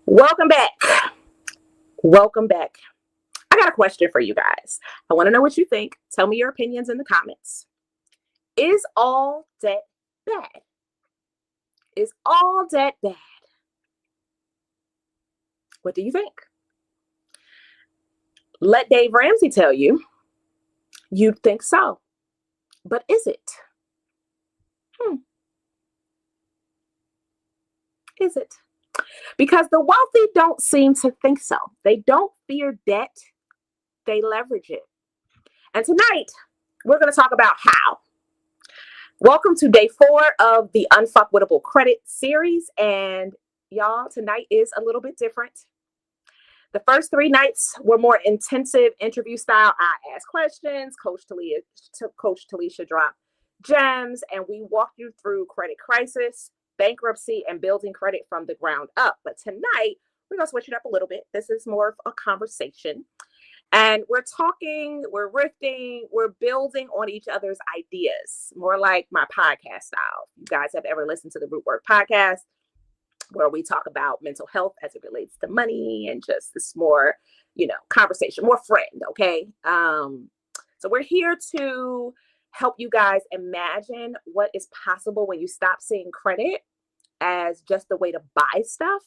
Welcome back. Welcome back. I got a question for you guys. I want to know what you think. Tell me your opinions in the comments. Is all debt bad? Is all debt bad? What do you think? Let Dave Ramsey tell you, you'd think so. But is it? Is it? Because the wealthy don't seem to think so. They don't fear debt, they leverage it. And tonight, we're going to talk about how. Welcome to day 4 of the Unfuckwitable Credit series. And y'all, tonight is a little bit different. The first 3 nights were more intensive interview style. I asked questions, Coach Talisha dropped gems, and we walked you through credit crisis, bankruptcy, and building credit from the ground up. But tonight, we're going to switch it up a little bit. This is more of a conversation. And we're talking, we're riffing, we're building on each other's ideas, more like my podcast style. You guys have ever listened to the Root Work podcast, where we talk about mental health as it relates to money and just this more, conversation, more friend, okay? So we're here to help you guys imagine what is possible when you stop seeing credit as just a way to buy stuff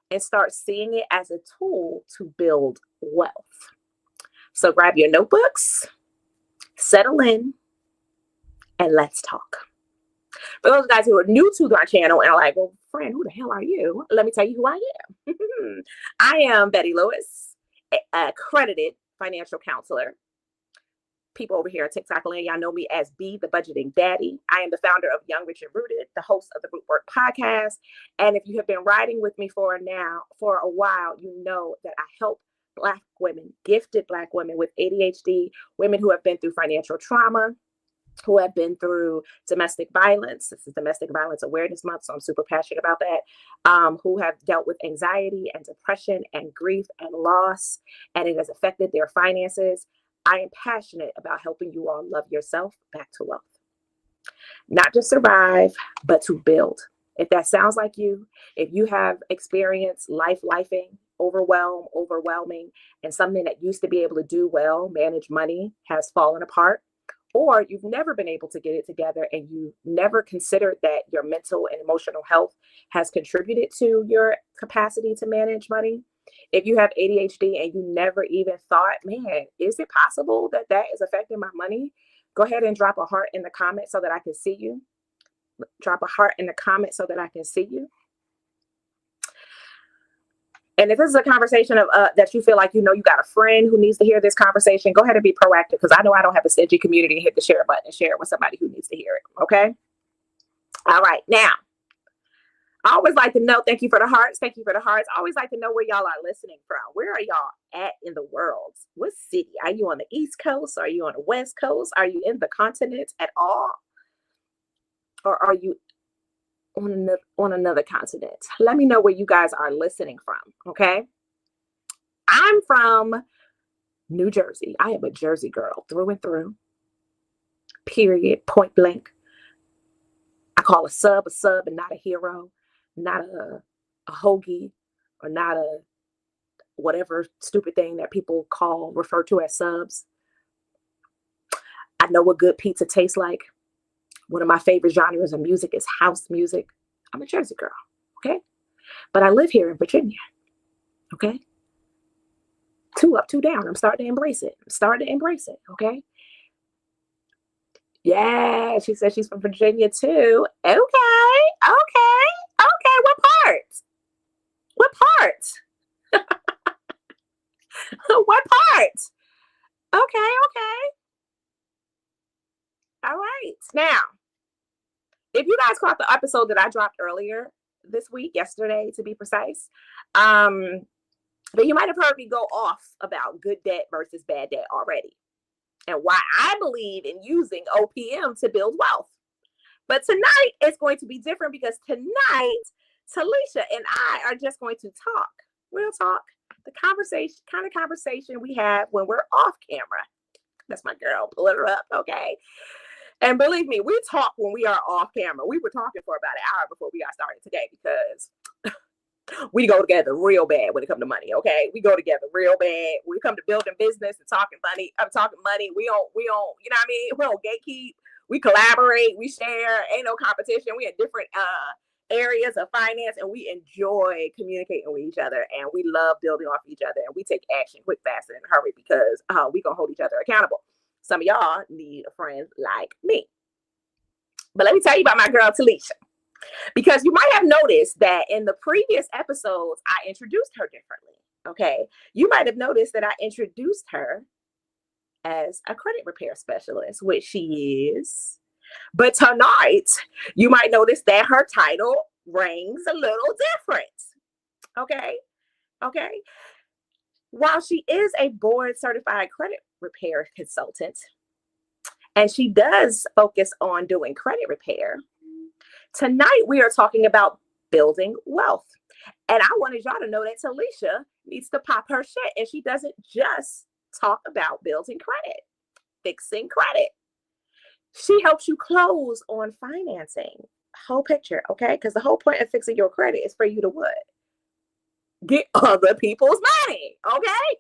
and start seeing it as a tool to build wealth. So grab your notebooks, settle in, and let's talk. For those guys who are new to our channel and are like, well, friend, who the hell are you? Let me tell you who I am. I am Betty Lewis, accredited financial counselor. People over here at TikTok land, y'all know me as B, the budgeting daddy. I am the founder of Young, Rich, and Rooted, the host of the Root Work podcast. And if you have been riding with me for a while, you know that I help Black women, gifted Black women with ADHD, women who have been through financial trauma, who have been through domestic violence. This is Domestic Violence Awareness Month, so I'm super passionate about that, who have dealt with anxiety and depression and grief and loss, and it has affected their finances. I am passionate about helping you all love yourself back to wealth. Not just survive, but to build. If that sounds like you, if you have experienced lifing, overwhelming, and something that used to be able to do well, manage money, has fallen apart, or you've never been able to get it together and you never considered that your mental and emotional health has contributed to your capacity to manage money. If you have ADHD and you never even thought, man, is it possible that that is affecting my money? Go ahead and drop a heart in the comment so that I can see you. Drop a heart in the comment so that I can see you. And if this is a conversation of that you feel like you got a friend who needs to hear this conversation, go ahead and be proactive, because I know I don't have a stingy community. Hit the share button and share it with somebody who needs to hear it. Okay. All right. Now, I always like to know. Thank you for the hearts. Thank you for the hearts. I always like to know where y'all are listening from. Where are y'all at in the world? What city? Are you on the East Coast? Are you on the West Coast? Are you in the continent at all? Or are you on another continent? Let me know where you guys are listening from. Okay. I'm from New Jersey. I am a Jersey girl through and through. Period. Point blank. I call a sub and not a hero, not a hoagie, or not a whatever stupid thing that people refer to as subs. I know what good pizza tastes like. One of my favorite genres of music is house music. I'm a Jersey girl, okay? But I live here in Virginia, okay? 2 up, 2 down. I'm starting to embrace it. Okay? Yeah, she says she's from Virginia too. Okay. What part? What part? Okay. All right. Now, if you guys caught the episode that I dropped earlier this week, yesterday to be precise, then you might have heard me go off about good debt versus bad debt already, and why I believe in using OPM to build wealth. But tonight it's going to be different, because tonight Talisha and I are just going to talk. We'll talk the kind of conversation we have when we're off camera. That's my girl. Pull her up, okay? And believe me, we talk when we are off camera. We were talking for about an hour before we got started today, because We go together real bad when it comes to money. Okay, we go together real bad when it comes to building business and talking money. I'm talking money. We don't. You know what I mean? We don't gatekeep. We collaborate. We share. Ain't no competition. We in different areas of finance, and we enjoy communicating with each other, and we love building off each other, and we take action quick, fast, and in a hurry because we gonna hold each other accountable. Some of y'all need a friend like me. But let me tell you about my girl Talisha. Because you might have noticed that in the previous episodes, I introduced her differently. Okay. You might have noticed that I introduced her as a credit repair specialist, which she is. But tonight, you might notice that her title rings a little different. Okay. Okay. While she is a board certified credit repair consultant, and she does focus on doing credit repair, tonight, we are talking about building wealth. And I wanted y'all to know that Talisha needs to pop her shit. And she doesn't just talk about building credit, fixing credit. She helps you close on financing. Whole picture, okay? Because the whole point of fixing your credit is for you to what? Get other people's money, okay?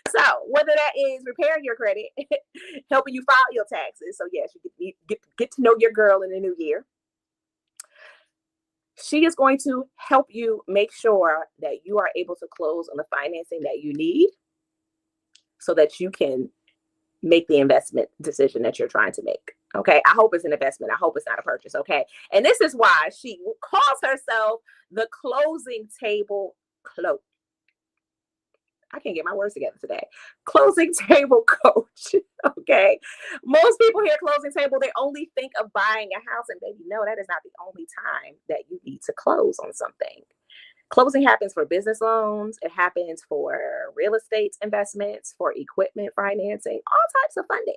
So whether that is repairing your credit, helping you file your taxes. So yes, you get to know your girl in the new year. She is going to help you make sure that you are able to close on the financing that you need so that you can make the investment decision that you're trying to make. Okay. I hope it's an investment. I hope it's not a purchase. Okay. And this is why she calls herself the closing table coach. I can't get my words together today. Closing table coach. Okay. Most people hear closing table, they only think of buying a house, and baby, no, that is not the only time that you need to close on something. Closing happens for business loans. It happens for real estate investments, for equipment financing, all types of funding.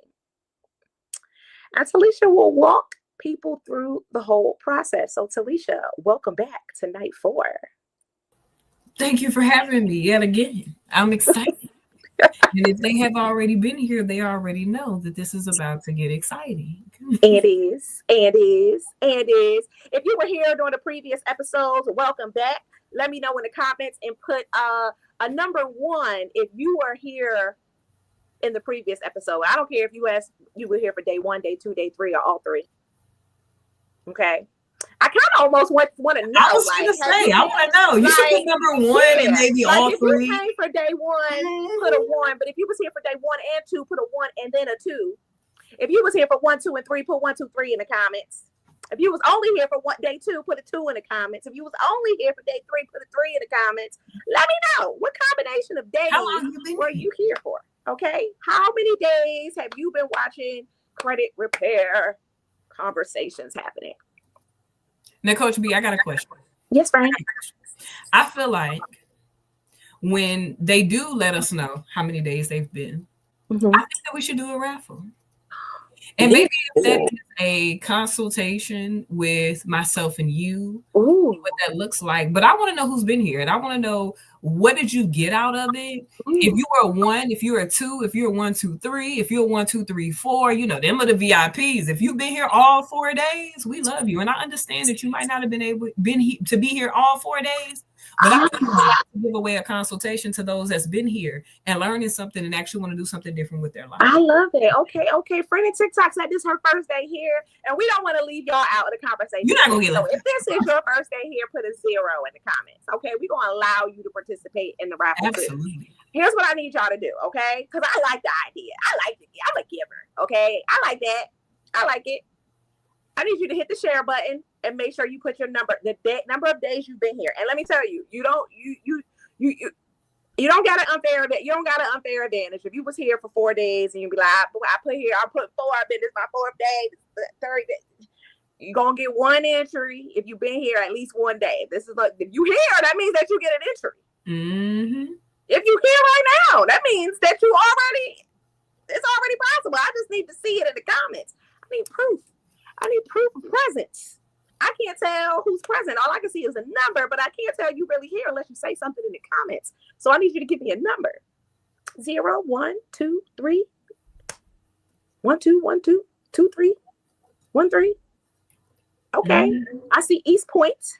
And Talisha will walk people through the whole process. So Talisha, welcome back to night 4. Thank you for having me yet again. I'm excited. And if they have already been here, they already know that this is about to get exciting. It is. If you were here during the previous episodes, welcome back. Let me know in the comments and put a number 1 if you were here in the previous episode. I don't care if you were here for day 1, day 2, day 3, or all 3. Okay. I kind of almost want to know. I was going to say, I want to know. You should put number 1 and maybe all 3. If you came for day 1, put a 1. But if you was here for day 1 and 2, put a 1 and then a 2. If you was here for 1, 2, and 3, put 1, 2, 3 in the comments. If you was only here for day 2, put a 2 in the comments. If you was only here for day 3, put a 3 in the comments. Let me know what combination of days were you here for. Okay, how many days have you been watching credit repair conversations happening? Now, Coach B, I got a question. Yes, Frank. I feel like when they do let us know how many days they've been, I think that we should do a raffle. And maybe if that is a consultation with myself and you, what that looks like. But I want to know who's been here. And I want to know, what did you get out of it? If you were a 1, if you're a 2, if you're a 1, 2, 3, if you're 1, 2, 3, 4, them are the VIPs. If you've been here all 4 days, we love you. And I understand that you might not have been to be here all 4 days. But I would like to give away a consultation to those that's been here and learning something and actually want to do something different with their life. I love it. Okay. Friend in TikTok said this is her first day here, and we don't want to leave y'all out of the conversation. You're not going to get left. If this is your first day here, put a 0 in the comments. Okay, we're going to allow you to participate in the raffle. Absolutely. Here's what I need y'all to do, okay? Because I like the idea. I'm a giver, okay? I like that. I like it. I need you to hit the share button and make sure you put your number, number of days you've been here. And let me tell you, you don't got an unfair advantage. If you was here for 4 days and you be like, I put 4, I've been, this is my 4th day, this is 3rd day. You're gonna get 1 entry if you've been here at least 1 day. This is like, if you here, that means that you get an entry. Mm-hmm. If you here right now, that means that it's already possible. I just need to see it in the comments. I need proof of presence. I can't tell who's present. All I can see is a number, but I can't tell you really here unless you say something in the comments. So I need you to give me a number. 0, 1, 2, 3. 1, 2, 1, 2, 2, 3. 1, 3. Okay. I see East Point.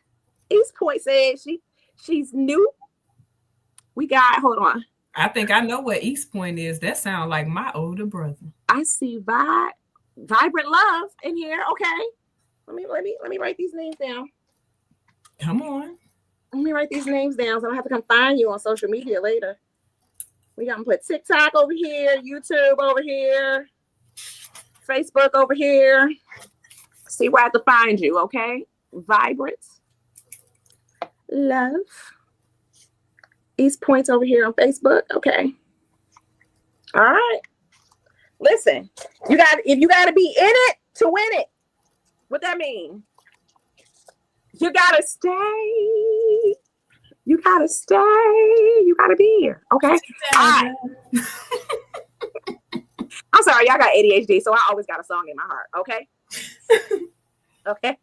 East Point says She's new. We got, hold on. I think I know what East Point is. That sounds like my older brother. I see Vibrant Love in here. Okay. Let me write these names down. Come on. Let me write these names down so I don't have to come find you on social media later. We got to put TikTok over here, YouTube over here, Facebook over here. See where I have to find you, okay? Vibrant Love. East Point's over here on Facebook. Okay. All right. Listen, if you got to be in it to win it. What that mean? You got to stay. You got to stay. You got to be here. Okay. All right. I'm sorry. Y'all got ADHD, so I always got a song in my heart. Okay. Okay.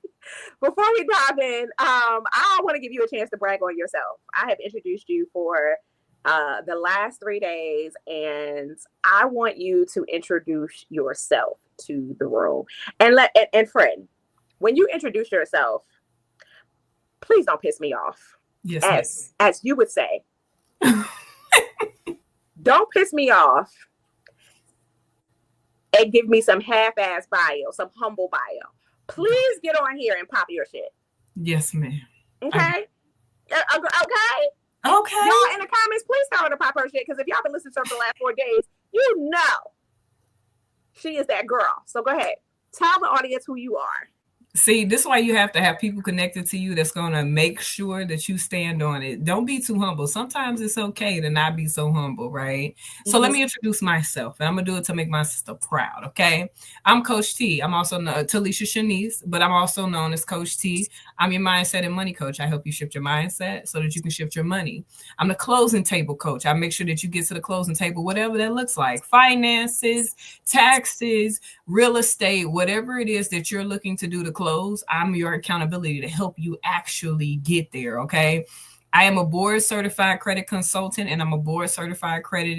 Before we dive in, I want to give you a chance to brag on yourself. I have introduced you for the last 3 days, and I want you to introduce yourself to the room. And friend, when you introduce yourself, please don't piss me off. Yes, as you would say. Don't piss me off and give me some half-ass bio, some humble bio. Please get on here and pop your shit. Yes, ma'am. Okay? Okay? Okay. Y'all in the comments, please tell her to pop her shit, because if y'all been listening to her for the last 4 days, you know she is that girl. So go ahead. Tell the audience who you are. See, this is why you have to have people connected to you that's going to make sure that you stand on it. Don't be too humble. Sometimes it's okay to not be so humble, right? So let me introduce myself, and I'm going to do it to make my sister proud, okay? I'm Coach T. I'm also Talisha Chonece, but I'm also known as Coach T. I'm your mindset and money coach. I help you shift your mindset so that you can shift your money. I'm the closing table coach. I make sure that you get to the closing table, whatever that looks like. Finances, taxes, real estate, whatever it is that you're looking to do to close, I'm your accountability to help you actually get there, okay? I am a board certified credit consultant, and I'm a board certified credit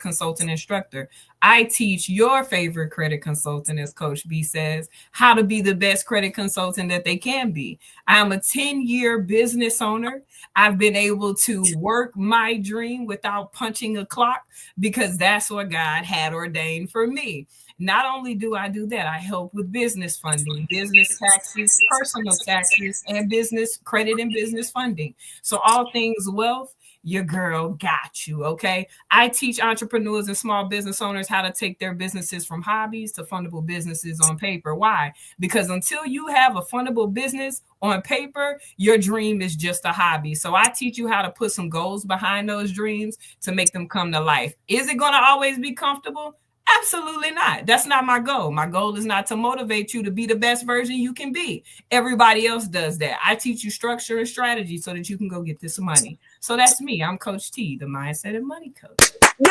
consultant instructor. I teach your favorite credit consultant, as Coach B says, how to be the best credit consultant that they can be. I'm a 10-year business owner. I've been able to work my dream without punching a clock, because that's what God had ordained for me. Not only do I do that, I help with business funding, business taxes, personal taxes, and business credit and business funding. So all things wealth, your girl got you, okay? I teach entrepreneurs and small business owners how to take their businesses from hobbies to fundable businesses on paper. Why? Because until you have a fundable business on paper, your dream is just a hobby. So I teach you how to put some goals behind those dreams to make them come to life. Is it going to always be comfortable? Absolutely not. That's not my goal. My goal is not to motivate you to be the best version you can be. Everybody else does that. I teach you structure and strategy so that you can go get this money. So that's me. I'm Coach T, the mindset and money coach. Yeah,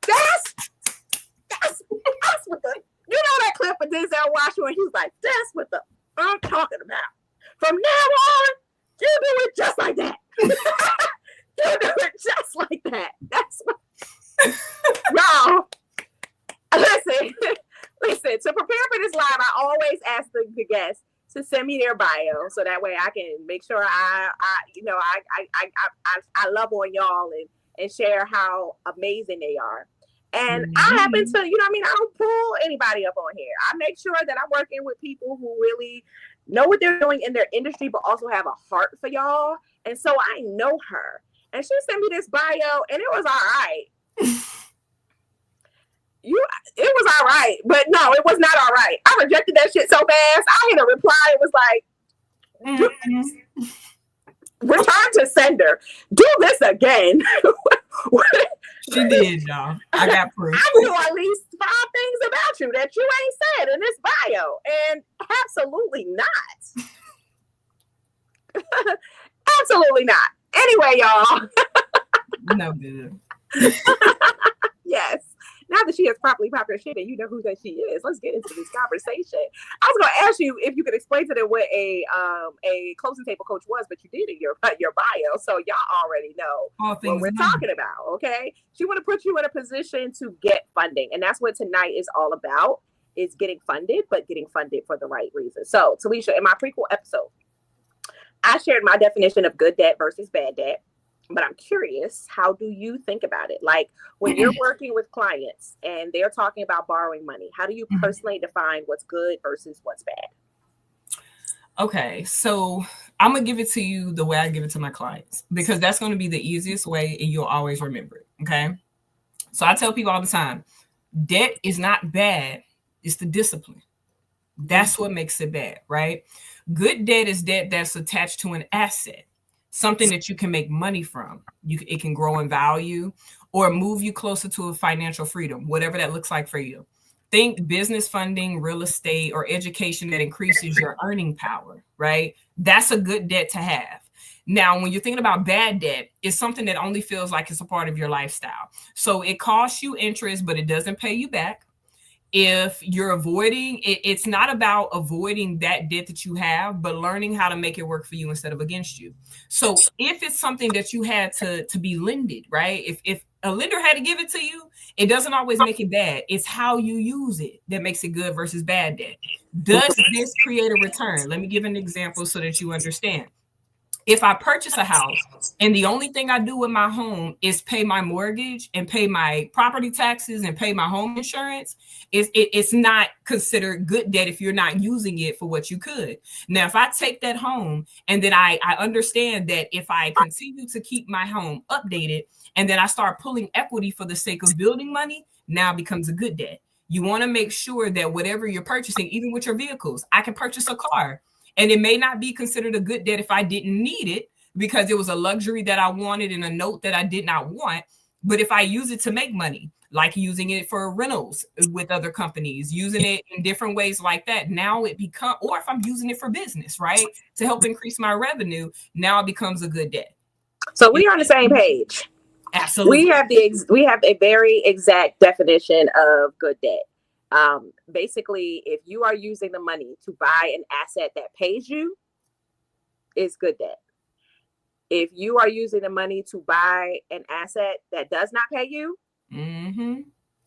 that's what the, you know that clip of Denzel Washington, he's like, that's what I'm talking about. From now on, you do it just like that. You do it just like that. That's what y'all. Listen, to prepare for this live, I always ask the guests to send me their bio, so that way I can make sure I love on y'all and share how amazing they are. And I happen to, I don't pull anybody up on here. I make sure that I'm working with people who really know what they're doing in their industry, but also have a heart for y'all. And so I know her, and she sent me this bio, and it was all right. It was all right, but no, it was not all right. I rejected that shit so fast. I hit a reply. It was like, return to sender. Do this again. She did, y'all. I got proof. I knew at least 5 things about you that you ain't said in this bio, and absolutely not. Absolutely not. Anyway, y'all. No good. Yes. Now that she has properly popped her shit and you know who that she is, let's get into this conversation. I was going to ask you if you could explain to them what a closing table coach was, but you did in your bio, so y'all already know what we're talking about, okay? She want to put you in a position to get funding, and that's what tonight is all about, is getting funded, but getting funded for the right reason. So, Talisha, in my prequel episode, I shared my definition of good debt versus bad debt, but I'm curious, how do you think about it? Like when you're working with clients and they're talking about borrowing money, how do you personally define what's good versus what's bad? Okay, so I'm going to give it to you the way I give it to my clients, because that's going to be the easiest way and you'll always remember it. Okay. So I tell people all the time, debt is not bad. It's the discipline. That's what makes it bad, right? Good debt is debt that's attached to an asset, something that you can make money from. It can grow in value or move you closer to a financial freedom, whatever that looks like for you. Think business funding, real estate, or education that increases your earning power, right? That's a good debt to have. Now, when you're thinking about bad debt, it's something that only feels like it's a part of your lifestyle. So it costs you interest, but it doesn't pay you back. If you're avoiding it, it's not about avoiding that debt that you have, but learning how to make it work for you instead of against you. So if it's something that you had to be lended, right? If a lender had to give it to you, it doesn't always make it bad. It's how you use it that makes it good versus bad debt. Does this create a return? Let me give an example so that you understand. If I purchase a house and the only thing I do with my home is pay my mortgage and pay my property taxes and pay my home insurance, it's not considered good debt if you're not using it for what you could. Now, if I take that home and then I understand that if I continue to keep my home updated and then I start pulling equity for the sake of building money, now it becomes a good debt. You want to make sure that whatever you're purchasing, even with your vehicles, I can purchase a car. And it may not be considered a good debt if I didn't need it because it was a luxury that I wanted and a note that I did not want. But if I use it to make money, like using it for rentals with other companies, using it in different ways like that, now it becomes, or if I'm using it for business, right, to help increase my revenue, now it becomes a good debt. So we are on the same page. Absolutely. We have a very exact definition of good debt. Basically, if you are using the money to buy an asset that pays you, it's good debt. If you are using the money to buy an asset that does not pay you,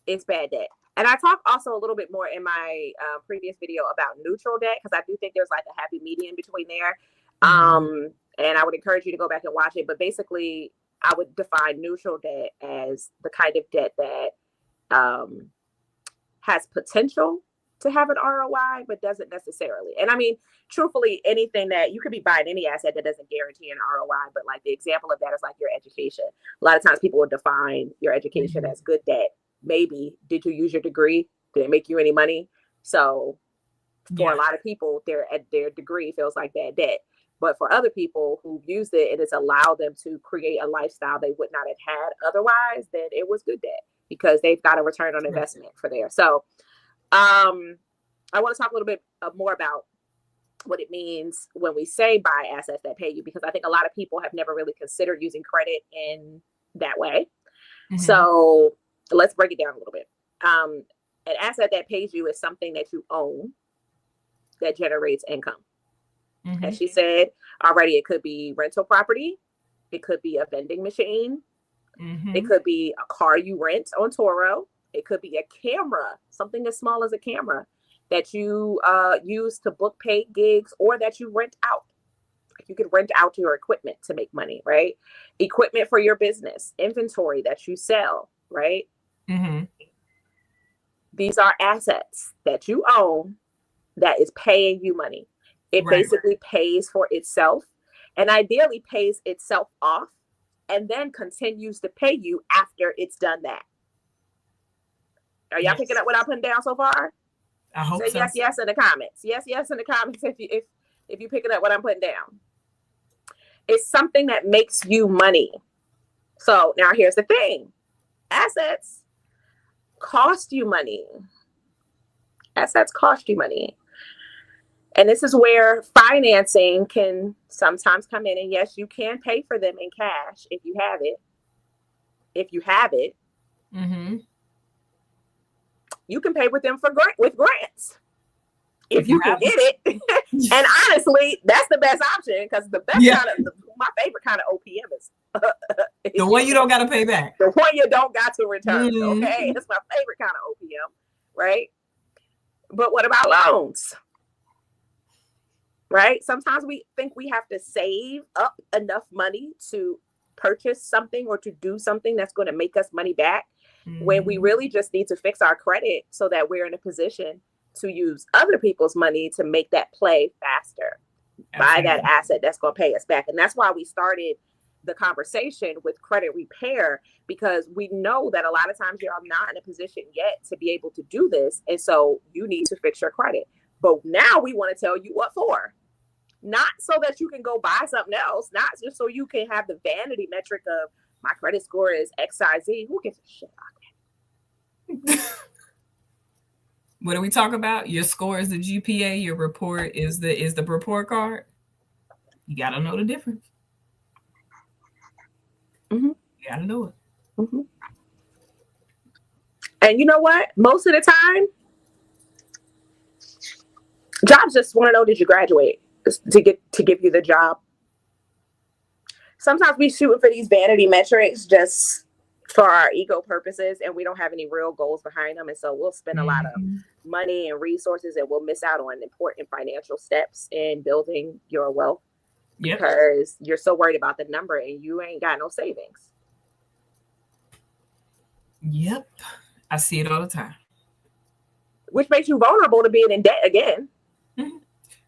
it's bad debt. And I talked also a little bit more in my previous video about neutral debt, because I do think there's like a happy medium between there. And I would encourage you to go back and watch it. But basically, I would define neutral debt as the kind of debt that has potential to have an ROI, but doesn't necessarily. And I mean, truthfully, anything that you could be buying any asset that doesn't guarantee an ROI, but like the example of that is like your education. A lot of times people will define your education as good debt. Maybe, did you use your degree? Did it make you any money? So for a lot of people, their degree feels like bad debt. But for other people who've used it and it's allowed them to create a lifestyle they would not have had otherwise, then it was good debt, because they've got a return on investment for there. So I want to talk a little bit more about what it means when we say buy assets that pay you, because I think a lot of people have never really considered using credit in that way. So let's break it down a little bit. An asset that pays you is something that you own that generates income. As she said already, it could be rental property. It could be a vending machine. It could be a car you rent on Toro. It could be a camera, something as small as a camera that you use to book paid gigs or that you rent out. You could rent out your equipment to make money, right? Equipment for your business, inventory that you sell, right? These are assets that you own that is paying you money. It basically pays for itself and ideally pays itself off and then continues to pay you after it's done that. Are y'all picking up what I'm putting down so far? I hope so. Yes in the comments. Yes in the comments if you picking up what I'm putting down. It's something that makes you money. So now here's the thing. Assets cost you money. Assets cost you money. And this is where financing can sometimes come in. And yes, you can pay for them in cash if you have it. You can pay with them with grants if you can get it. And honestly, that's the best option, because the best my favorite kind of OPM is the one you don't got to pay back. The one you don't got to return. Okay, that's my favorite kind of OPM, right? But what about loans? right? Sometimes we think we have to save up enough money to purchase something or to do something that's going to make us money back, when we really just need to fix our credit so that we're in a position to use other people's money to make that play faster. Absolutely. Buy that asset that's going to pay us back. And that's why we started the conversation with credit repair, because we know that a lot of times you're not in a position yet to be able to do this. And so you need to fix your credit. But now we want to tell you what for. Not so that you can go buy something else, not just so you can have the vanity metric of my credit score is XIZ. Who gives a shit about that? What do we talk about? Your score is the GPA, your report is the report card. You got to know the difference. Mm-hmm. You got to know it. Mm-hmm. And you know what? Most of the time, jobs just want to know, did you graduate to give you the job? Sometimes we shoot for these vanity metrics just for our ego purposes, and we don't have any real goals behind them. And so we'll spend a lot of money and resources, and we'll miss out on important financial steps in building your wealth. Yep. Because you're so worried about the number and you ain't got no savings. Yep. I see it all the time. Which makes you vulnerable to being in debt again. Mm-hmm.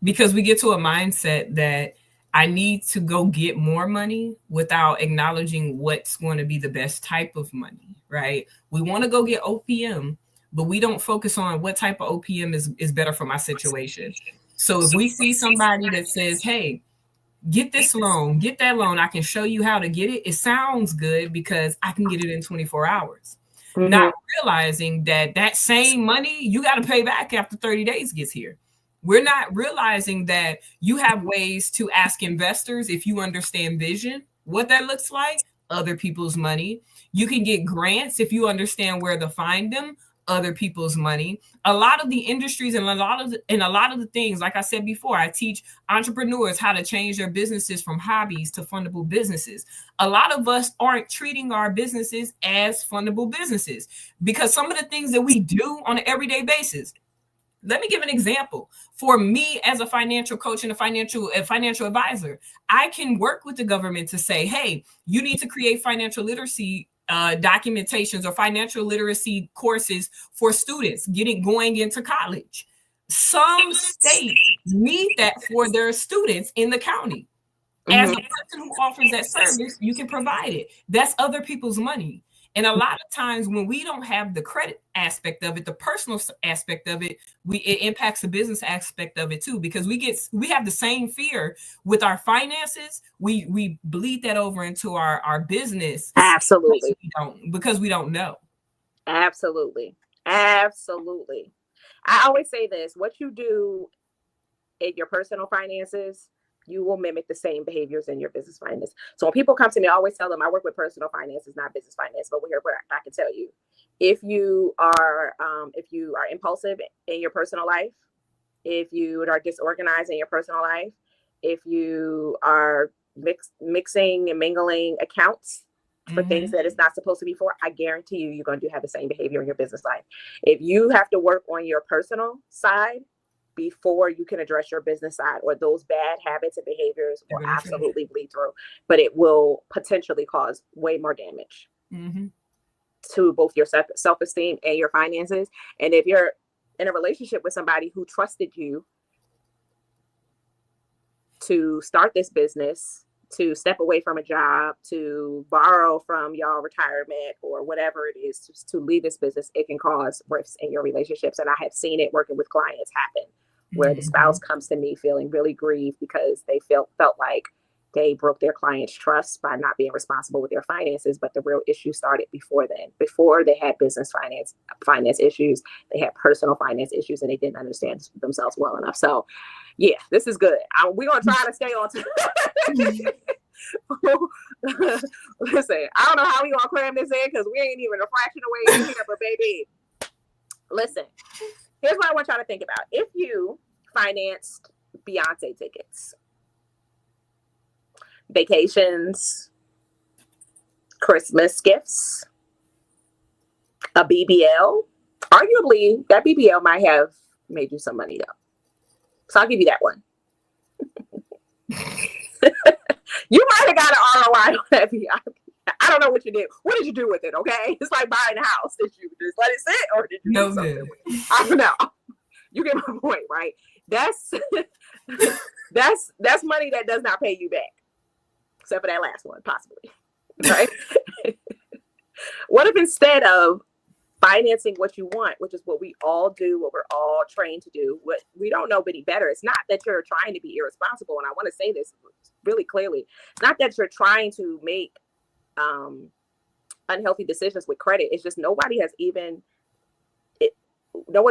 Because we get to a mindset that I need to go get more money without acknowledging what's going to be the best type of money, right? We want to go get OPM, but we don't focus on what type of OPM is better for my situation. So if we see somebody that says, hey, get this loan, get that loan, I can show you how to get it. It sounds good because I can get it in 24 hours. Mm-hmm. Not realizing that same money you got to pay back after 30 days gets here. We're not realizing that you have ways to ask investors, if you understand vision, what that looks like, other people's money. You can get grants if you understand where to find them, other people's money. A lot of the industries and a lot of the things, like I said before, I teach entrepreneurs how to change their businesses from hobbies to fundable businesses. A lot of us aren't treating our businesses as fundable businesses because some of the things that we do on an everyday basis. Let me give an example. For me as a financial coach and a financial advisor, I can work with the government to say, hey, you need to create financial literacy documentations or financial literacy courses for students going into college. Some states need that for their students in the county. As a person who offers that service, you can provide it. That's other people's money. And a lot of times when we don't have the credit aspect of it, the personal aspect of it, it impacts the business aspect of it too, because we have the same fear with our finances. We bleed that over into our business. Absolutely. Because we don't know. Absolutely. Absolutely. I always say this, what you do in your personal finances, you will mimic the same behaviors in your business finance. So when people come to me, I always tell them I work with personal finances, not business finance. But here's what I can tell you: if you are impulsive in your personal life, if you are disorganized in your personal life, if you are mixing and mingling accounts for things that it's not supposed to be for, I guarantee you're going to have the same behavior in your business life. If you have to work on your personal side before you can address your business side, or those bad habits and behaviors will absolutely bleed through, but it will potentially cause way more damage to both your self-esteem and your finances. And if you're in a relationship with somebody who trusted you to start this business, to step away from a job, to borrow from y'all retirement or whatever it is to leave this business, it can cause rifts in your relationships. And I have seen it working with clients happen, where the spouse comes to me feeling really grieved because they felt like they broke their client's trust by not being responsible with their finances. But the real issue started before then. Before they had business finance issues, they had personal finance issues, and they didn't understand themselves well enough. So yeah, this is good. We're going to try to stay on Listen, I don't know how we going to cram this in because we ain't even a fraction away in here, but baby, listen, here's what I want y'all to think about. If you financed Beyonce tickets, vacations, Christmas gifts, a BBL, arguably that BBL might have made you some money though. So I'll give you that one. You might have got an ROI on that VIP. I don't know what you did. What did you do with it? Okay, it's like buying a house. Did you just let it sit, or did you do something? I don't know. You get my point, right? That's money that does not pay you back, except for that last one, possibly. Right? What if instead of financing what you want, which is what we all do, what we're all trained to do, what we don't know any better. It's not that you're trying to be irresponsible, and I want to say this really clearly. It's not that you're trying to make unhealthy decisions with credit. It's just nobody has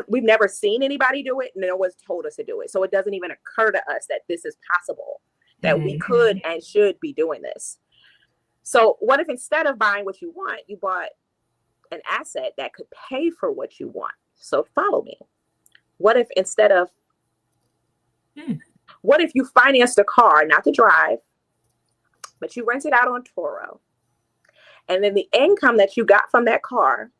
we've never seen anybody do it. No one's told us to do it. So it doesn't even occur to us that this is possible, that we could and should be doing this. So what if instead of buying what you want, you bought an asset that could pay for what you want? So follow me. What if instead of, what if you financed a car, not to drive, but you rent it out on Turo? And then the income that you got from that car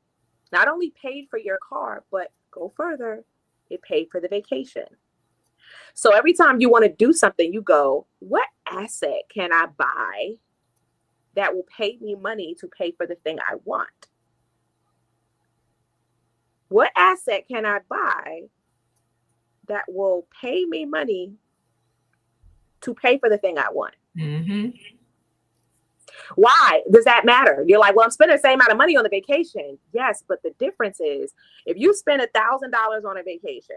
not only paid for your car, but go further, it paid for the vacation. So every time you want to do something, you go, what asset can I buy that will pay me money to pay for the thing I want? What asset can I buy that will pay me money to pay for the thing I want? Why does that matter? You're like, well, I'm spending the same amount of money on the vacation. Yes, but the difference is if you spend $1,000 on a vacation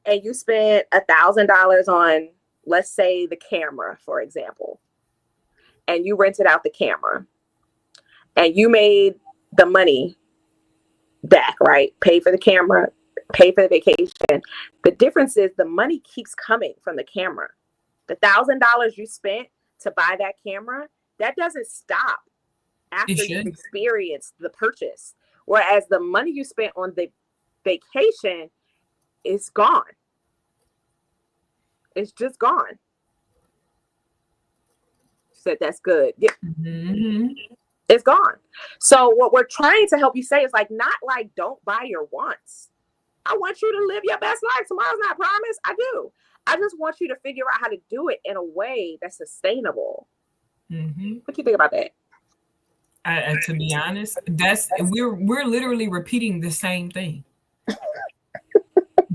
and you spend $1,000 on, let's say, the camera, for example, and you rented out the camera and you made the money back, right? Pay for the camera, pay for the vacation. The difference is the money keeps coming from the camera. The $1,000 you spent to buy that camera, that doesn't stop after you've experienced the purchase. Whereas the money you spent on the vacation is gone. It's just gone. Said that's good. Yeah. It's gone. So what we're trying to help you say is like, not like don't buy your wants. I want you to live your best life. Tomorrow's not promised. I do. I just want you to figure out how to do it in a way that's sustainable. What do you think about that? To be honest, we're literally repeating the same thing.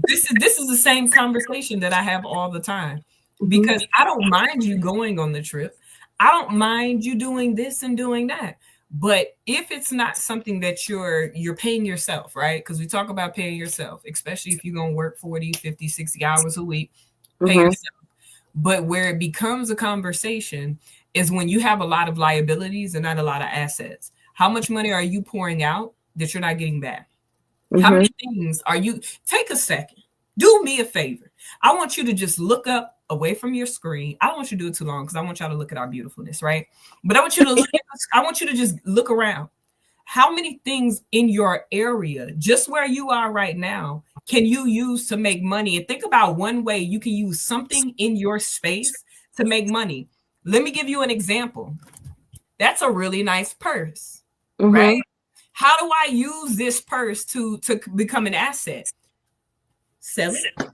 This is the same conversation that I have all the time, because I don't mind you going on the trip. I don't mind you doing this and doing that. But if it's not something that you're paying yourself, right? Because we talk about paying yourself, especially if you're going to work 40, 50, 60 hours a week, pay yourself. But where it becomes a conversation is when you have a lot of liabilities and not a lot of assets. How much money are you pouring out that you're not getting back? How many things are you? Take a second. Do me a favor. I want you to just look up away from your screen. I don't want you to do it too long because I want y'all to look at our beautifulness, right? But I want you to I want you to just look around. How many things in your area, just where you are right now, can you use to make money? And think about one way you can use something in your space to make money. Let me give you an example. That's a really nice purse, right? How do I use this purse to become an asset? Sell it,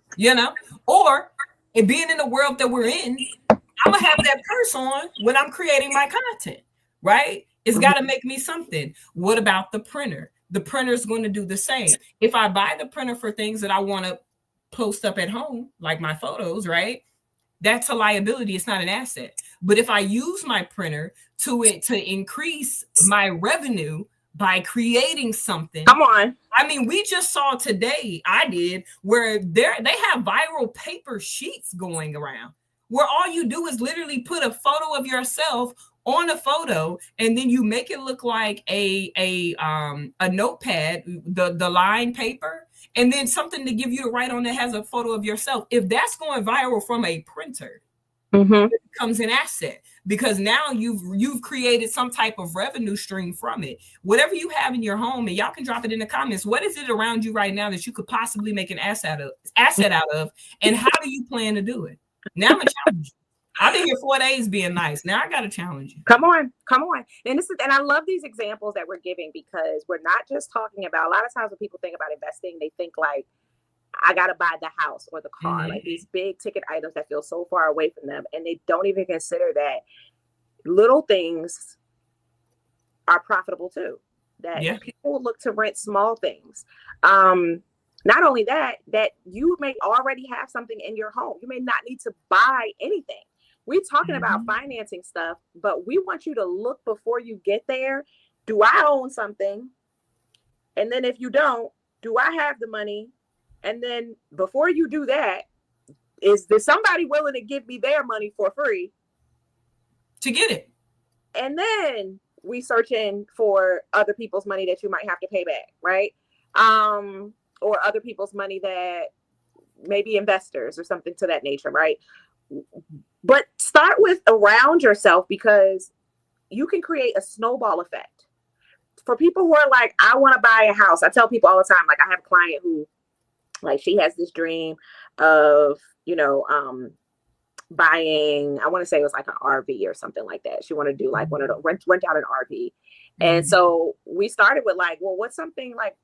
or and being in the world that we're in, I'm gonna have that purse on when I'm creating my content, right? It's got to make me something. What about the printer? The printer is going to do the same. If I buy the printer for things that I want to post up at home, like my photos, right? That's a liability. It's not an asset. But if I use my printer to increase my revenue by creating something. Come on. I mean, we just saw today, I did, where they have viral paper sheets going around where all you do is literally put a photo of yourself on a photo, and then you make it look like a notepad, the lined paper, and then something to give you to write on that has a photo of yourself. If that's going viral from a printer, it becomes an asset, because now you've created some type of revenue stream from it. Whatever you have in your home, and y'all can drop it in the comments. What is it around you right now that you could possibly make an asset out of, and how do you plan to do it? Now I'm a challenge. I've been here 4 days being nice. Now I got to challenge you. Come on. And I love these examples that we're giving, because we're not just talking about, a lot of times when people think about investing, they think like, I got to buy the house or the car, like these big ticket items that feel so far away from them. And they don't even consider that little things are profitable too, that people look to rent small things. Not only that you may already have something in your home. You may not need to buy anything. We're talking about financing stuff, but we want you to look before you get there. Do I own something? And then if you don't, do I have the money? And then before you do that, is there somebody willing to give me their money for free to get it? And then we searching for other people's money that you might have to pay back, right? Or other people's money that maybe investors or something to that nature, right? But start with around yourself, because you can create a snowball effect. For people who are like, I want to buy a house. I tell people all the time, like I have a client who, like, she has this dream of, buying, I want to say it was like an RV or something like that. She wanted to do like one of the rent out an RV. And so we started with like, well, what's something like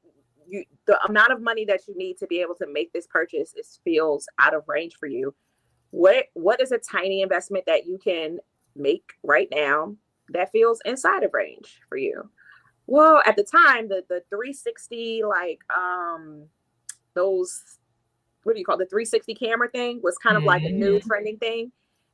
the amount of money that you need to be able to make this purchase feels out of range for you. What is a tiny investment that you can make right now that feels inside of range for you? Well, at the time, the 360, like those, what do you call it? The 360 camera thing was kind of like a new trending thing.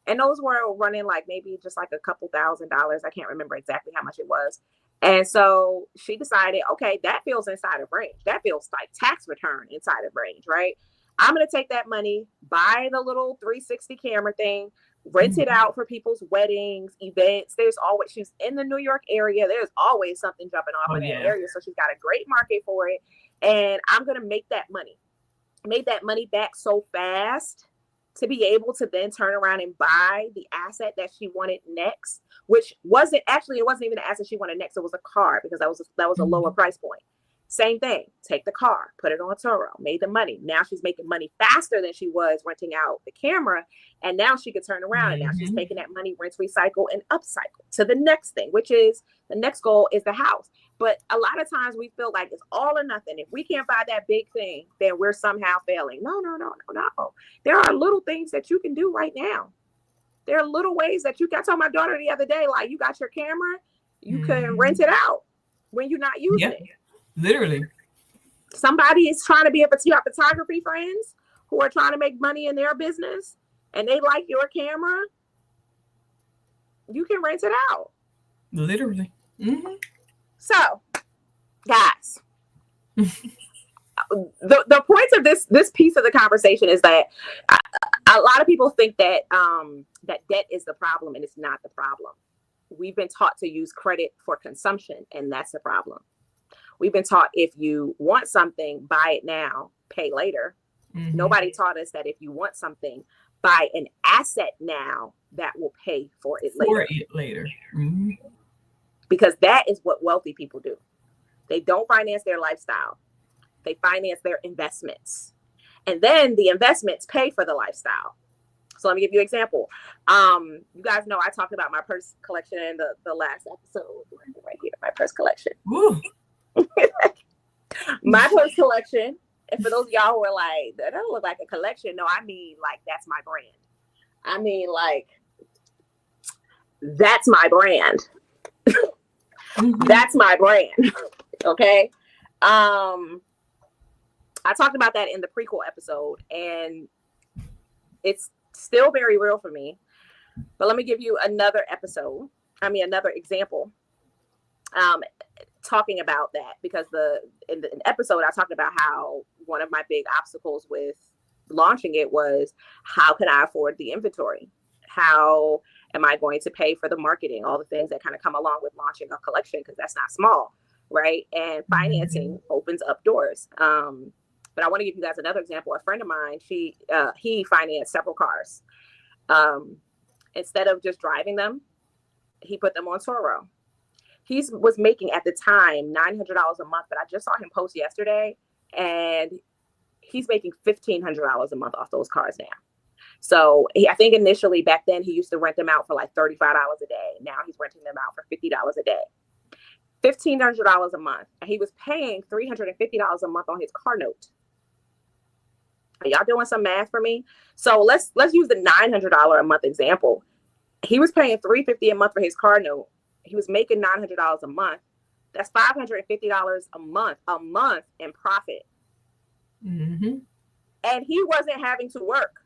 And those were running like maybe just like a couple $1,000. I can't remember exactly how much it was. And so she decided, okay, that feels inside of range. That feels like tax return inside of range, right? I'm going to take that money, buy the little 360 camera thing, rent it out for people's weddings, events. There's always, she's in the New York area. There's always something jumping off in that area. So she's got a great market for it. And I'm going to make that money. Made that money back so fast to be able to then turn around and buy the asset that she wanted next, which wasn't actually, it wasn't even the asset she wanted next. It was a car, because that was a lower price point. Same thing. Take the car, put it on Turo, made the money. Now she's making money faster than she was renting out the camera. And now she could turn around and now she's taking that money, rinse, recycle, and upcycle to the next thing, which is the next goal is the house. But a lot of times we feel like it's all or nothing. If we can't buy that big thing, then we're somehow failing. No. There are little things that you can do right now. There are little ways that I told my daughter the other day, like, you got your camera, you can rent it out when you're not using it. Literally. Somebody is trying to be you have photography friends who are trying to make money in their business and they like your camera. You can rent it out. Literally. So, guys, the points of this piece of the conversation is that a lot of people think that that debt is the problem, and it's not the problem. We've been taught to use credit for consumption, and that's the problem. We've been taught if you want something, buy it now, pay later. Nobody taught us that if you want something, buy an asset now that will pay for it later. Because that is what wealthy people do. They don't finance their lifestyle. They finance their investments. And then the investments pay for the lifestyle. So let me give you an example. You guys know I talked about my purse collection in the last episode. Right here, my purse collection. My purse collection, and for those of y'all who are like, that doesn't look like a collection. No, I mean, like, that's my brand. I mean, like, that's my brand. That's my brand. Okay. I talked about that in the prequel episode, and it's still very real for me. But let me give you another example. Talking about that, because in the episode I talked about how one of my big obstacles with launching it was, how can I afford the inventory? How am I going to pay for the marketing? All the things that kind of come along with launching a collection, because that's not small, right? And financing opens up doors. But I want to give you guys another example. A friend of mine, he financed several cars. Instead of just driving them, he put them on Turo. He was making at the time $900 a month, but I just saw him post yesterday, and he's making $1,500 a month off those cars now. So I think initially back then he used to rent them out for like $35 a day. Now he's renting them out for $50 a day, $1,500 a month. And he was paying $350 a month on his car note. Are y'all doing some math for me? So let's use the $900 a month example. He was paying $350 a month for his car note. He was making $900 a month. That's $550 a month in profit. Mm-hmm. And he wasn't having to work.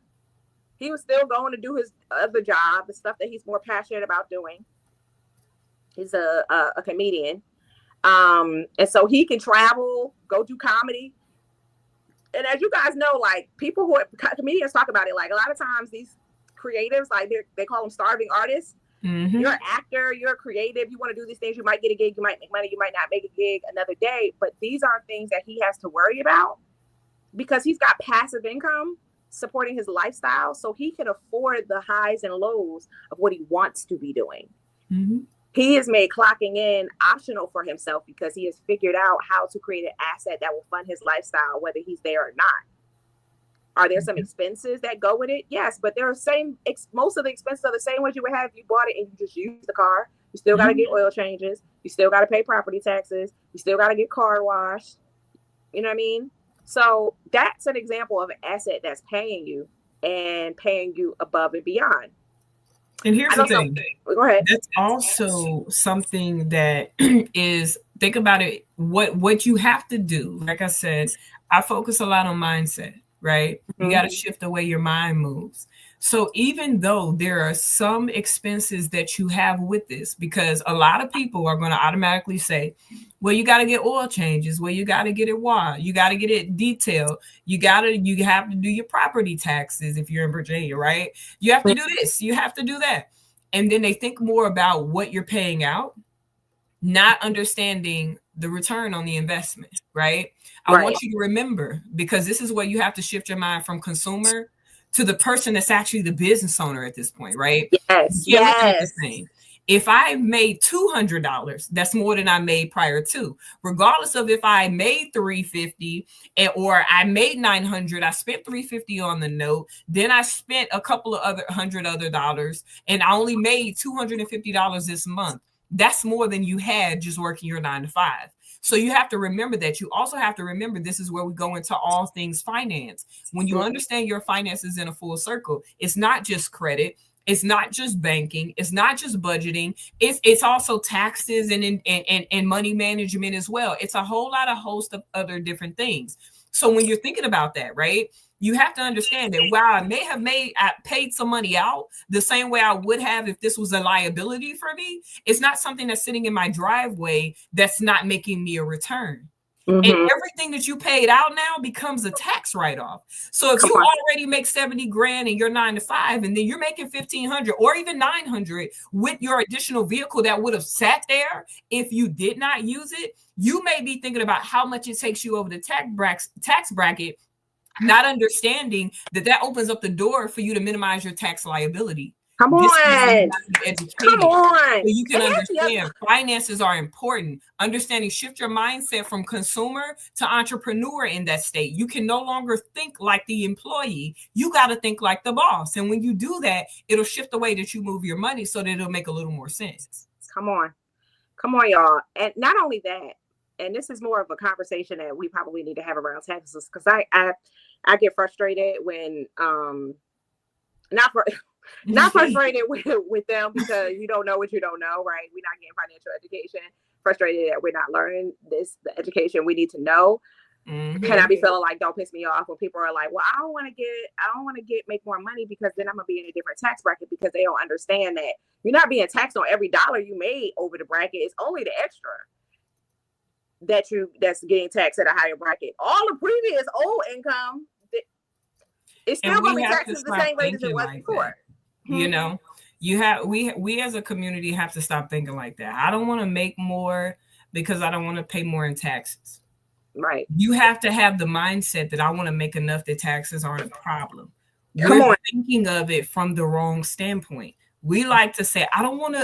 He was still going to do his other job, the stuff that he's more passionate about doing. He's a comedian. And so he can travel, go do comedy. And as you guys know, like people who are comedians talk about it, like a lot of times these creatives, like they call them starving artists. Mm-hmm. You're an actor, you're a creative, you want to do these things, you might get a gig, you might make money, you might not make a gig another day, but these aren't things that he has to worry about because he's got passive income supporting his lifestyle, so he can afford the highs and lows of what he wants to be doing. Mm-hmm. He has made clocking in optional for himself because he has figured out how to create an asset that will fund his lifestyle, whether he's there or not. Are there some expenses that go with it? Yes, but there are most of the expenses are the same ones you would have if you bought it and you just used the car. You still got to get oil changes. You still got to pay property taxes. You still got to get car washed. You know what I mean? So that's an example of an asset that's paying you and paying you above and beyond. And here's the thing. Go ahead. That's also something that is, think about it, what you have to do. Like I said, I focus a lot on mindset, right? Mm-hmm. You got to shift the way your mind moves. So even though there are some expenses that you have with this, because a lot of people are going to automatically say, well, you got to get oil changes. Well, you got to get it washed. You got to get it detailed. You have to do your property taxes if you're in Virginia, right? You have to do this. You have to do that. And then they think more about what you're paying out, not understanding the return on the investment, right? I want you to remember, because this is where you have to shift your mind from consumer to the person that's actually the business owner at this point, right? Yes. You can't look at it the same. If I made $200, that's more than I made prior to. Regardless of if I made $350 or I made $900, I spent $350 on the note. Then I spent a couple of other dollars, and I only made $250 this month. That's more than you had just working your 9 to 5. So you have to remember that. You also have to remember this is where we go into all things finance. When you understand your finances in a full circle, it's not just credit. It's not just banking. It's not just budgeting. It's also taxes and money management as well. It's a host of other different things. So when you're thinking about that, right, you have to understand that while I paid some money out the same way I would have if this was a liability for me, it's not something that's sitting in my driveway that's not making me a return. Mm-hmm. And everything that you paid out now becomes a tax write-off. So if you already make $70,000 and you're 9 to 5, and then you're making $1,500 or even $900 with your additional vehicle that would have sat there if you did not use it, you may be thinking about how much it takes you over the tax bracket, not understanding that opens up the door for you to minimize your tax liability. Come on. Come on. So you can understand finances are important. Understanding, shift your mindset from consumer to entrepreneur in that state. You can no longer think like the employee. You got to think like the boss. And when you do that, it'll shift the way that you move your money so that it'll make a little more sense. Come on, y'all. And not only that, and this is more of a conversation that we probably need to have around taxes, because I get frustrated when not frustrated with them because you don't know what you don't know, right? We're not getting financial education. Frustrated that we're not learning the education we need to know. Mm-hmm. And I be feeling like, don't piss me off when people are like, well, I don't want to make more money because then I'm gonna be in a different tax bracket, because they don't understand that you're not being taxed on every dollar you made over the bracket. It's only the extra that's getting taxed at a higher bracket. All the previous old income, it's still going to be taxed the same way as it was before. You know, we as a community have to stop thinking like that. I don't want to make more because I don't want to pay more in taxes. Right. You have to have the mindset that I want to make enough that taxes aren't a problem. You're thinking of it from the wrong standpoint. We like to say, I don't want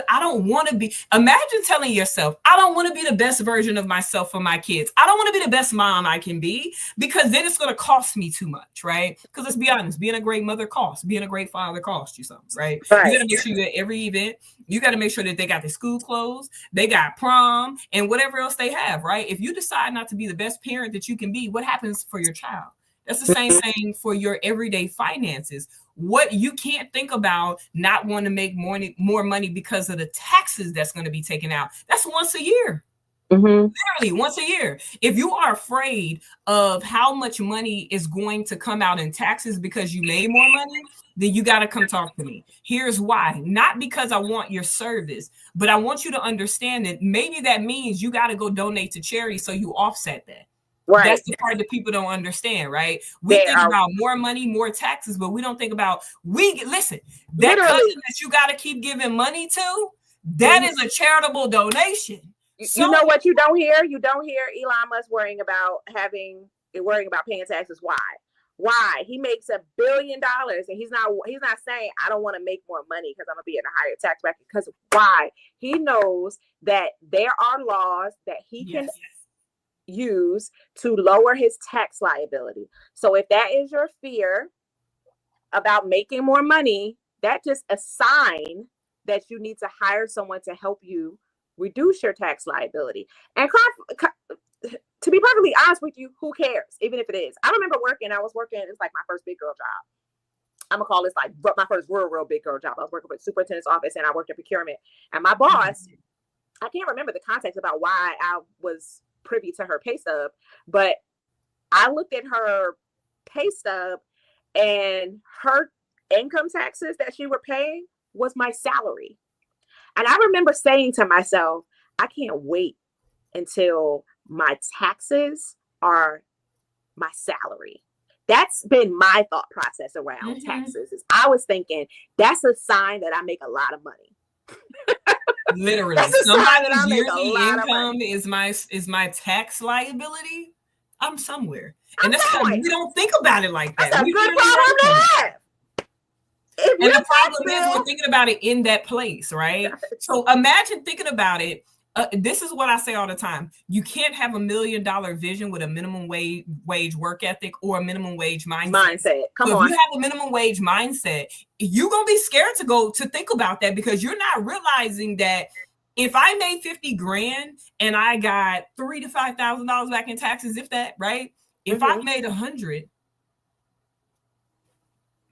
to be, imagine telling yourself, I don't want to be the best version of myself for my kids. I don't want to be the best mom I can be, because then it's going to cost me too much, right? Because let's be honest, being a great mother costs, being a great father costs you something, right? You got to make sure you're at every event. You got to make sure that they got their school clothes, they got prom and whatever else they have, right? If you decide not to be the best parent that you can be, what happens for your child? That's the same thing for your everyday finances. What you can't think about not wanting to make more money because of the taxes that's going to be taken out. That's once a year. Literally once a year. If you are afraid of how much money is going to come out in taxes because you made more money, then you got to come talk to me. Here's why. Not because I want your service, but I want you to understand that maybe that means you got to go donate to charity so you offset that. Right. That's the part that people don't understand, right? We think about more money, more taxes, but we don't think about listen, that cousin that you got to keep giving money to, that is a charitable donation. You know what you don't hear? You don't hear Elon Musk worrying about paying taxes. Why? He makes $1 billion and he's not saying I don't want to make more money because I'm gonna be in a higher tax bracket. Because why? He knows that there are laws that he can use to lower his tax liability. So if that is your fear about making more money, that's just a sign that you need to hire someone to help you reduce your tax liability. And to be perfectly honest with you, who cares? Even if it is. I remember it's like my first big girl job. I'm gonna call this like my first real big girl job. I was working with the superintendent's office and I worked in procurement. And my boss, I can't remember the context about why I was privy to her pay stub, but I looked at her pay stub and her income taxes that she were paying was my salary. And I remember saying to myself, I can't wait until my taxes are my salary. That's been my thought process around taxes. I was thinking that's a sign that I make a lot of money. Literally, somebody's yearly income is my tax liability. I'm somewhere, and that's how we don't think about it like that. That's a good problem to have. And the problem is we're thinking about it in that place, right? So imagine thinking about it. This is what I say all the time. You can't have $1 million vision with a minimum wage work ethic or a minimum wage mindset. Come on. If you have a minimum wage mindset, you're going to be scared to think about that because you're not realizing that if I made 50 grand and I got $3,000 to $5,000 back in taxes, if that, right? If I made 100,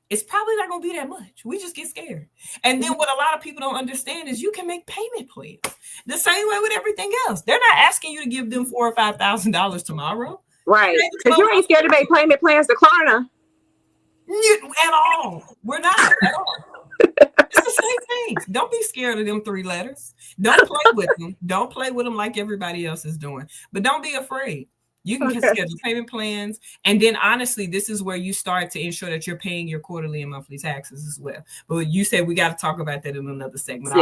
it's probably not going to be that much. We just get scared. And then what a lot of people don't understand is you can make payment plans the same way with everything else. They're not asking you to give them $4,000 or $5,000 tomorrow. Right. Because you ain't scared to make payment plans to Klarna. At all. We're not at all. It's the same thing. Don't be scared of them 3 letters. Don't play with them. Don't play with them like everybody else is doing. But don't be afraid. You can schedule payment plans. And then honestly, this is where you start to ensure that you're paying your quarterly and monthly taxes as well. But you said we got to talk about that in another segment.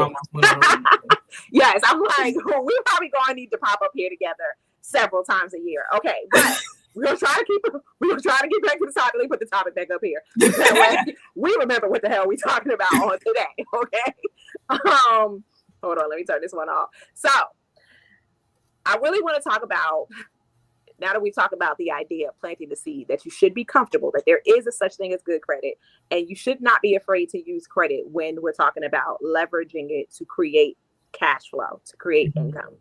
Yes, I'm like, we probably going to need to pop up here together several times a year. Okay, but we're gonna try to get back to the topic. Let me put the topic back up here. That way we remember what the hell we talking about on today. Okay. Hold on, let me turn this one off. So I really want to talk about, now that we talk about the idea of planting the seed, that you should be comfortable that there is a such thing as good credit, and you should not be afraid to use credit when we're talking about leveraging it to create cash flow, to create income.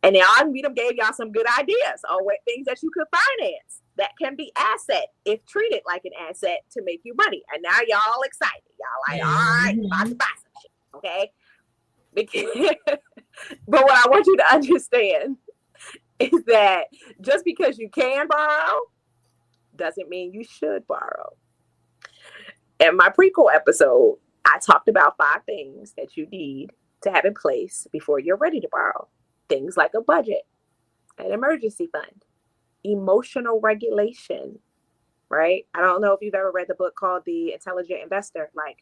And now I gave y'all some good ideas on what things that you could finance that can be asset if treated like an asset to make you money. And now y'all excited. Y'all like, all right, about to buy some shit, okay? But what I want you to understand is that just because you can borrow doesn't mean you should borrow. In my prequel episode, I talked about 5 things that you need to have in place before you're ready to borrow. Things like a budget, an emergency fund, emotional regulation, right? I don't know if you've ever read the book called The Intelligent Investor. Like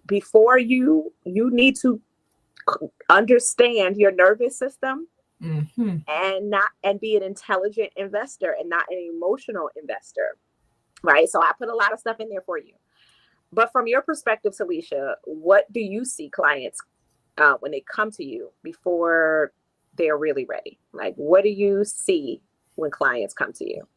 before you need to understand your nervous system and be an intelligent investor and not an emotional investor, right? So I put a lot of stuff in there for you. But from your perspective, Talisha, what do you see clients when they come to you before they're really ready? Like, what do you see when clients come to you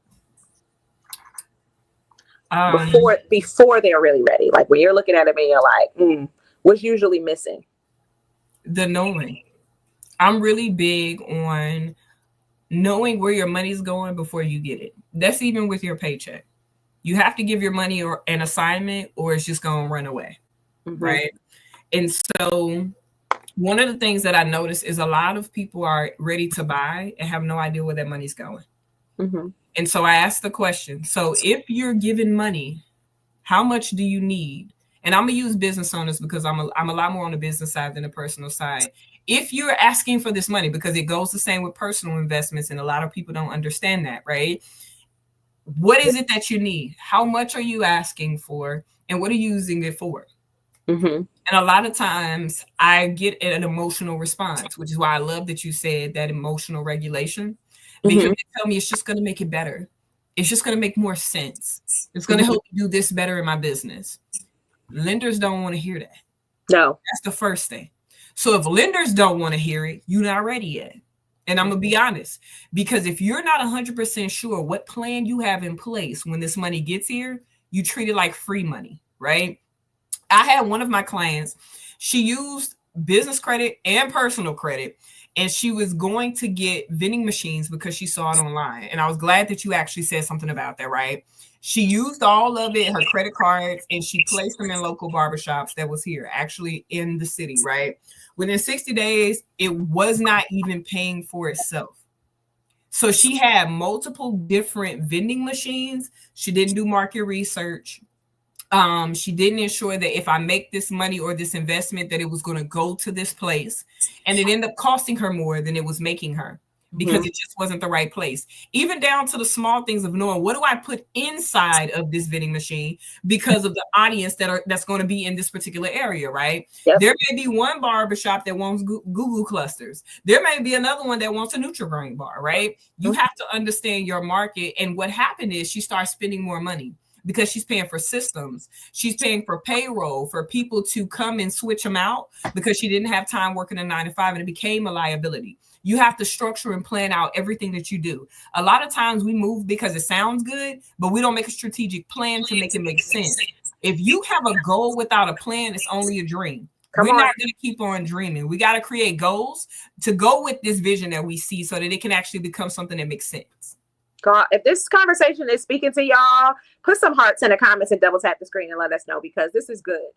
before they're really ready? Like when you're looking at them and you're like, what's usually missing? The knowing. I'm really big on knowing where your money's going before you get it. That's even with your paycheck. You have to give your money or an assignment or it's just going to run away. Right. And so one of the things that I noticed is a lot of people are ready to buy and have no idea where their money's going. And so I asked the question, so if you're giving money, how much do you need? And I'm going to use business owners because I'm a lot more on the business side than the personal side. If you're asking for this money, because it goes the same with personal investments, and a lot of people don't understand that, right? What is it that you need? How much are you asking for? And what are you using it for? And a lot of times I get an emotional response, which is why I love that you said that emotional regulation, because they tell me it's just going to make it better. It's just going to make more sense. It's going to help you do this better in my business. Lenders don't want to hear that. No. That's the first thing. So if lenders don't want to hear it, you're not ready yet. And I'm going to be honest, because if you're not 100% sure what plan you have in place when this money gets here, you treat it like free money, right? I had one of my clients, she used business credit and personal credit, and she was going to get vending machines because she saw it online. And I was glad that you actually said something about that, right? She used all of it, her credit cards, and she placed them in local barbershops that was here, actually in the city, right? Within 60 days, it was not even paying for itself. So she had multiple different vending machines. She didn't do market research. She didn't ensure that if I make this money or this investment, that it was going to go to this place. And it ended up costing her more than it was making her because it just wasn't the right place. Even down to the small things of knowing, what do I put inside of this vending machine because of the audience that's going to be in this particular area, right? Yep. There may be one barbershop that wants Google clusters. There may be another one that wants a Nutri-Grain bar, right? You have to understand your market. And what happened is she started spending more money, because she's paying for systems. She's paying for payroll for people to come and switch them out because she didn't have time working a 9 to 5, and it became a liability. You have to structure and plan out everything that you do. A lot of times we move because it sounds good, but we don't make a strategic plan to make it make sense. If you have a goal without a plan, it's only a dream. We're not going to keep on dreaming. We got to create goals to go with this vision that we see so that it can actually become something that makes sense. God, if this conversation is speaking to y'all, put some hearts in the comments and double tap the screen and let us know, because this is good.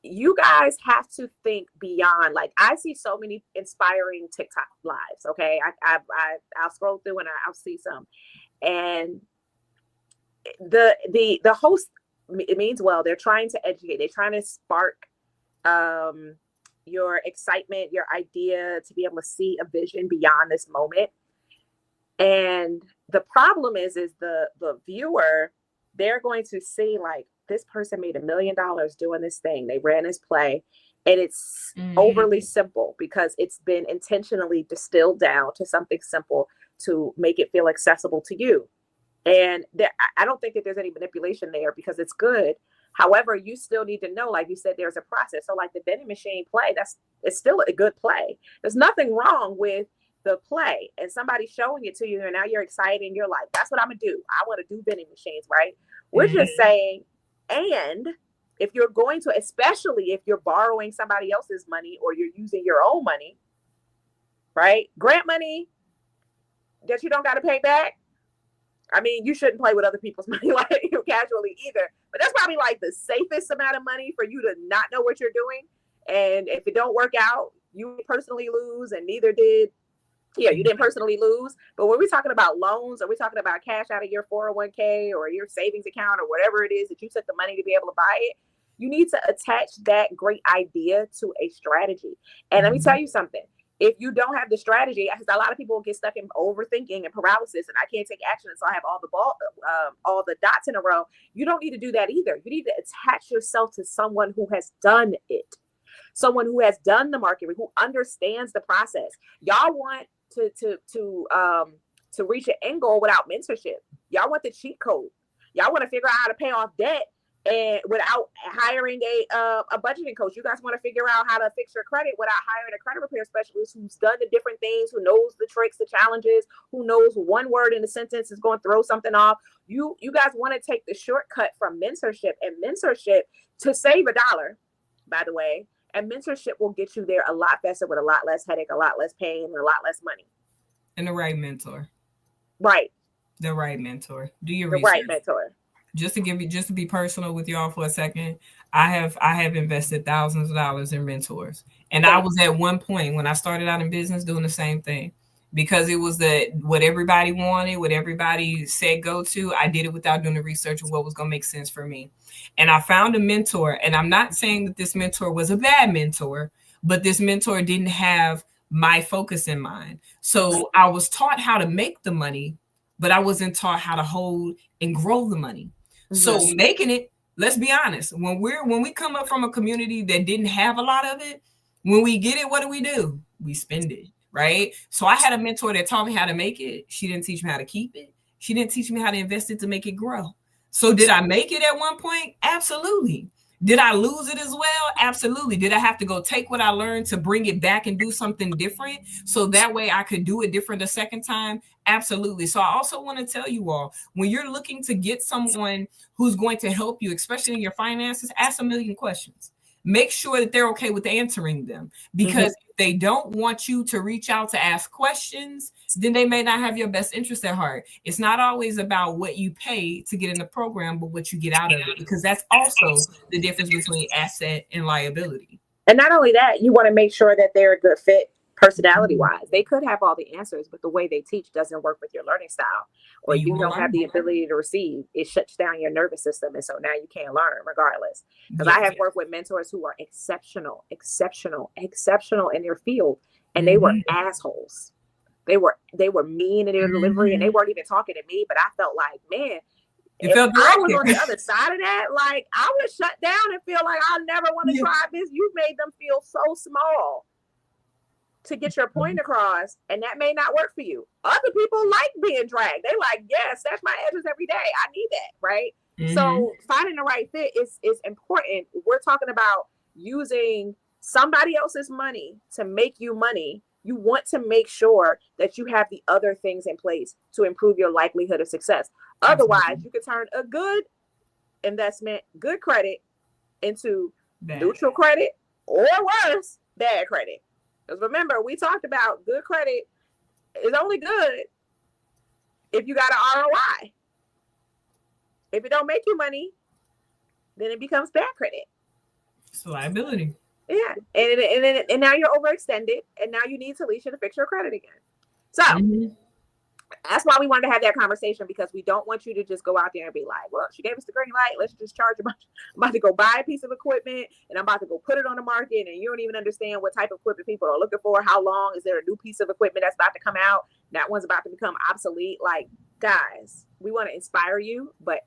You guys have to think beyond. Like, I see so many inspiring TikTok lives. Okay, I'll scroll through and I'll see some, and the host, it means well. They're trying to educate. They're trying to spark your excitement, your idea, to be able to see a vision beyond this moment. And the problem is the viewer, they're going to see, like, this person made $1 million doing this thing. They ran this play, and it's overly simple because it's been intentionally distilled down to something simple to make it feel accessible to you. And I don't think that there's any manipulation there, because it's good. However, you still need to know, like you said, there's a process. So like the vending machine play, it's still a good play. There's nothing wrong with the play, and somebody showing it to you, and now you're excited and you're like, that's what I'm gonna do. I want to do vending machines, right? We're just saying, and if you're going to, especially if you're borrowing somebody else's money or you're using your own money, right? Grant money that you don't got to pay back. I mean, you shouldn't play with other people's money like casually either, but that's probably like the safest amount of money for you to not know what you're doing. And if it don't work out, you personally lose, and neither did. Yeah, you didn't personally lose. But when we're talking about loans, or we're talking about cash out of your 401k or your savings account or whatever it is that you took the money to be able to buy it, you need to attach that great idea to a strategy. And let me tell you something. If you don't have the strategy, because a lot of people get stuck in overthinking and paralysis, and I can't take action until I have all the dots in a row. You don't need to do that either. You need to attach yourself to someone who has done it. Someone who has done the marketing, who understands the process. Y'all want to reach an end goal without mentorship. Y'all want the cheat code. Y'all want to figure out how to pay off debt and without hiring a budgeting coach. You guys want to figure out how to fix your credit without hiring a credit repair specialist who's done the different things, who knows the tricks, the challenges, who knows one word in a sentence is going to throw something off. You guys want to take the shortcut from mentorship, and mentorship to save $1, by the way. And mentorship will get you there a lot faster with a lot less headache, a lot less pain, and a lot less money. And the right mentor. Right. The right mentor. Do your research. Right mentor. Just to be personal with y'all for a second, I have invested thousands of dollars in mentors. And I was at one point when I started out in business doing the same thing, because it was what everybody wanted, what everybody said go to. I did it without doing the research of what was going to make sense for me. And I found a mentor, and I'm not saying that this mentor was a bad mentor, but this mentor didn't have my focus in mind. So I was taught how to make the money, but I wasn't taught how to hold and grow the money. So making it, let's be honest, when we come up from a community that didn't have a lot of it, when we get it, what do? We spend it, right? So I had a mentor that taught me how to make it. She didn't teach me how to keep it. She didn't teach me how to invest it to make it grow. So did I make it at one point? Absolutely. Did I lose it as well? Absolutely. Did I have to go take what I learned to bring it back and do something different so that way I could do it different a second time? Absolutely. So I also want to tell you all, when you're looking to get someone who's going to help you, especially in your finances, ask a million questions. Make sure that they're okay with answering them, because if they don't want you to reach out to ask questions, then they may not have your best interest at heart. It's not always about what you pay to get in the program, but what you get out of it, because that's also the difference between asset and liability. And not only that, you want to make sure that they're a good fit personality-wise. They could have all the answers, but the way they teach doesn't work with your learning style, or you don't have the ability to receive. It shuts down your nervous system, and so now you can't learn regardless. Because I have worked with mentors who are exceptional in their field, and they were assholes. They were mean in their delivery, and they weren't even talking to me, but I felt like, man, if I was on the other side of that, like, I would shut down and feel like I never want to try this. You've made them feel so small to get your point across, and that may not work for you. Other people like being dragged. They like, yes, that's my edges every day. I need that, right? So finding the right fit is important. We're talking about using somebody else's money to make you money. You want to make sure that you have the other things in place to improve your likelihood of success. Otherwise, you could turn a good investment, good credit, into neutral credit, or worse, bad credit. Because remember, we talked about good credit is only good if you got an ROI. If it don't make you money, then it becomes bad credit. It's a liability. Yeah. And now you're overextended, and now you need Talisha to fix your credit again. So that's why we wanted to have that conversation, because we don't want you to just go out there and be like, well, she gave us the green light, let's just charge a bunch. I'm about to go buy a piece of equipment, and I'm about to go put it on the market, and you don't even understand what type of equipment people are looking for. How long is there a new piece of equipment that's about to come out? That one's about to become obsolete. Like, guys, we want to inspire you, but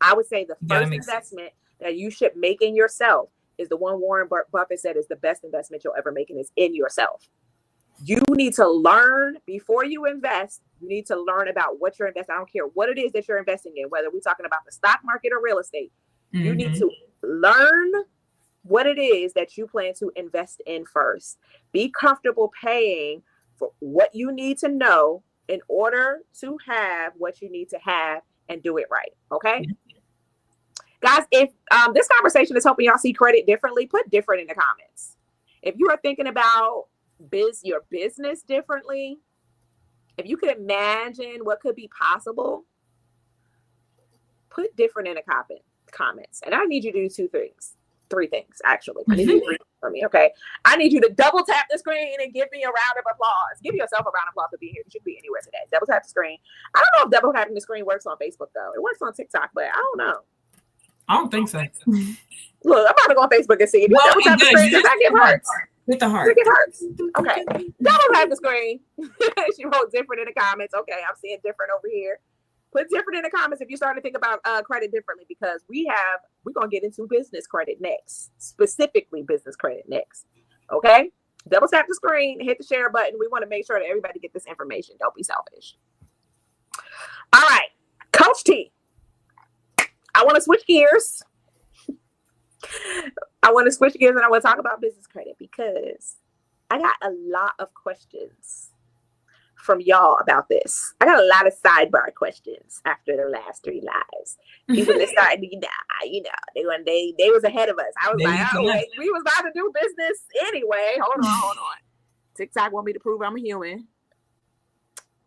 I would say the first investment that you should make in yourself is the one Warren Buffett said is the best investment you'll ever make, and is in yourself. You need to learn before you invest. You need to learn about what you're investing. I don't care what it is that you're investing in, whether we're talking about the stock market or real estate. You need to learn what it is that you plan to invest in first. Be comfortable paying for what you need to know in order to have what you need to have, and do it right. Okay? Guys, if this conversation is helping y'all see credit differently, put different in the comments. If you are thinking about your business differently, if you could imagine what could be possible, put different in the comments. And I need you to do three things, actually. I need you to read for me, okay? I need you to double tap the screen and give me a round of applause. Give yourself a round of applause for being here. You should be anywhere today. Double tap the screen. I don't know if double tapping the screen works on Facebook, though. It works on TikTok, but I don't know. I don't think so. Look, I'm about to go on Facebook and see. If you double tap the screen, does that get hurts? With the heart. It hurts. Okay. Double tap the screen. She wrote different in the comments. Okay, I'm seeing different over here. Put different in the comments if you're starting to think about credit differently, because we're going to get into business credit next. Specifically business credit next. Okay? Double tap the screen, hit the share button. We want to make sure that everybody get this information. Don't be selfish. All right. Coach T. I want to switch gears. And I want to talk about business credit, because I got a lot of questions from y'all about this. I got a lot of sidebar questions after the last 3 lives. People that started, they was ahead of us. I was like, we was about to do business anyway. Hold on. TikTok want me to prove I'm a human.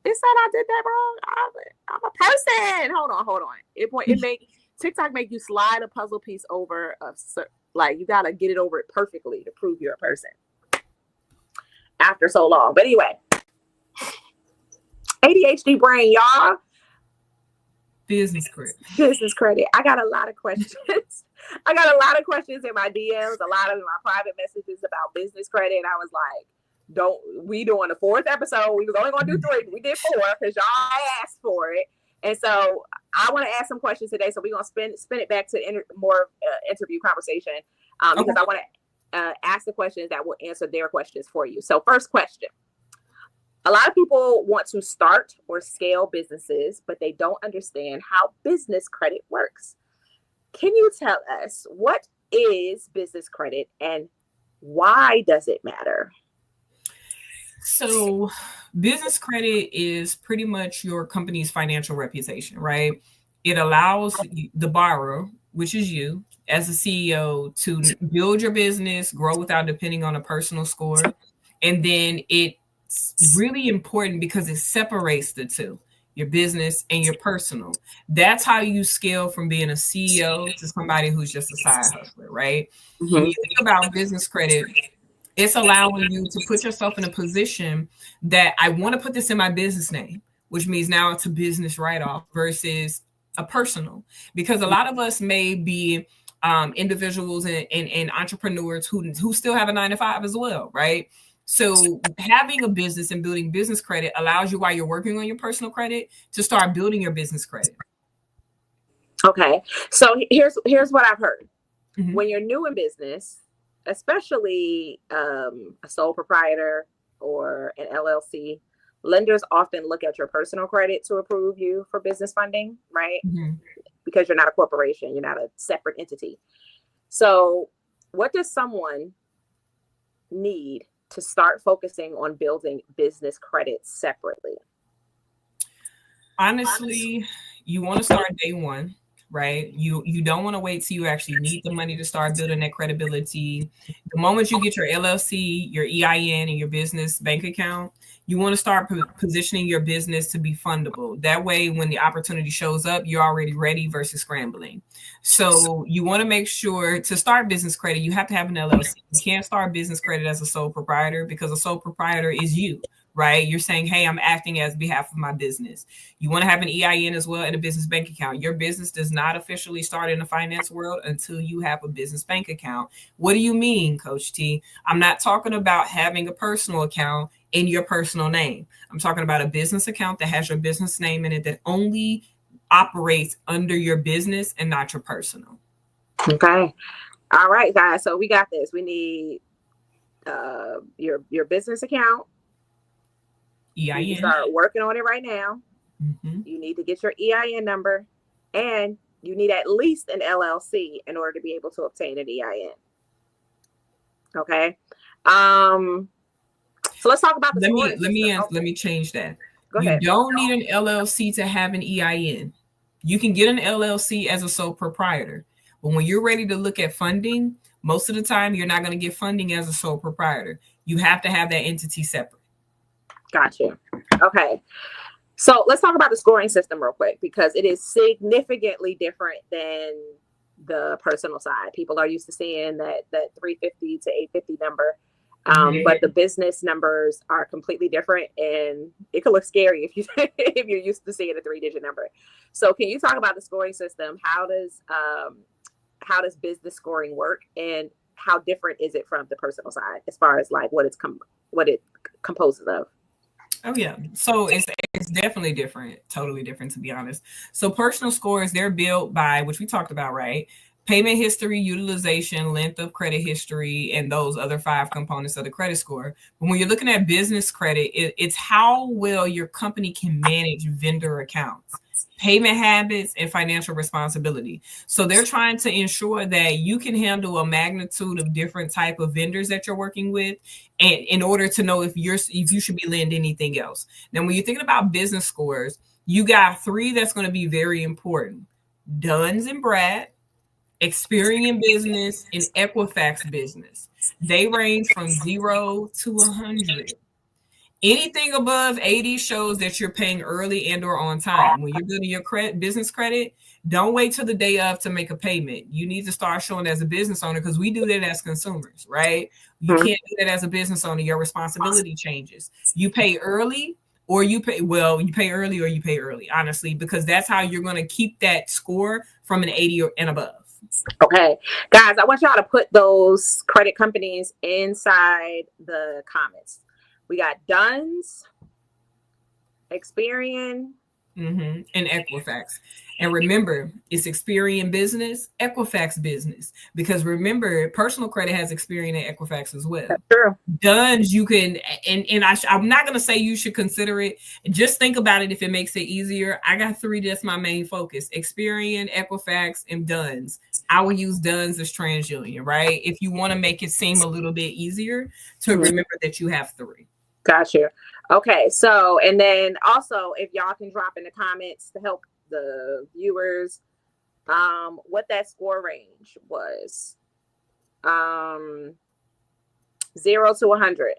It said I did that wrong. I'm a person. Hold on. It make TikTok make you slide a puzzle piece over like you gotta get it over it perfectly to prove you're a person. After so long, but anyway, ADHD brain, y'all. Business credit. I got a lot of questions. I got a lot of questions in my DMs, a lot of my private messages about business credit. I was like, we doing the 4th episode. We was only going to do 3. We did 4 because y'all asked for it. And so I want to ask some questions today. So we're going to spin it back to more interview conversation because I want to ask the questions that will answer their questions for you. So first question. A lot of people want to start or scale businesses, but they don't understand how business credit works. Can you tell us what is business credit and why does it matter? So business credit is pretty much your company's financial reputation, right? It allows the borrower, which is you as a CEO, to build your business, grow without depending on a personal score. And then it's really important because it separates the two, your business and your personal. That's how you scale from being a CEO to somebody who's just a side hustler, right? Mm-hmm. When you think about business credit, it's allowing you to put yourself in a position that I want to put this in my business name, which means now it's a business write-off versus a personal. Because a lot of us may be individuals and entrepreneurs who still have a 9-to-5 as well, right? So having a business and building business credit allows you, while you're working on your personal credit, to start building your business credit. Okay. So here's what I've heard. Mm-hmm. When you're new in business, especially a sole proprietor or an LLC, lenders often look at your personal credit to approve you for business funding, right? Mm-hmm. Because you're not a corporation, you're not a separate entity. So what does someone need to start focusing on building business credit separately? Honestly, you want to start day one, right? You don't want to wait till you actually need the money to start building that credibility. The moment you get your LLC, your EIN, and your business bank account, you want to start positioning your business to be fundable. That way, when the opportunity shows up, you're already ready versus scrambling. So you want to make sure to start business credit, you have to have an LLC. You can't start business credit as a sole proprietor because a sole proprietor is you, right? You're saying, hey, I'm acting as behalf of my business. You want to have an EIN as well and a business bank account. Your business does not officially start in the finance world until you have a business bank account. What do you mean, Coach T? I'm not talking about having a personal account in your personal name. I'm talking about a business account that has your business name in it that only operates under your business and not your personal. Okay. All right, guys. So we got this. We need your business account. EIN. You start working on it right now. Mm-hmm. You need to get your EIN number, and you need at least an LLC in order to be able to obtain an EIN. Okay. So let's talk about the let me change that. Go ahead. You don't need an LLC to have an EIN. You can get an LLC as a sole proprietor. But when you're ready to look at funding, most of the time you're not going to get funding as a sole proprietor. You have to have that entity separate. Gotcha. Okay. So let's talk about the scoring system real quick, because it is significantly different than the personal side. People are used to seeing that 350 to 850 number. But the business numbers are completely different, and it could look scary if you're used to seeing a 3-digit number. So can you talk about the scoring system? How does business scoring work, and how different is it from the personal side as far as like what it composes of? Oh yeah. So it's definitely different, totally different, to be honest. So personal scores, they're built by, which we talked about, right? Payment history, utilization, length of credit history, and those other 5 components of the credit score. But when you're looking at business credit, it's how well your company can manage vendor accounts, payment habits, and financial responsibility. So they're trying to ensure that you can handle a magnitude of different type of vendors that you're working with, and in order to know if you should be lending anything else. Now, when you're thinking about business scores, you got 3 that's going to be very important: Duns and Brad, Experian Business, and Equifax Business. They range from 0 to 100. Anything above 80 shows that you're paying early and or on time. When you're building your business credit, don't wait till the day of to make a payment. You need to start showing as a business owner, because we do that as consumers, right? You can't do that as a business owner. Your responsibility changes. You pay early or you pay early or you pay early, honestly, because that's how you're going to keep that score from an 80 and above. Okay, guys, I want y'all to put those credit companies inside the comments. We got Dunn's, Experian, and Equifax. And remember, it's Experian business, Equifax business. Because remember, personal credit has Experian and Equifax as well. That's true. Dunn's, you can, I'm not going to say you should consider it. Just think about it if it makes it easier. I got 3. That's my main focus: Experian, Equifax, and Dunn's. I will use Dunn's as TransUnion, right? If you want to make it seem a little bit easier to remember that you have 3. Gotcha. Okay, so, and then also, if y'all can drop in the comments to help the viewers, what that score range was, 0 to 100.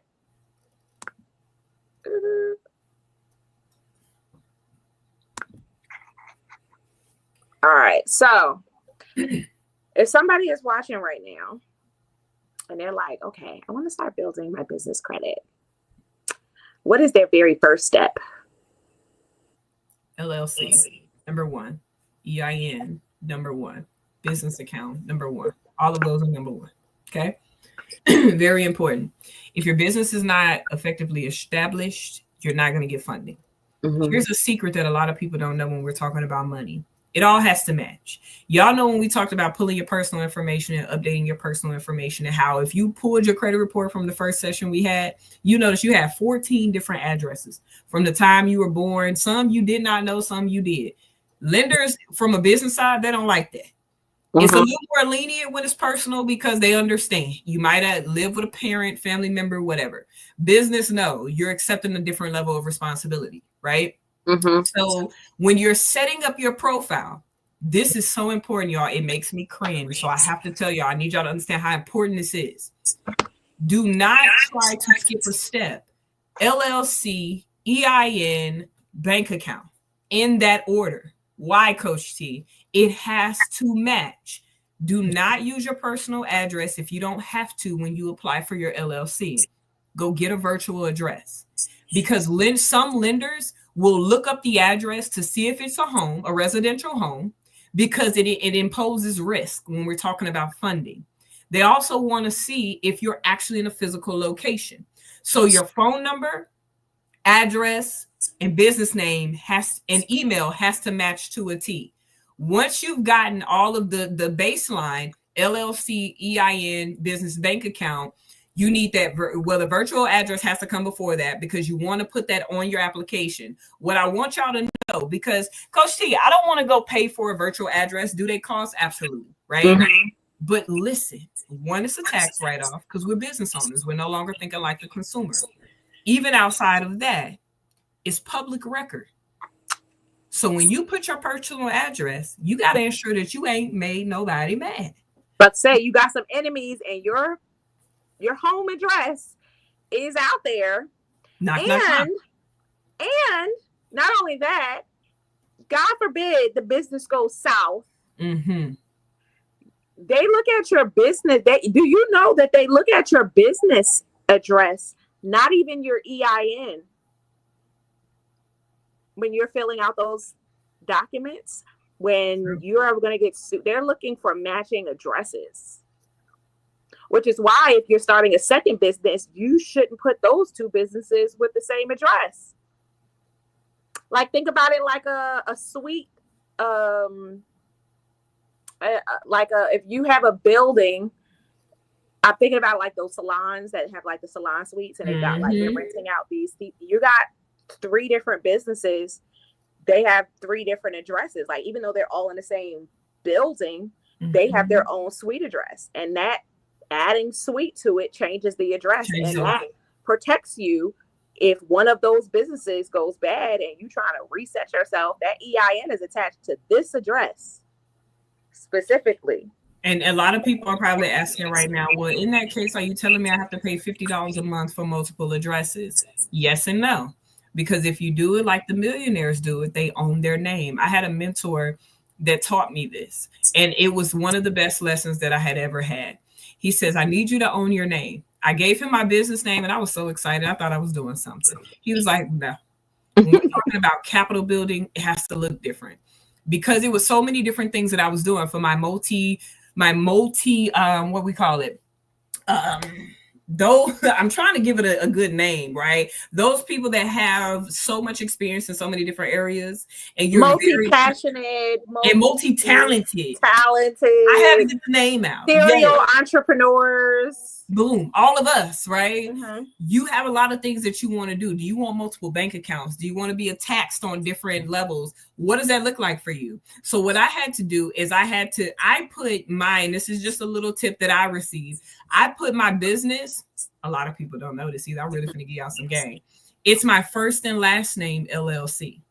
All right, so if somebody is watching right now and they're like, okay, I want to start building my business credit, what is their very first step? LLC, number 1. EIN, number 1. Business account, number 1. All of those are number 1. Okay. Very important. If your business is not effectively established, you're not going to get funding. Here's a secret that a lot of people don't know when we're talking about money. It all has to match. Y'all know when we talked about pulling your personal information and updating your personal information, and how if you pulled your credit report from the first session we had, you notice you have 14 different addresses from the time you were born. Some you did not know, some you did. Lenders from a business side, they don't like that. It's a little more lenient when it's personal because they understand. You might have lived with a parent, family member, whatever. Business, no, you're accepting a different level of responsibility, right? So when you're setting up your profile, this is so important, y'all. It makes me cringe. So I have to tell y'all, I need y'all to understand how important this is. Do not try to skip a step. LLC, EIN, bank account, in that order. Why, Coach T? It has to match. Do not use your personal address if you don't have to when you apply for your LLC. Go get a virtual address, because some lenders will look up the address to see if it's a home, a residential home, because it imposes risk when we're talking about funding. They also want to see if you're actually in a physical location. So your phone number, address, and business name and email has to match to a T. Once you've gotten all of the baseline, LLC, EIN, business bank account, you need that. Well, the virtual address has to come before that, because you want to put that on your application. What I want y'all to know, because Coach T, I don't want to go pay for a virtual address. Do they cost? Absolutely. Right. But listen, one, is a tax write-off, because we're business owners. We're no longer thinking like the consumer. Even outside of that, it's public record. So when you put your personal address, you got to ensure that you ain't made nobody mad. But say you got some enemies and your home address is out there. And not only that, God forbid the business goes south. They look at your business. Do you know that they look at your business address, not even your EIN, when you're filling out those documents? When you're going to get sued, they're looking for matching addresses. Which is why if you're starting a second business, you shouldn't put those two businesses with the same address. Like, think about it like a suite. If you have a building, I'm thinking about like those salons that have like the salon suites, and they got like they're renting out these. You got 3 different businesses. They have 3 different addresses. Like, even though they're all in the same building, they have their own suite address, and that adding suite to it changes the address, and that protects you if one of those businesses goes bad and you trying to reset yourself. That EIN is attached to this address specifically. And a lot of people are probably asking right now, well, in that case, are you telling me I have to pay $50 a month for multiple addresses? Yes and no. Because if you do it like the millionaires do it, they own their name. I had a mentor that taught me this, and it was one of the best lessons that I had ever had. He says, I need you to own your name. I gave him my business name, and I was so excited. I thought I was doing something. He was like, no. When we're talking about capital building, it has to look different. Because it was so many different things that I was doing for my multi what we call it, though I'm trying to give it a good name, right? Those people that have so much experience in so many different areas, and you're multi-passionate and multi-talented. I had to get the name out. Serial entrepreneurs. Boom. All of us, right? Mm-hmm. You have a lot of things that you want to do. Do you want multiple bank accounts? Do you want to be taxed on different levels? What does that look like for you? So what I had to do is I put mine, this is just a little tip that I received. I put my business, a lot of people don't know this either. I'm really going to give y'all some game. It's my first and last name, LLC.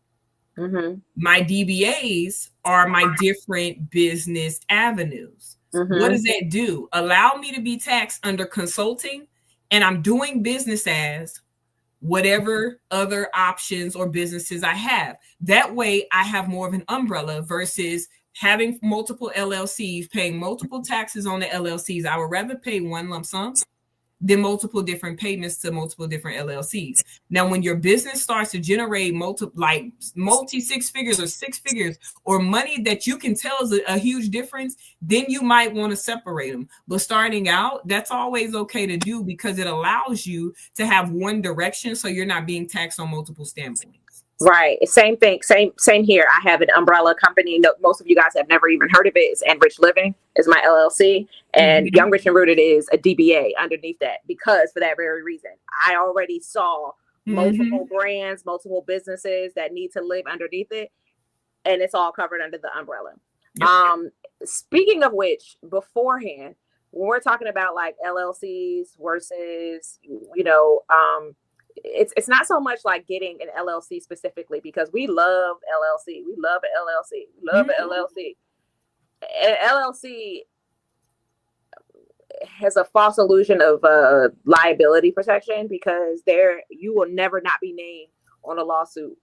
Mm-hmm. My DBAs are my different business avenues. Mm-hmm. What does that do? Allow me to be taxed under consulting, and I'm doing business as whatever other options or businesses I have. That way I have more of an umbrella versus having multiple LLCs, paying multiple taxes on the LLCs. I would rather pay one lump sum than multiple different payments to multiple different LLCs. Now, when your business starts to generate multi 6 figures or 6 figures or money that you can tell is a huge difference, then you might want to separate them. But starting out, that's always okay to do because it allows you to have one direction so you're not being taxed on multiple standpoints. Right. Same thing. Same here. I have an umbrella company. Most of you guys have never even heard of it. It's Enrich Living is my LLC, and Young, Rich, and Rooted is a DBA underneath that, because for that very reason, I already saw multiple brands, multiple businesses that need to live underneath it, and it's all covered under the umbrella. Yep. Speaking of which, beforehand, when we're talking about like LLCs versus, it's not so much like getting an LLC specifically, because we love LLC. We love an LLC. We love an LLC. An LLC has a false illusion of liability protection, because you will never not be named on a lawsuit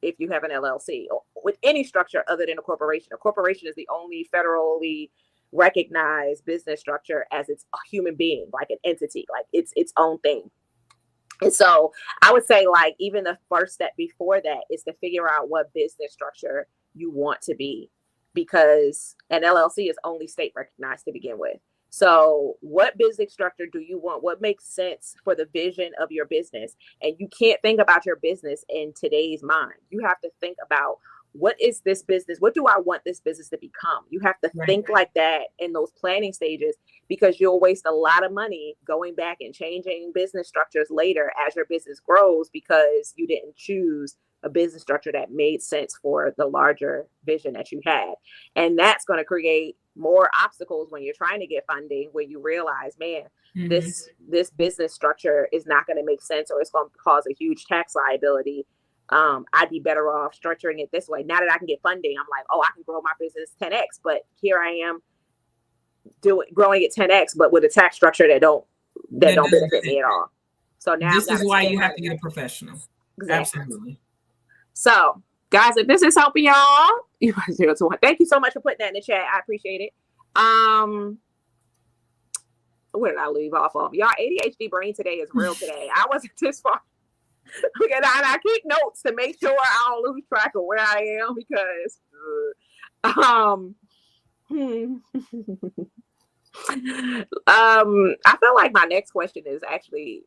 if you have an LLC or with any structure other than a corporation. A corporation is the only federally recognized business structure as it's a human being, like an entity, like it's its own thing. And so I would say, like, even the first step before that is to figure out what business structure you want to be, because an LLC is only state recognized to begin with. So what business structure do you want? What makes sense for the vision of your business? And you can't think about your business in today's mind. You have to think about, what is this business? What do I want this business to become? You have to think like that in those planning stages, because you'll waste a lot of money going back and changing business structures later as your business grows, because you didn't choose a business structure that made sense for the larger vision that you had. And that's going to create more obstacles when you're trying to get funding, when you realize, man, this business structure is not going to make sense, or it's going to cause a huge tax liability. I'd be better off structuring it this way. Now that I can get funding, I'm like, I can grow my business 10x, but here I am growing it 10x, but with a tax structure that don't benefit me at all. So now this is why you have to get a professional. Exactly. Absolutely. So, guys, if this is helping y'all, 021. Thank you so much for putting that in the chat. I appreciate it. Where did I leave off on? Y'all, ADHD brain today is real today. I wasn't this far. Okay, I keep notes to make sure I don't lose track of where I am, because I feel like my next question is actually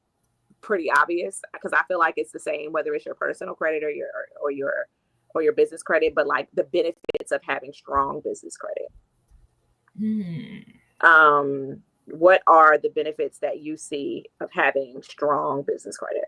pretty obvious, because I feel like it's the same whether it's your personal credit or your business credit, but like the benefits of having strong business credit. What are the benefits that you see of having strong business credit?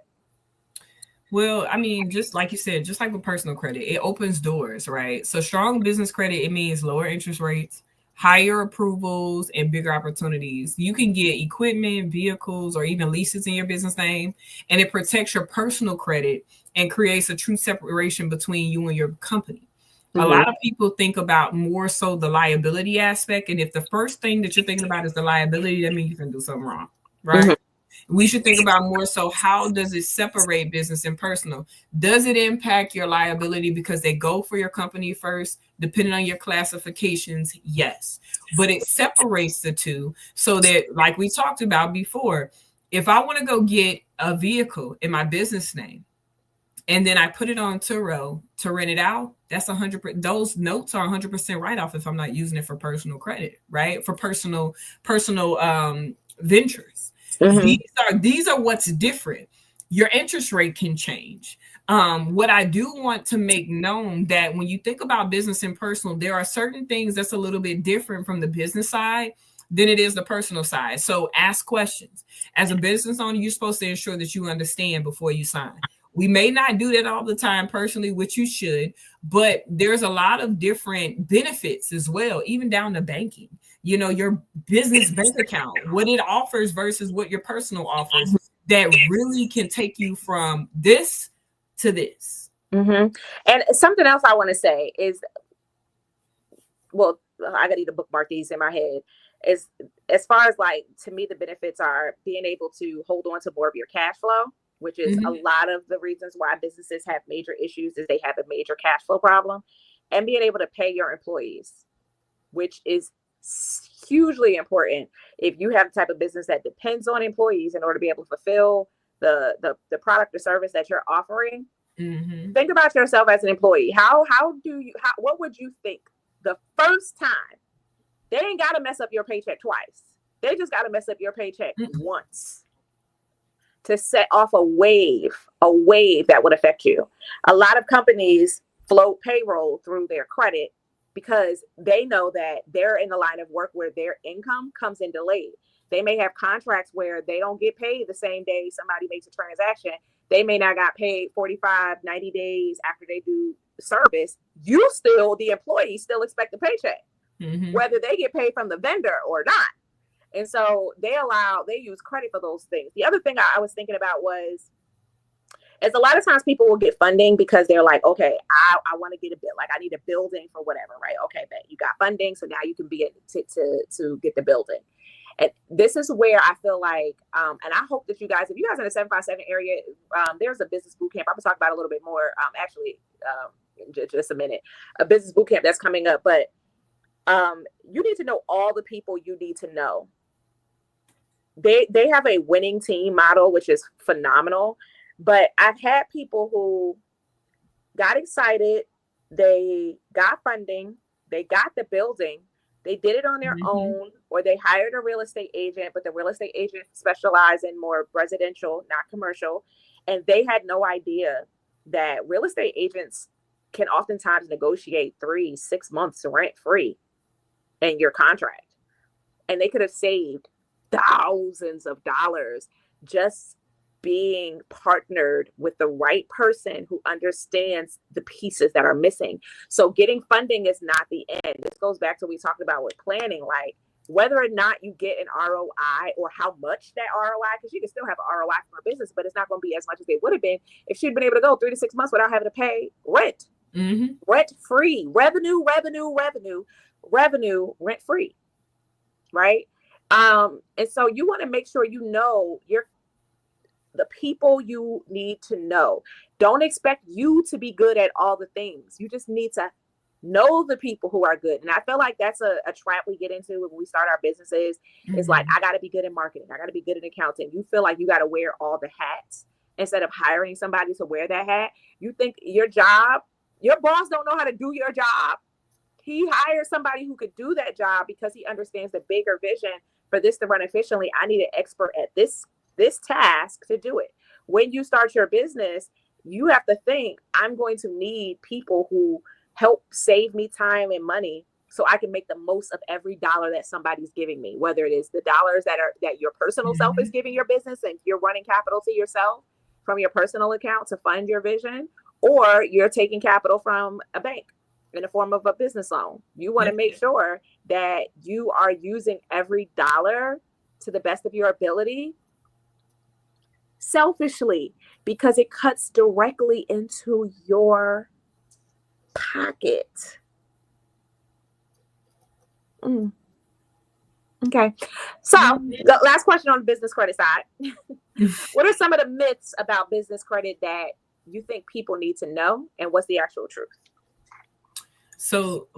Well, I mean, just like you said, just like with personal credit, it opens doors, right? So strong business credit, it means lower interest rates, higher approvals, and bigger opportunities. You can get equipment, vehicles, or even leases in your business name, and it protects your personal credit and creates a true separation between you and your company. A lot of people think about more so the liability aspect. And if the first thing that you're thinking about is the liability, that means you can do something wrong, right? We should think about more so, how does it separate business and personal? Does it impact your liability because they go for your company first? Depending on your classifications, yes. But it separates the two so that, like we talked about before, if I want to go get a vehicle in my business name, and then I put it on Turo to rent it out, that's 100%. Those notes are 100% write off if I'm not using it for personal credit, right? For personal ventures. These are what's different. Your interest rate can change. What I do want to make known that when you think about business and personal, there are certain things that's a little bit different from the business side than it is the personal side. So ask questions. As a business owner, you're supposed to ensure that you understand before you sign. We may not do that all the time personally, which you should, but there's a lot of different benefits as well, even down to banking. You know, your business bank account, what it offers versus what your personal offers, that really can take you from this to this. And something else I want to say is, well, I gotta need to bookmark these in my head, is as far as like, to me, the benefits are being able to hold on to more of your cash flow, which is a lot of the reasons why businesses have major issues, is they have a major cash flow problem, and being able to pay your employees, which is hugely important if you have the type of business that depends on employees in order to be able to fulfill the product or service that you're offering. Think about yourself as an employee. What would you think the first time? They ain't got to mess up your paycheck twice. They just got to mess up your paycheck once to set off a wave that would affect you. A lot of companies float payroll through their credit because they know that they're in the line of work where their income comes in delayed. They may have contracts where they don't get paid the same day somebody makes a transaction. They may not got paid 45, 90 days after they do service. The employee still expect a paycheck, whether they get paid from the vendor or not. And so they use credit for those things. The other thing I was thinking about is a lot of times people will get funding because they're like, okay, I want to get a bit, like I need a building for whatever, right? Okay, bet you got funding, so now you can be to get the building. And this is where I feel like, and I hope that you guys, if you guys are in the 757 area, there's a business boot camp. I'm gonna talk about it a little bit more, in just a minute, a business boot camp that's coming up. But you need to know all the people you need to know. They have a winning team model, which is phenomenal. But I've had people who got excited, they got funding, they got the building, they did it on their own, or they hired a real estate agent, but the real estate agent specialized in more residential, not commercial. And they had no idea that real estate agents can oftentimes negotiate 3-6 months rent free in your contract. And they could have saved thousands of dollars just being partnered with the right person who understands the pieces that are missing. So getting funding is not the end. This goes back to what we talked about with planning, like whether or not you get an ROI or how much that ROI, because you can still have an ROI for a business, but it's not going to be as much as it would have been if she'd been able to go 3 to 6 months without having to pay rent. Rent free, revenue, rent free, right? And so you want to make sure you know the people you need to know. Don't expect you to be good at all the things. You just need to know the people who are good. And I feel like that's a trap we get into when we start our businesses. It's like, I got to be good at marketing. I got to be good at accounting. You feel like you got to wear all the hats instead of hiring somebody to wear that hat. You think your boss don't know how to do your job. He hired somebody who could do that job because he understands the bigger vision. For this to run efficiently, I need an expert at this task to do it. When you start your business, you have to think, I'm going to need people who help save me time and money so I can make the most of every dollar that somebody's giving me, whether it is the dollars that your personal self is giving your business and you're running capital to yourself from your personal account to fund your vision, or you're taking capital from a bank in the form of a business loan. You want to make sure that you are using every dollar to the best of your ability selfishly, because it cuts directly into your pocket. Okay. So the last question on the business credit side. What are some of the myths about business credit that you think people need to know? And what's the actual truth? So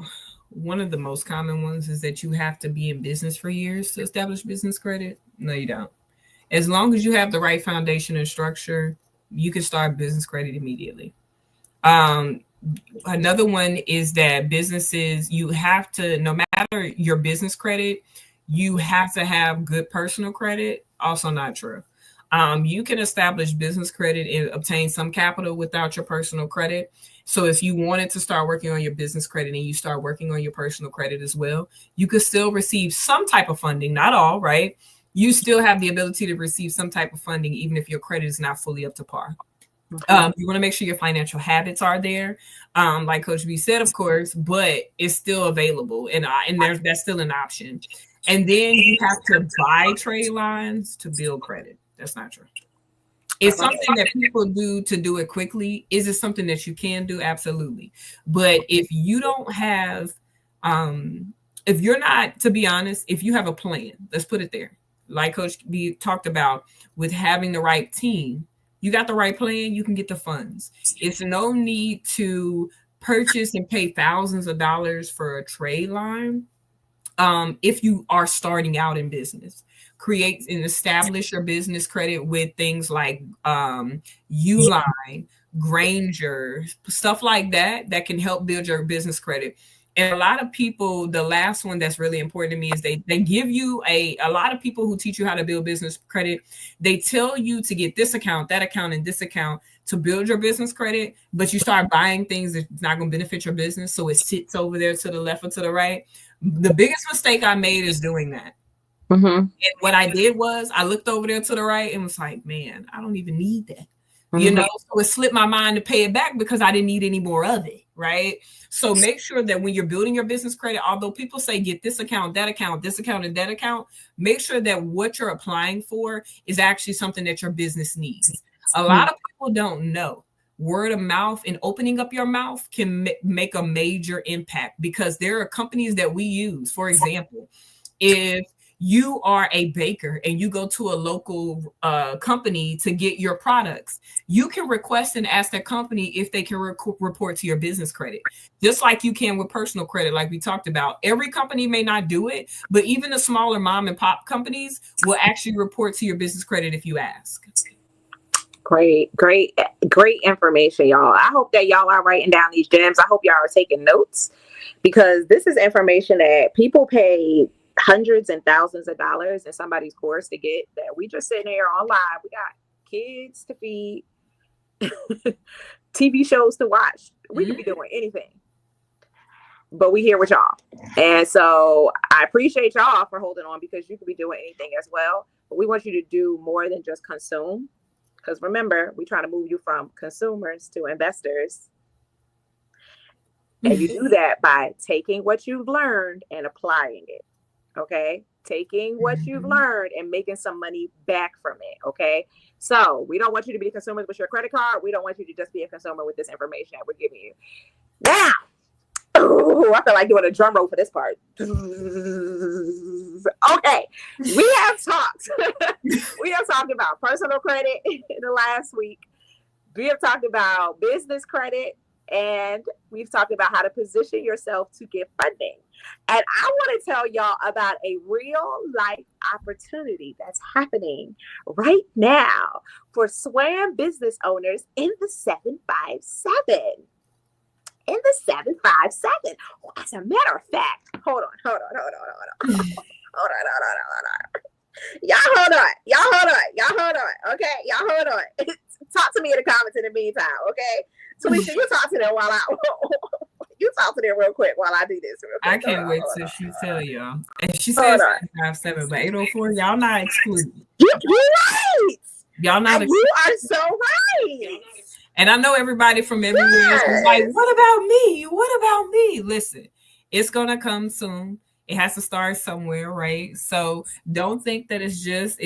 one of the most common ones is that you have to be in business for years to establish business credit. No, you don't. As long as you have the right foundation and structure, you can start business credit immediately. Another one is that businesses, you have to, no matter your business credit, you have to have good personal credit. Also not true. You can establish business credit and obtain some capital without your personal credit. So if you wanted to start working on your business credit and you start working on your personal credit as well, you could still receive some type of funding, not all, right? You still have the ability to receive some type of funding, even if your credit is not fully up to par. You want to make sure your financial habits are there, like Coach B said, of course, but it's still available, and that's still an option. And then you have to buy trade lines to build credit. That's not true. It's something that people do to do it quickly. Is it something that you can do? Absolutely. But if you don't have, if you're not, to be honest, if you have a plan, let's put it there. Like Coach B talked about with having the right team, you got the right plan, you can get the funds. It's no need to purchase and pay thousands of dollars for a trade line. If you are starting out in business, create and establish your business credit with things like Uline, Granger, stuff like that can help build your business credit. And a lot of people, the last one that's really important to me is they give you a lot of people who teach you how to build business credit. They tell you to get this account, that account, and this account to build your business credit, but you start buying things that's not going to benefit your business. So it sits over there to the left or to the right. The biggest mistake I made is doing that. And what I did was I looked over there to the right and was like, man, I don't even need that. You know, so it slipped my mind to pay it back because I didn't need any more of it. Right. So make sure that when you're building your business credit, although people say get this account, that account, this account, and that account, make sure that what you're applying for is actually something that your business needs. A lot of people don't know. Word of mouth and opening up your mouth can make a major impact because there are companies that we use. For example, if you are a baker and you go to a local company to get your products, you can request and ask that company if they can report to your business credit, just like you can with personal credit, like we talked about. Every company may not do it, but even the smaller mom and pop companies will actually report to your business credit if you ask. Great information, y'all. I hope that y'all are writing down these gems. I hope y'all are taking notes because this is information that people pay hundreds and thousands of dollars in somebody's course to get, that we just sitting here on live. We got kids to feed, TV shows to watch. We could be doing anything, but we here with y'all. And so I appreciate y'all for holding on because you could be doing anything as well. But we want you to do more than just consume. Because remember, we're trying to move you from consumers to investors. And you do that by taking what you've learned and applying it. Okay. Taking what you've learned and making some money back from it. Okay. So we don't want you to be consumers with your credit card. We don't want you to just be a consumer with this information that we're giving you. Now, I feel like doing a drum roll for this part. Okay. We have talked about personal credit in the last week. We have talked about business credit, and we've talked about how to position yourself to get funding. And I want to tell y'all about a real life opportunity that's happening right now for SWAM business owners in the 757. In the 757. As a matter of fact, hold on. Y'all hold on. Okay, y'all hold on. Talk to me in the comments in the meantime, okay? Talisha, you talk to them you talk to them real quick while I do this. I can't wait till she tell y'all. And she says 757, but 804, y'all not excluded. You're right. Y'all not excluded. You are so right. And I know everybody from everywhere is like, what about me? What about me? Listen, it's going to come soon. It has to start somewhere, right? So don't think that it's just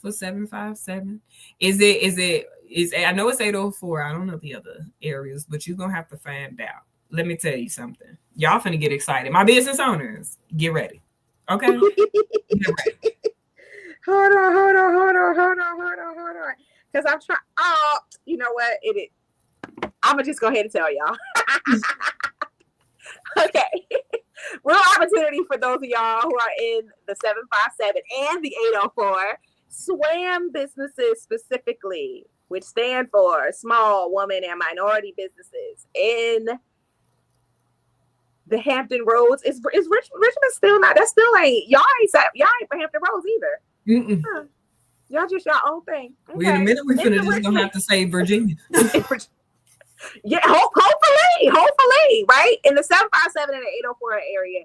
for 757. I know it's 804. I don't know the other areas, but you're going to have to find out. let me tell you something. Y'all finna get excited. My business owners, get ready. Okay? Get ready. Hold on. Because I'm trying. Oh, you know what? I'm going to just go ahead and tell y'all. Okay. Real opportunity for those of y'all who are in the 757 and the 804. SWAM businesses specifically, which stand for Small Woman and Minority Businesses in the Hampton Roads. Is Richmond still not? That still ain't. Y'all ain't for Hampton Roads either. Huh. Y'all just your own thing. Okay. We in a minute we finna just gonna have to say Virginia. Yeah, hopefully, right? In the 757 and the 804 area.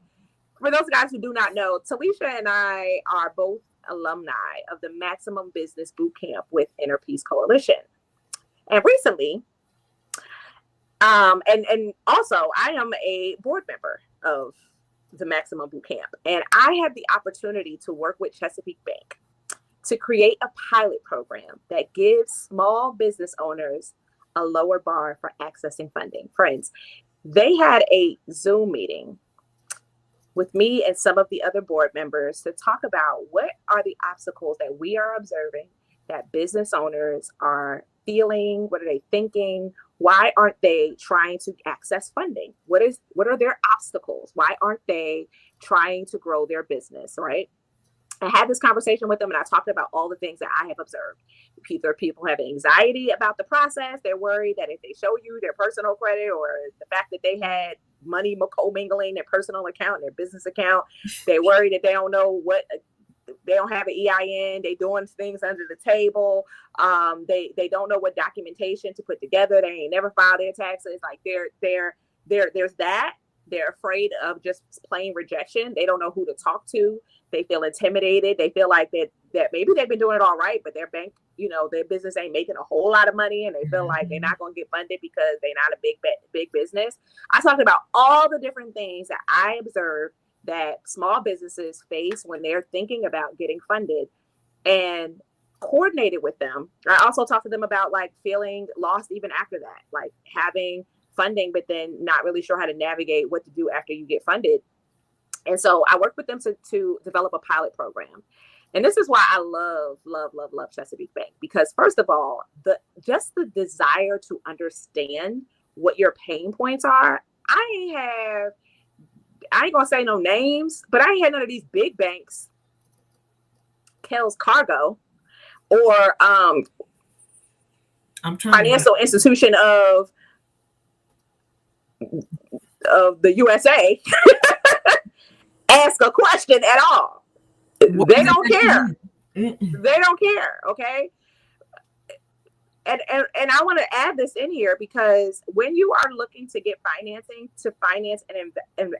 For those guys who do not know, Talisha and I are both alumni of the Maximum Business Bootcamp with Inner Peace Coalition. And recently, and also I am a board member of the Maximum Bootcamp. And I had the opportunity to work with Chesapeake Bank to create a pilot program that gives small business owners a lower bar for accessing funding. Friends, they had a Zoom meeting with me and some of the other board members to talk about what are the obstacles that we are observing that business owners are feeling. What are they thinking? Why aren't they trying to access funding? What are their obstacles? Why aren't they trying to grow their business, right? I had this conversation with them and I talked about all the things that I have observed. Either people have anxiety about the process. They're worried that if they show you their personal credit or the fact that they had money commingling their personal account and their business account, they're worried that they don't know they don't have an EIN. They doing things under the table. They don't know what documentation to put together. They ain't never filed their taxes. Like there's that. They're afraid of just plain rejection. They don't know who to talk to. They feel intimidated. They feel like that maybe they've been doing it all right, but their bank, their business ain't making a whole lot of money, and they feel like they're not going to get funded because they're not a big business. I talked about all the different things that I observed that small businesses face when they're thinking about getting funded, and coordinated with them. I also talked to them about like feeling lost even after that, like having funding, but then not really sure how to navigate what to do after you get funded. And so I worked with them to develop a pilot program. And this is why I love Chesapeake Bank, because first of all, the desire to understand what your pain points are. I ain't gonna say no names, but I ain't had none of these big banks, Kells Cargo, or financial institution of the USA ask a question at all. They don't care. They don't care. Okay. And I want to add this in here because when you are looking to get financing to finance an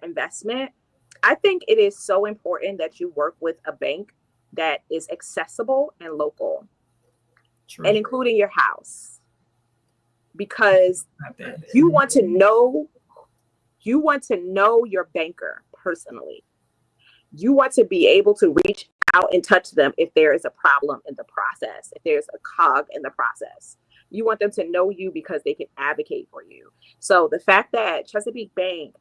investment, I think it is so important that you work with a bank that is accessible and local. True. And including your house, because you want to know your banker personally. You want to be able to reach out and touch them if there is a problem in the process, if there's a cog in the process. You want them to know you because they can advocate for you. So the fact that Chesapeake Bank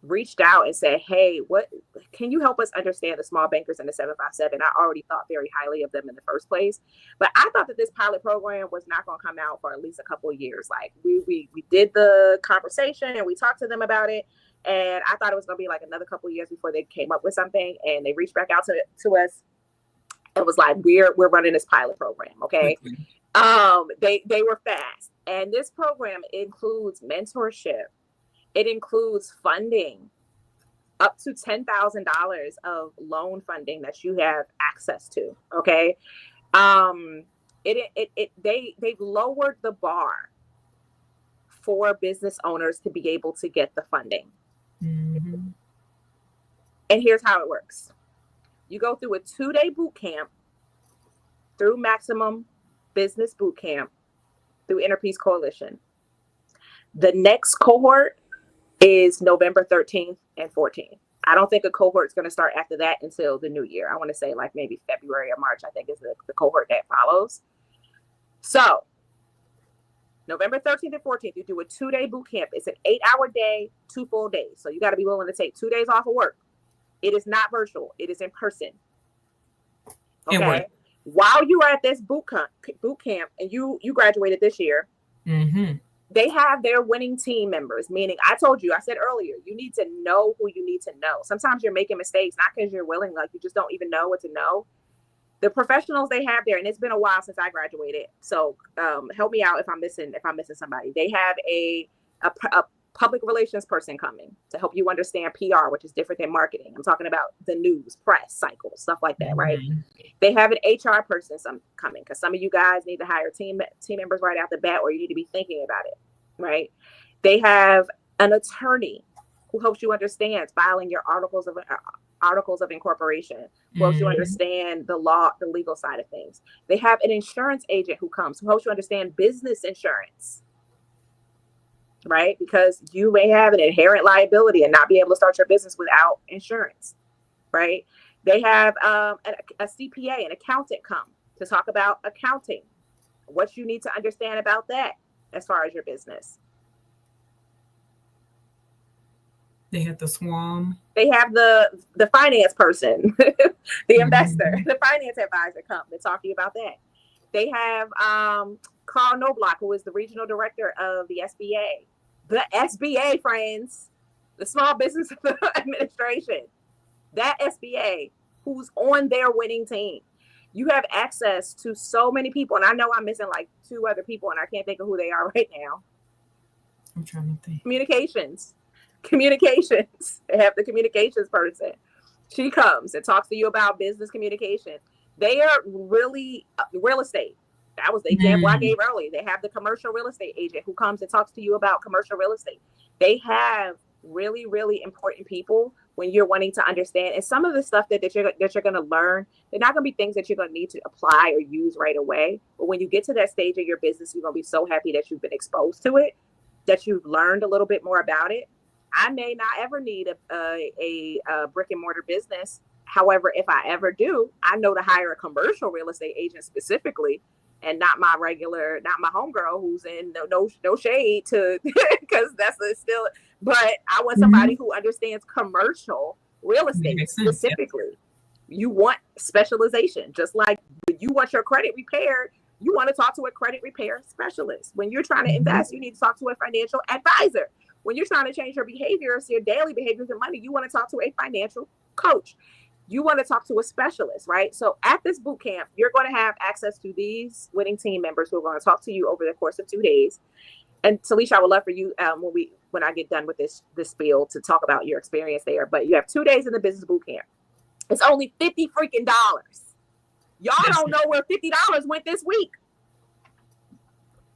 reached out and said, hey, what can you help us understand the small bankers in the 757? I already thought very highly of them in the first place, but I thought that this pilot program was not going to come out for at least a couple of years. Like we did the conversation and we talked to them about it, and I thought it was going to be like another couple of years before they came up with something, and they reached back out to us and was like, we're running this pilot program. Okay. They were fast, and this program includes mentorship. It includes funding up to $10,000 of loan funding that you have access to. Okay. They've lowered the bar for business owners to be able to get the funding. Mm-hmm. And here's how it works. You go through a 2-day boot camp through Maximum Business Boot Camp through Inner Peace Coalition. The next cohort is November 13th and 14th. I don't think a cohort is going to start after that until the new year. I want to say like maybe February or March, I think is the cohort that follows. So November 13th and 14th, you do a 2-day boot camp. It's an 8-hour day, 2 full days. So you got to be willing to take 2 days off of work. It is not virtual. It is in person. Okay. While you are at this boot camp, and you graduated this year, they have their winning team members, meaning I said earlier, you need to know who you need to know. Sometimes you're making mistakes, not because you're willing, like you just don't even know what to know. The professionals they have there, and it's been a while since I graduated, so help me out if I'm missing somebody. They have a public relations person coming to help you understand PR, which is different than marketing. I'm talking about the news, press cycle, stuff like that, right? They have an HR person coming, because some of you guys need to hire team members right out the bat, or you need to be thinking about it, right? They have an attorney who helps you understand filing your articles of incorporation, who helps you understand the law, the legal side of things. They have an insurance agent who helps you understand business insurance, right? Because you may have an inherent liability and not be able to start your business without insurance, right? They have a CPA, an accountant, come to talk about accounting, what you need to understand about that as far as your business. They have the SWAM. They have the finance person, the investor, the finance advisor come to talk to you about that. They have Carl Knobloch, who is the regional director of the SBA. The SBA, friends, the Small Business Administration. That SBA, who's on their winning team. You have access to so many people, and I know I'm missing like 2 other people, and I can't think of who they are right now. I'm trying to think. Communications. They have the communications person. She comes and talks to you about business communication. They are really real estate. That was the example I gave earlier. They have the commercial real estate agent who comes and talks to you about commercial real estate. They have really, really important people when you're wanting to understand. And some of the stuff that you're going to learn, they're not going to be things that you're going to need to apply or use right away. But when you get to that stage of your business, you're going to be so happy that you've been exposed to it, that you've learned a little bit more about it. I may not ever need a brick and mortar business. However, if I ever do, I know to hire a commercial real estate agent specifically, and not my homegirl who's in no shade to, because that's still, but I want somebody who understands commercial real estate specifically. You want specialization, just like when you want your credit repaired, you want to talk to a credit repair specialist. When you're trying to invest, you need to talk to a financial advisor. When you're trying to change your behaviors, your daily behaviors and money, you want to talk to a financial coach. You want to talk to a specialist, right? So at this boot camp, you're going to have access to these winning team members who are going to talk to you over the course of 2 days. And Talisha, I would love for you when I get done with this spiel to talk about your experience there. But you have 2 days in the business boot camp. It's only $50 freaking dollars. Y'all don't know where $50 went this week.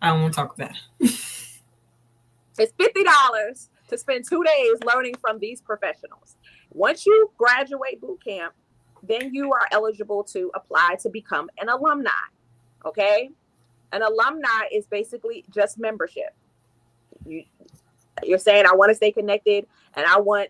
I don't want to talk about it. It's $50 to spend 2 days learning from these professionals. Once you graduate boot camp, then you are eligible to apply to become an alumni. Okay? An alumni is basically just membership. You're saying, I want to stay connected, and I want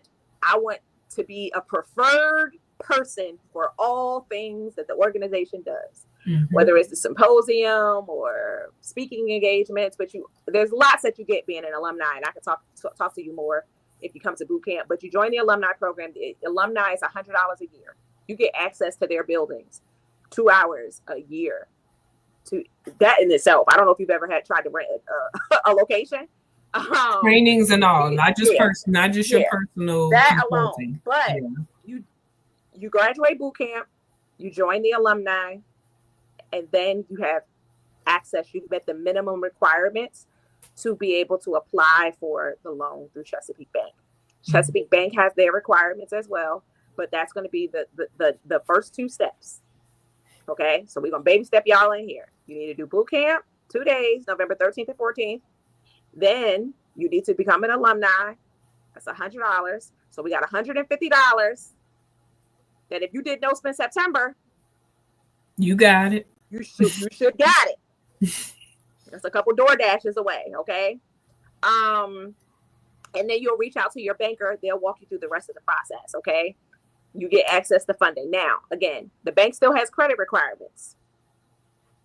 to be a preferred person for all things that the organization does. Whether it's the symposium or speaking engagements, but there's lots that you get being an alumni, and I can talk to you more if you come to boot camp. But you join the alumni program. The alumni is $100 a year. You get access to their buildings, 2 hours a year. To that in itself, I don't know if you've ever tried to rent a location. Trainings and all, not just your personal. That alone, but you graduate boot camp, you join the alumni. And then you have access. You've met the minimum requirements to be able to apply for the loan through Chesapeake Bank. Chesapeake Bank has their requirements as well, but that's going to be the first 2 steps. Okay, so we're going to baby step y'all in here. You need to do boot camp, 2 days, November 13th and 14th. Then you need to become an alumni. That's $100. So we got $150 that if you did no spend September, you got it. You should got it. That's a couple door dashes away, okay? And then you'll reach out to your banker. They'll walk you through the rest of the process, okay? You get access to funding. Now, again, the bank still has credit requirements,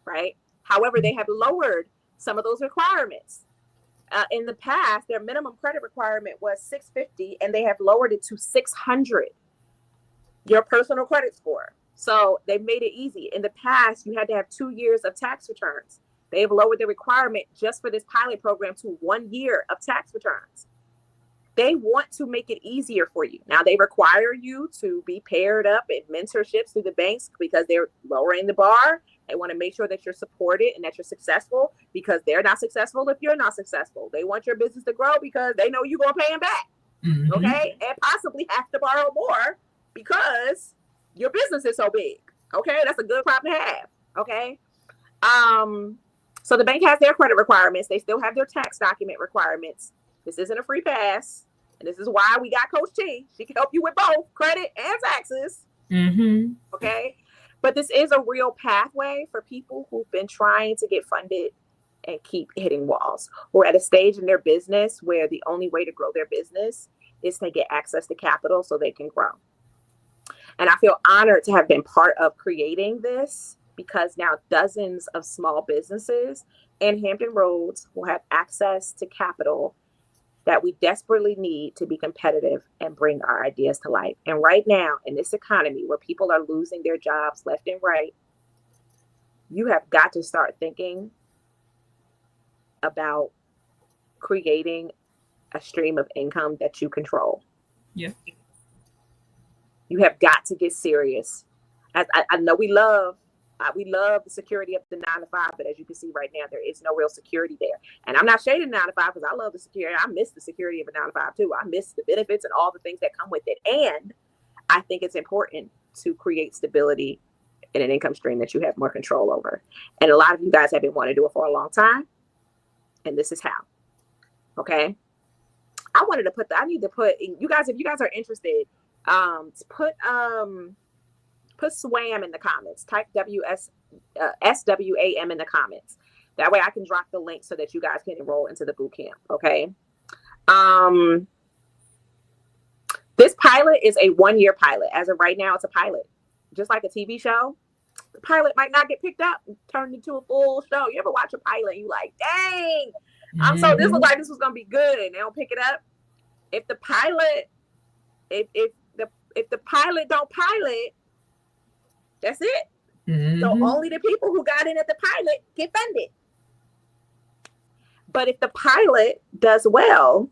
right? However, they have lowered some of those requirements. In the past, their minimum credit requirement was 650, and they have lowered it to 600, your personal credit score. So they made it easy. In the past, you had to have 2 years of tax returns. They've lowered the requirement just for this pilot program to 1 year of tax returns. They want to make it easier for you. Now, they require you to be paired up in mentorships through the banks because they're lowering the bar. They want to make sure that you're supported and that you're successful, because they're not successful if you're not successful. They want your business to grow because they know you're going to pay them back. Mm-hmm. Okay? And possibly have to borrow more because your business is so big. Okay? That's a good problem to have. Okay? So the bank has their credit requirements. They still have their tax document requirements. This isn't a free pass. And this is why we got Coach T. She can help you with both credit and taxes. Mm-hmm. Okay? But this is a real pathway for people who've been trying to get funded and keep hitting walls, or at a stage in their business where the only way to grow their business is to get access to capital so they can grow. And I feel honored to have been part of creating this, because now dozens of small businesses in Hampton Roads will have access to capital that we desperately need to be competitive and bring our ideas to life. And right now, in this economy where people are losing their jobs left and right, you have got to start thinking about creating a stream of income that you control. Yeah. You have got to get serious. As I know we love the security of the 9-to-5, but as you can see right now, there is no real security there. And I'm not shading 9-to-5 because I love the security. I miss the security of a 9-to-5 too. I miss the benefits and all the things that come with it. And I think it's important to create stability in an income stream that you have more control over. And a lot of you guys have been wanting to do it for a long time. And this is how. Okay. I need to put, you guys, if you guys are interested, put SWAM in the comments. Type SWAM in the comments. That way I can drop the link so that you guys can enroll into the boot camp. Okay. This pilot is a 1-year pilot. As of right now, it's a pilot. Just like a TV show, the pilot might not get picked up and turned into a full show. You ever watch a pilot and you like, dang, this looked like this was going to be good, and they don't pick it up. If the pilot, if the pilot don't pilot, that's it. Mm-hmm. So only the people who got in at the pilot get funded. But if the pilot does well,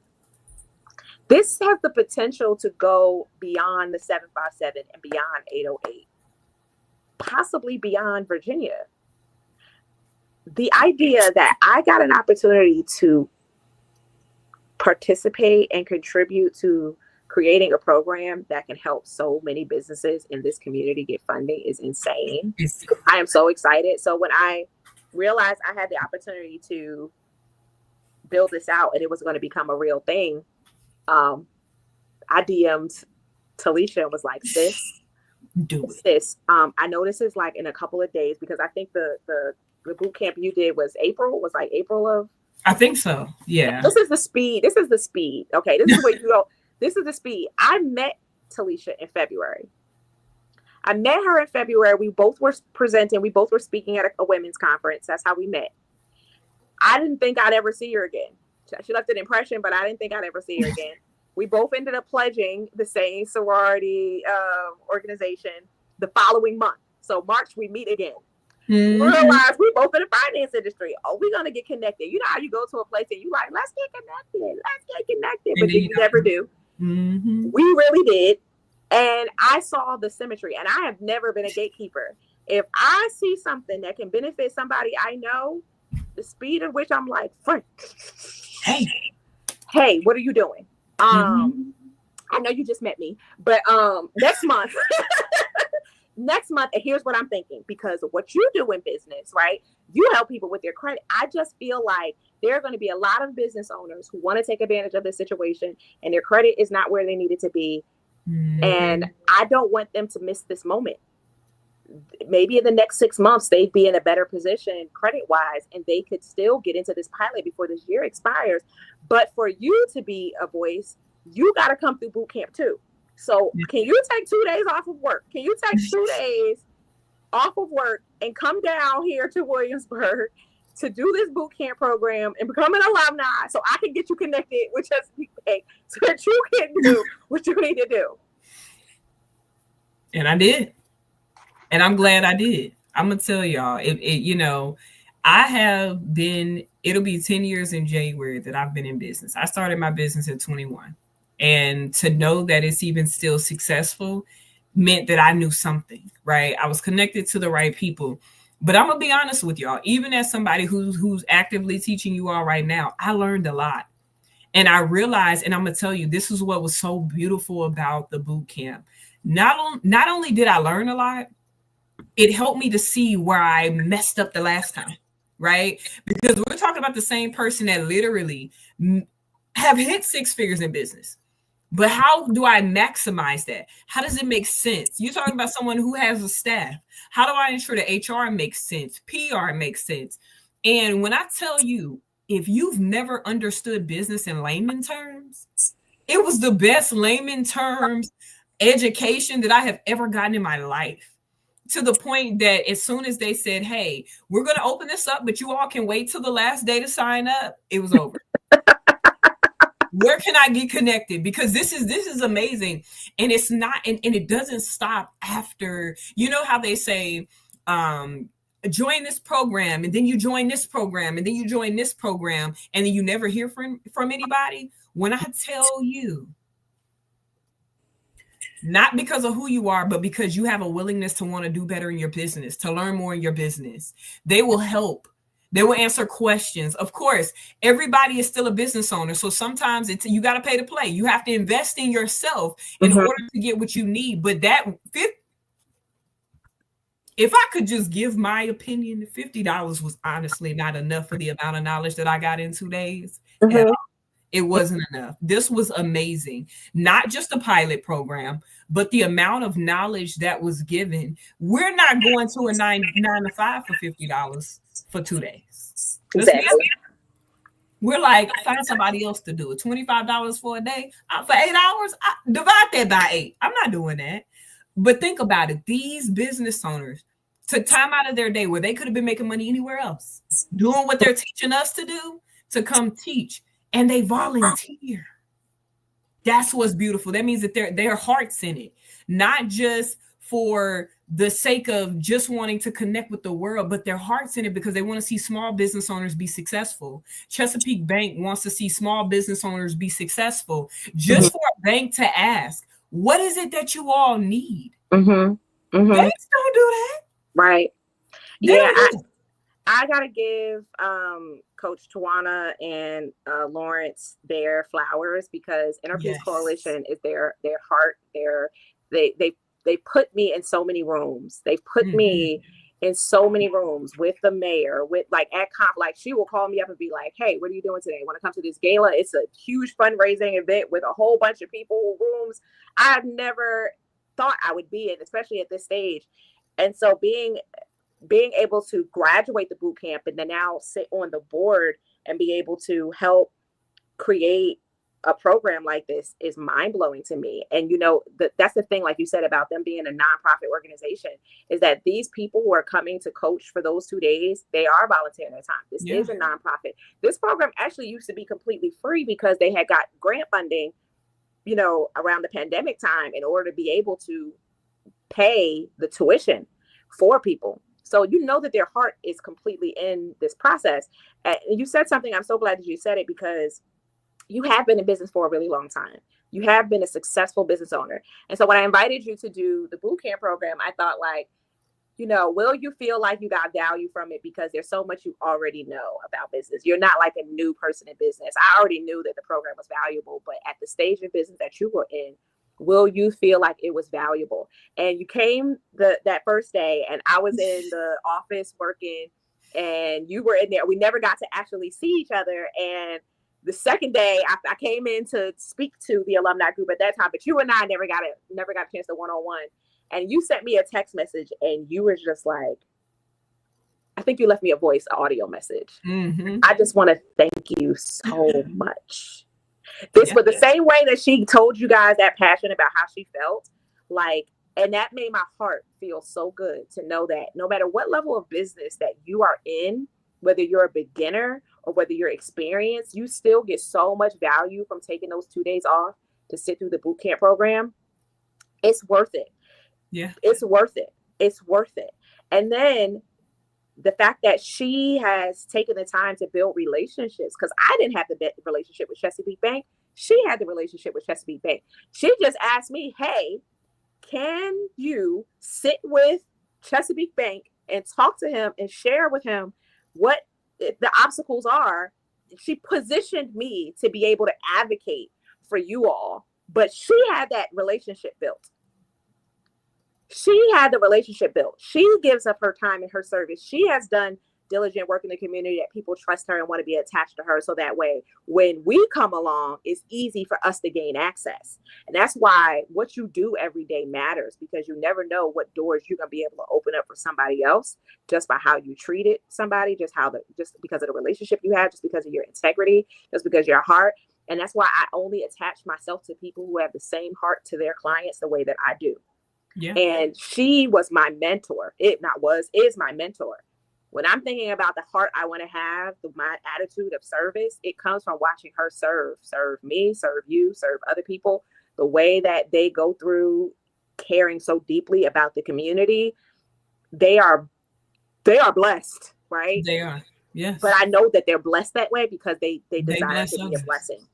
this has the potential to go beyond the 757 and beyond 808, possibly beyond Virginia. The idea that I got an opportunity to participate and contribute to creating a program that can help so many businesses in this community get funding is insane. I am so excited. So when I realized I had the opportunity to build this out and it was going to become a real thing, I DM'd Talisha and was like, sis, I know this is like in a couple of days, because I think the boot camp you did was April of. I think so. Yeah. This is the speed. Okay. This is where you go. This is the speed. I met Talisha in February. We both were presenting. We both were speaking at a women's conference. That's how we met. I didn't think I'd ever see her again. She left an impression, but I didn't think I'd ever see her again. We both ended up pledging the same sorority organization the following month. So March, we meet again. Mm-hmm. Realize we both in the finance industry. Oh, we're going to get connected. You know how you go to a place and you like, let's get connected. But you never do. Mm-hmm. We really did. And I saw the symmetry, and I have never been a gatekeeper. If I see something that can benefit somebody I know, the speed at which I'm like, Frank, hey, what are you doing? I know you just met me, but next month, and here's what I'm thinking, because of what you do in business, right? You help people with their credit. I just feel like there are going to be a lot of business owners who want to take advantage of this situation, and their credit is not where they need it to be. Mm-hmm. And I don't want them to miss this moment. Maybe in the next 6 months, they'd be in a better position credit-wise, and they could still get into this pilot before this year expires. But for you to be a voice, you got to come through boot camp too. So can you take 2 days off of work? Can you take 2 days off of work and come down here to Williamsburg to do this boot camp program and become an alumni so I can get you connected with Chesapeake Bank so that you can do what you need to do. And I did. And I'm glad I did. I'm going to tell y'all, I have been, it'll be 10 years in January that I've been in business. I started my business at 21. And to know that it's even still successful meant that I knew something, right? I was connected to the right people. But I'm going to be honest with y'all, even as somebody who's actively teaching you all right now, I learned a lot. And I realized, and I'm going to tell you, this is what was so beautiful about the boot camp. Not only did I learn a lot, it helped me to see where I messed up the last time, right? Because we're talking about the same person that literally have hit 6 figures in business. But how do I maximize that? How does it make sense? You're talking about someone who has a staff. How do I ensure that HR makes sense? PR makes sense. And when I tell you, if you've never understood business in layman terms, it was the best layman terms education that I have ever gotten in my life. To the point that as soon as they said, hey, we're going to open this up, but you all can wait till the last day to sign up, it was over. Where can I get connected? Because this is amazing. And it's not, and it doesn't stop after, you know how they say, join this program, and then you join this program, and then you join this program, and then you never hear from anybody. When I tell you, not because of who you are, but because you have a willingness to want to do better in your business, to learn more in your business, they will help. They will answer questions. Of course, everybody is still a business owner. So sometimes you got to pay to play. You have to invest in yourself in order to get what you need. But if I could just give my opinion, $50 was honestly not enough for the amount of knowledge that I got in 2 days. It wasn't enough. This was amazing. Not just a pilot program, but the amount of knowledge that was given. We're not going to a 9 to 5 for $50 for 2 days. Exactly. We're like, find somebody else to do it. $25 for a day for 8 hours. Divide that by 8. I'm not doing that. But think about it. These business owners took time out of their day where they could have been making money anywhere else, doing what they're teaching us to do, to come teach. And they volunteer. That's what's beautiful. That means that their heart's in it, not just for the sake of just wanting to connect with the world, but their heart's in it because they want to see small business owners be successful. Chesapeake Bank wants to see small business owners be successful. Just for a bank to ask, what is it that you all need? Banks don't do that. Right. I got to give Coach Tawana and Lawrence their flowers because Interpeace Coalition is their heart. They put me in so many rooms. They put me in so many rooms with the mayor, with she will call me up and be like, hey, what are you doing today? Want to come to this gala? It's a huge fundraising event with a whole bunch of people, rooms I've never thought I would be in, especially at this stage. And so being able to graduate the boot camp and then now sit on the board and be able to help create a program like this is mind-blowing to me. And that's the thing, like you said, about them being a nonprofit organization, is that these people who are coming to coach for those 2 days, they are volunteering their time. This is a nonprofit. This program actually used to be completely free because they had got grant funding, around the pandemic time in order to be able to pay the tuition for people. So that their heart is completely in this process. And you said something, I'm so glad that you said it, because you have been in business for a really long time. You have been a successful business owner. And so when I invited you to do the boot camp program, I thought will you feel like you got value from it? Because there's so much you already know about business. You're not like a new person in business. I already knew that the program was valuable, but at the stage of business that you were in, will you feel like it was valuable? And you came that first day, and I was in the office working, and you were in there. We never got to actually see each other. And the second day, I came in to speak to the alumni group at that time, but you and I never got a chance to one-on-one. And you sent me a text message, and you were just like, I think you left me a audio message. I just want to thank you so much. This was the same way that she told you guys that passion about how she felt, and that made my heart feel so good to know that no matter what level of business that you are in, whether you're a beginner or whether you're experienced, you still get so much value from taking those 2 days off to sit through the boot camp program. It's worth it. Yeah. It's worth it. It's worth it. And then the fact that she has taken the time to build relationships, because I didn't have the relationship with Chesapeake Bank. She had the relationship with Chesapeake Bank. She just asked me, hey, can you sit with Chesapeake Bank and talk to him and share with him what the obstacles are? She positioned me to be able to advocate for you all, but she had that relationship built. She had the relationship built. She gives up her time and her service. She has done diligent work in the community that people trust her and want to be attached to her. So that way, when we come along, it's easy for us to gain access. And that's why what you do every day matters, because you never know what doors you're going to be able to open up for somebody else just by how you treated somebody, just because of the relationship you have, just because of your integrity, just because of your heart. And that's why I only attach myself to people who have the same heart to their clients the way that I do. Yeah. And she was my mentor. Is my mentor. When I'm thinking about the heart I want to have, my attitude of service, it comes from watching her serve me, serve you, serve other people. The way that they go through caring so deeply about the community, they are blessed, right? They are. Yes. But I know that they're blessed that way because they desire to be a blessing.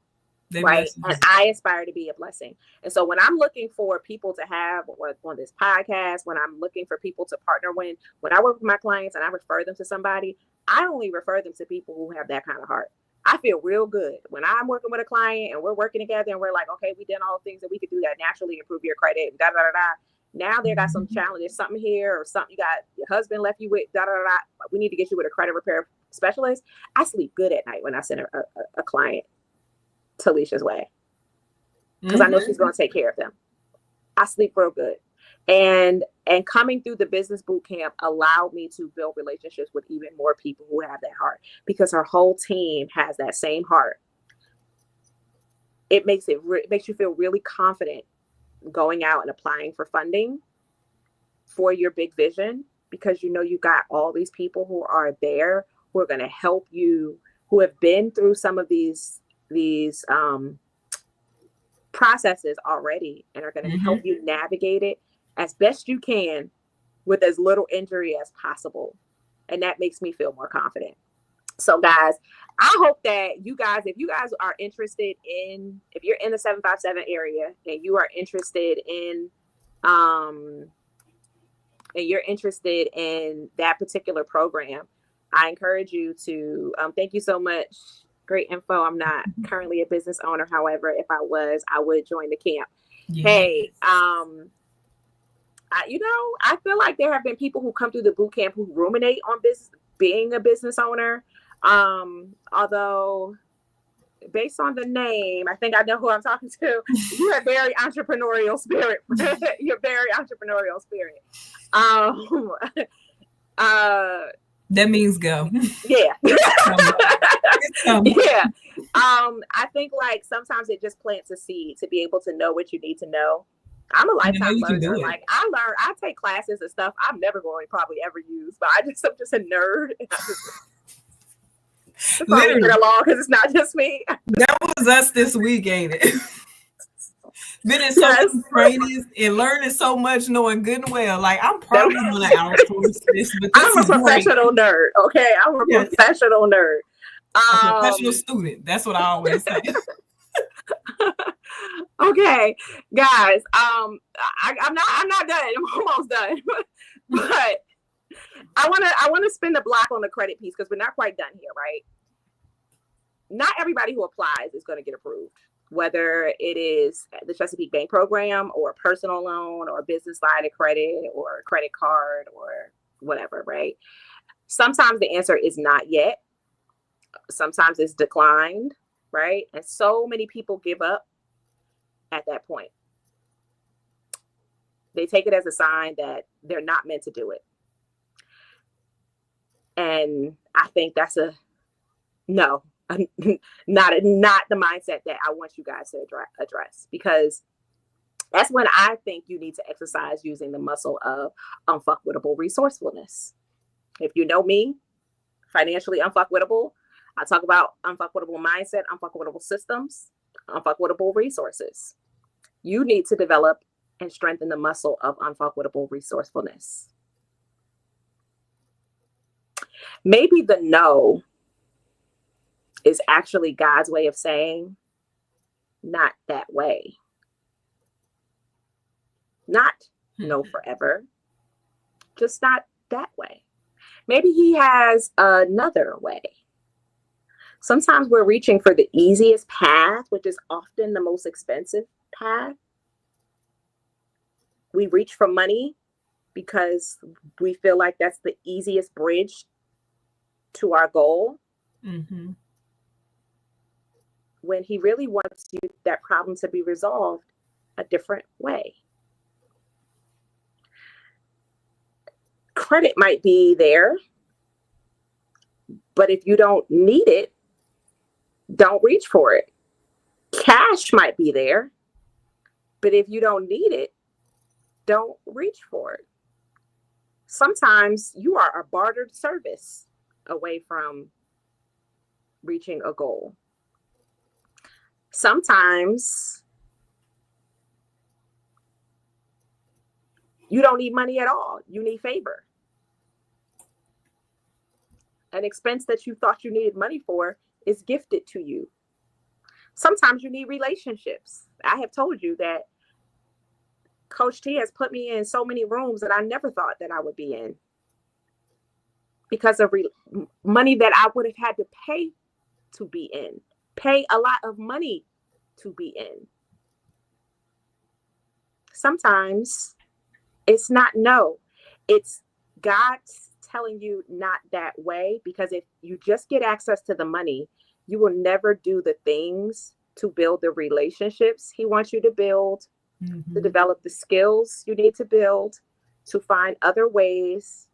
Right. And I aspire to be a blessing. And so when I'm looking for people to have on this podcast, when I'm looking for people to partner when I work with my clients and I refer them to somebody, I only refer them to people who have that kind of heart. I feel real good when I'm working with a client and we're working together and we're like, okay, we did all the things that we could do that naturally improve your credit and da da da da. Now they got some challenges, something here or something you got your husband left you with, da da da. We need to get you with a credit repair specialist. I sleep good at night when I send a client Talisha's way, because I know she's going to take care of them. I sleep real good. And coming through the business boot camp allowed me to build relationships with even more people who have that heart, because her whole team has that same heart. It makes you feel really confident going out and applying for funding for your big vision, because you know you got all these people who are there who are going to help you, who have been through some of these processes already and are going to help you navigate it as best you can with as little injury as possible. And that makes me feel more confident. So guys, I hope that you guys, if you guys are interested in, if you're in the 757 area and you are interested in, and you're interested in that particular program, I encourage you to, thank you so much. Great info. I'm not currently a business owner. However, if I was, I would join the camp. Yeah. Hey, I feel like there have been people who come through the boot camp who ruminate on being a business owner. Although based on the name, I think I know who I'm talking to. You have very entrepreneurial spirit. You're very entrepreneurial spirit. That means go. Yeah. Yeah. I think like sometimes it just plants a seed to be able to know what you need to know. I'm a lifetime learner. Like I take classes and stuff I'm never going to probably ever use, but I'm just a nerd. And I just literally get along because it's not just me. That was us this week, ain't it? Been in so many trainings and learning so much, knowing good and well. Like I'm probably going to outsource this, but I'm a professional nerd. Okay, I'm a professional nerd. A professional student. That's what I always say. Okay, guys. I'm not done. I'm almost done. But I wanna spin the block on the credit piece because we're not quite done here, right? Not everybody who applies is going to get approved, whether it is the Chesapeake Bank program or a personal loan or a business line of credit or a credit card or whatever, right? Sometimes the answer is not yet. Sometimes it's declined, right? And so many people give up at that point. They take it as a sign that they're not meant to do it. And I think that's not the mindset that I want you guys to address, because that's when I think you need to exercise using the muscle of unfuckwitable resourcefulness. If you know me, financially unfuckwittable. I talk about unfuckwittable mindset, unfuckwittable systems, unfuckwittable resources. You need to develop and strengthen the muscle of unfuckwittable resourcefulness. Maybe the no is actually God's way of saying, not that way. Not no forever, just not that way. Maybe he has another way. Sometimes we're reaching for the easiest path, which is often the most expensive path. We reach for money because we feel like that's the easiest bridge to our goal. Mm-hmm. When he really wants that problem to be resolved a different way. Credit might be there, but if you don't need it, don't reach for it. Cash might be there, but if you don't need it, don't reach for it. Sometimes you are a bartered service away from reaching a goal. Sometimes you don't need money at all. You need favor. An expense that you thought you needed money for is gifted to you. Sometimes you need relationships. I have told you that Coach T has put me in so many rooms that I never thought that I would be in because of money that I would have had to pay to be in. Pay a lot of money to be in. Sometimes it's not no. It's God telling you not that way, because if you just get access to the money, you will never do the things to build the relationships he wants you to build, to develop the skills you need to build, to find other ways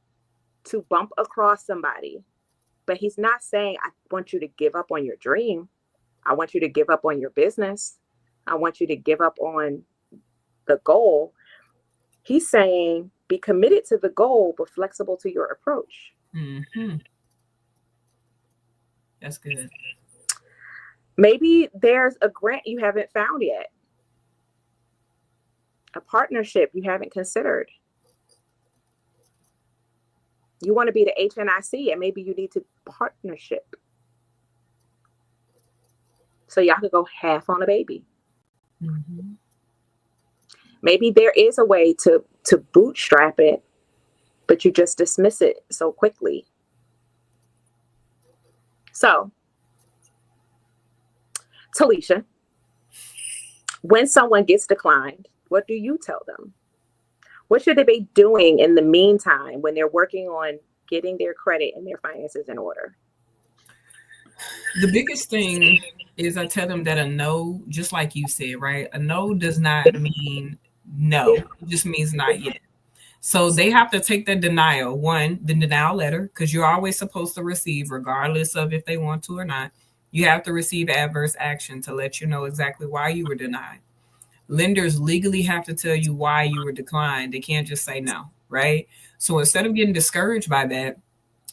to bump across somebody. But he's not saying, I want you to give up on your dream. I want you to give up on your business. I want you to give up on the goal. He's saying, be committed to the goal, but flexible to your approach. Mm-hmm. That's good. Maybe there's a grant you haven't found yet, a partnership you haven't considered. You want to be the HNIC, and maybe you need to partnership. So y'all could go half on a baby. Mm-hmm. Maybe there is a way to bootstrap it, but you just dismiss it so quickly. So, Talisha, when someone gets declined, what do you tell them? What should they be doing in the meantime when they're working on getting their credit and their finances in order? The biggest thing is I tell them that a no, just like you said, right? A no does not mean no. It just means not yet. So they have to take the denial. One, the denial letter, because you're always supposed to receive, regardless of if they want to or not. You have to receive adverse action to let you know exactly why you were denied. Lenders legally have to tell you why you were declined. They can't just say no, right? So instead of getting discouraged by that,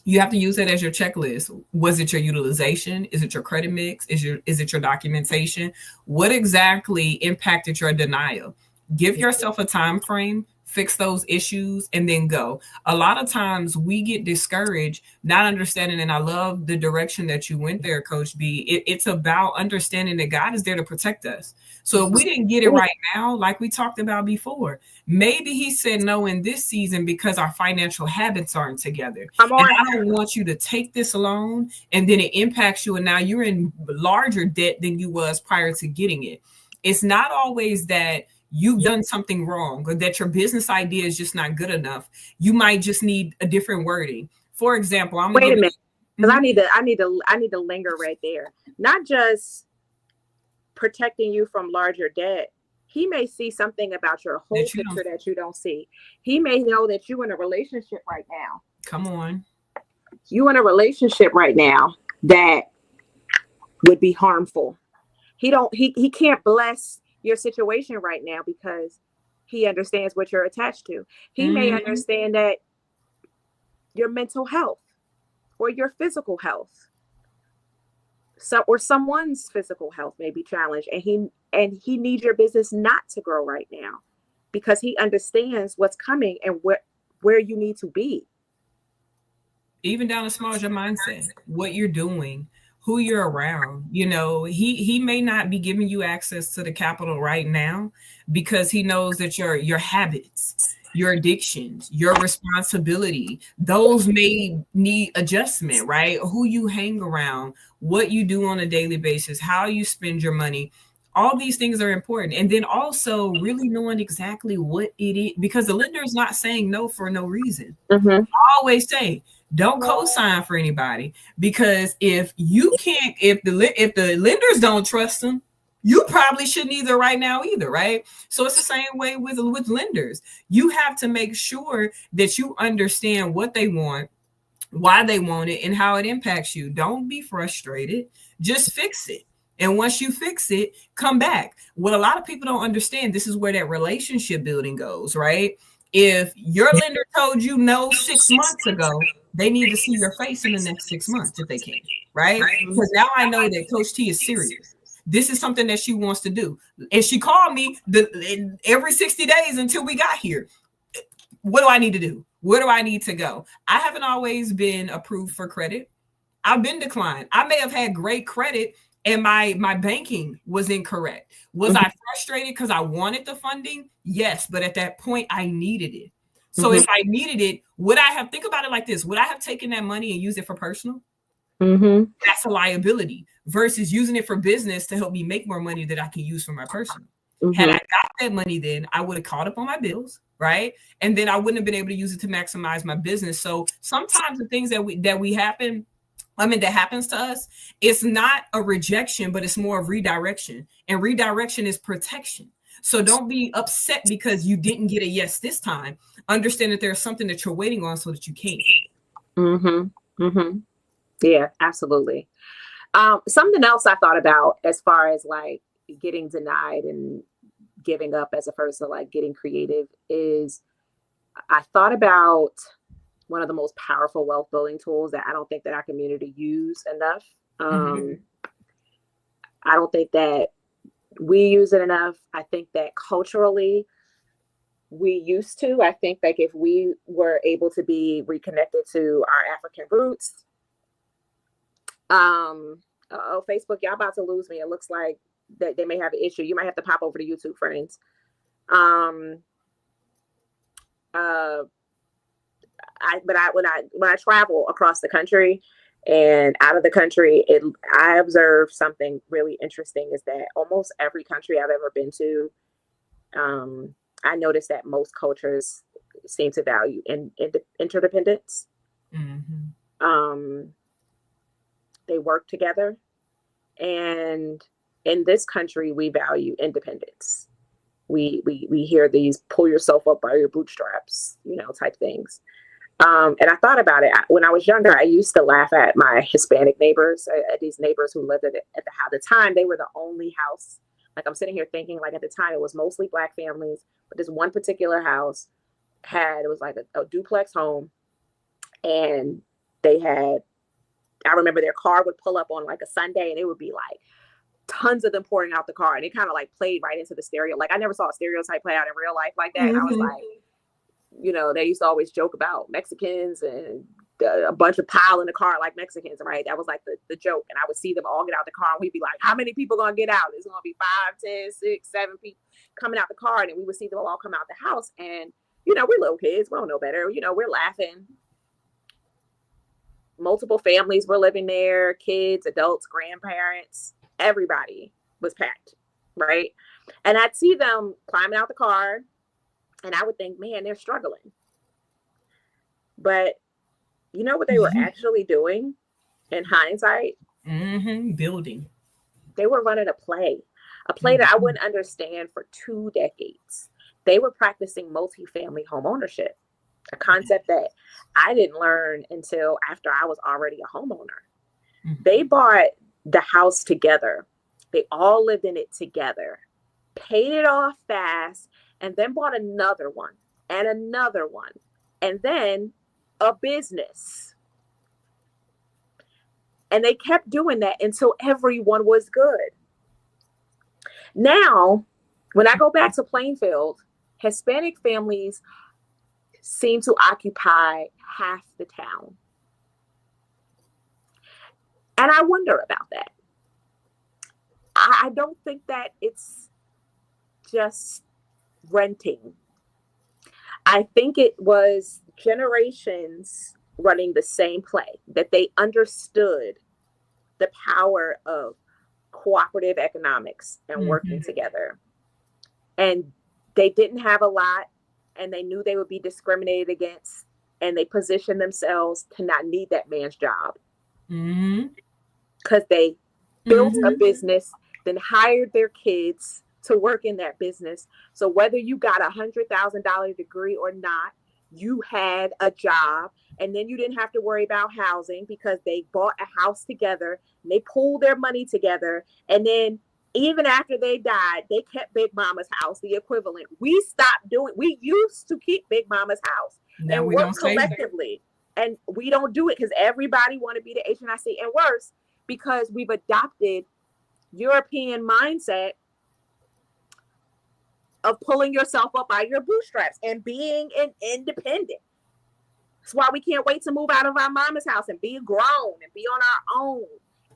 you have to use it as your checklist. Was it your utilization? Is it your credit mix? Is it your documentation? What exactly impacted your denial? Give yourself a time frame, fix those issues, and then go. A lot of times we get discouraged, not understanding, and I love the direction that you went there, Coach B. It's about understanding that God is there to protect us. So if we didn't get it right now, like we talked about before, maybe he said no in this season because our financial habits aren't together. And I don't want you to take this loan and then it impacts you, and now you're in larger debt than you was prior to getting it. It's not always that you've done something wrong or that your business idea is just not good enough. You might just need a different wording. For example, wait a minute, because I need to linger right there. Not just protecting you from larger debt. He may see something about your whole picture that you don't see. He may know that you're in a relationship right now. Come on. You in a relationship right now that would be harmful. He can't bless your situation right now because he understands what you're attached to. He may understand that your mental health. or your physical health. Or someone's physical health may be challenged, and he needs your business not to grow right now because he understands what's coming and where you need to be. Even down as small as your mindset, what you're doing, who you're around. You know, he may not be giving you access to the capital right now because he knows that your habits, your addictions, your responsibility, those may need adjustment, right? Who you hang around, what you do on a daily basis, how you spend your money. All these things are important. And then also really knowing exactly what it is, because the lender is not saying no for no reason. I always say, don't co-sign for anybody, because if the lenders don't trust them, you probably shouldn't either right now either, right? So it's the same way with lenders. You have to make sure that you understand what they want, why they want it, and how it impacts you. Don't be frustrated. Just fix it. And once you fix it, come back. What a lot of people don't understand, this is where that relationship building goes, right? If your lender told you no 6 months ago, they need to see your face in the next 6 months if they can, right? Because now I know that Coach T is serious. This is something that she wants to do. And she called me every 60 days until we got here. What do I need to do? Where do I need to go? I haven't always been approved for credit. I've been declined. I may have had great credit and my banking was incorrect. Was I frustrated because I wanted the funding? Yes, but at that point I needed it. So if I needed it, think about it like this, would I have taken that money and used it for personal? That's a liability versus using it for business to help me make more money that I can use for my personal. Had I got that money, then I would have caught up on my bills, right? And then I wouldn't have been able to use it to maximize my business. So sometimes the things that happens to us, it's not a rejection, but it's more of redirection. And redirection is protection. So don't be upset because you didn't get a yes this time. Understand that there's something that you're waiting on so that you can. Yeah, absolutely. Something else I thought about as far as like getting denied and giving up as a person, like getting creative, is I thought about one of the most powerful wealth building tools that I don't think that our community use enough. I don't think that we use it enough. I think that culturally we used to. I think like if we were able to be reconnected to our African roots. Facebook, y'all about to lose me. It looks like that they may have an issue. You might have to pop over to YouTube, friends. When I travel across the country and out of the country, I observe something really interesting is that almost every country I've ever been to, I noticed that most cultures seem to value interdependence. They work together, and in this country, we value independence. We hear these pull yourself up by your bootstraps, type things. And I thought about it when I was younger. I used to laugh at my Hispanic neighbors, at these neighbors who lived at the house. At the time, they were the only house. Like I'm sitting here thinking, like at the time, it was mostly Black families, but this one particular house it was like a duplex home, and they had. I remember their car would pull up on like a Sunday, and it would be like tons of them pouring out the car, and it kind of like played right into the stereo. Like I never saw a stereotype play out in real life like that. And I was like, they used to always joke about Mexicans and a bunch of pile in the car like Mexicans, right? That was like the joke. And I would see them all get out the car, and we'd be like, how many people gonna get out? It's gonna be 5, 10, 6, 7 people coming out the car. And we would see them all come out the house, and we're little kids, we don't know better, we're laughing. Multiple families were living there, kids, adults, grandparents, everybody was packed, right? And I'd see them climbing out the car, and I would think, man, they're struggling. But you know what they were actually doing in hindsight? Building. They were running a play that I wouldn't understand for 2 decades. They were practicing multifamily home ownership, a concept that I didn't learn until after I was already a homeowner. They bought the house together. They all lived in it together, paid it off fast, and then bought another one and another one, and then a business. And they kept doing that until everyone was good. Now, when I go back to Plainfield, Hispanic families seem to occupy half the town. And I wonder about that. I don't think that it's just renting. I think it was generations running the same play, that they understood the power of cooperative economics and working together. And they didn't have a lot, and they knew they would be discriminated against, and they positioned themselves to not need that man's job. Because they built a business, then hired their kids to work in that business. So whether you got $100,000 degree or not, you had a job, and then you didn't have to worry about housing because they bought a house together and they pooled their money together. And then even after they died, they kept Big Mama's house, the equivalent. We used to keep Big Mama's house and work collectively. And we don't do it because everybody want to be the HNIC, and worse, because we've adopted European mindset of pulling yourself up by your bootstraps and being an independent. That's why we can't wait to move out of our mama's house and be grown and be on our own.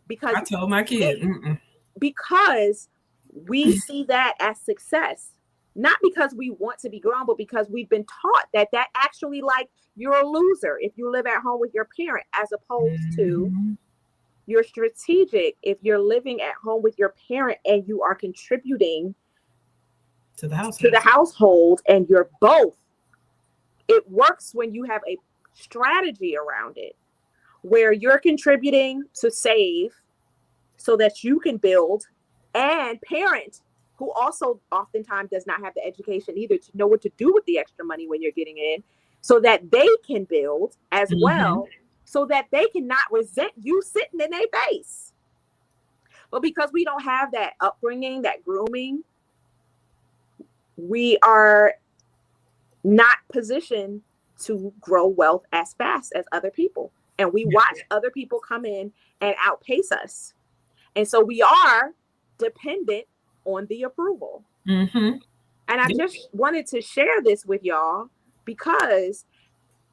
Because I told my kid, because we see that as success, not because we want to be grown, but because we've been taught that actually, like, you're a loser if you live at home with your parent, as opposed to you're strategic if you're living at home with your parent and you are contributing to the household, and you're both. It works when you have a strategy around it, where you're contributing to save so that you can build, and parent, who also oftentimes does not have the education either to know what to do with the extra money when you're getting in, so that they can build as well, so that they cannot resent you sitting in their face. But because we don't have that upbringing, that grooming, we are not positioned to grow wealth as fast as other people. And we watch other people come in and outpace us. And so we are dependent on the approval. And I just wanted to share this with y'all because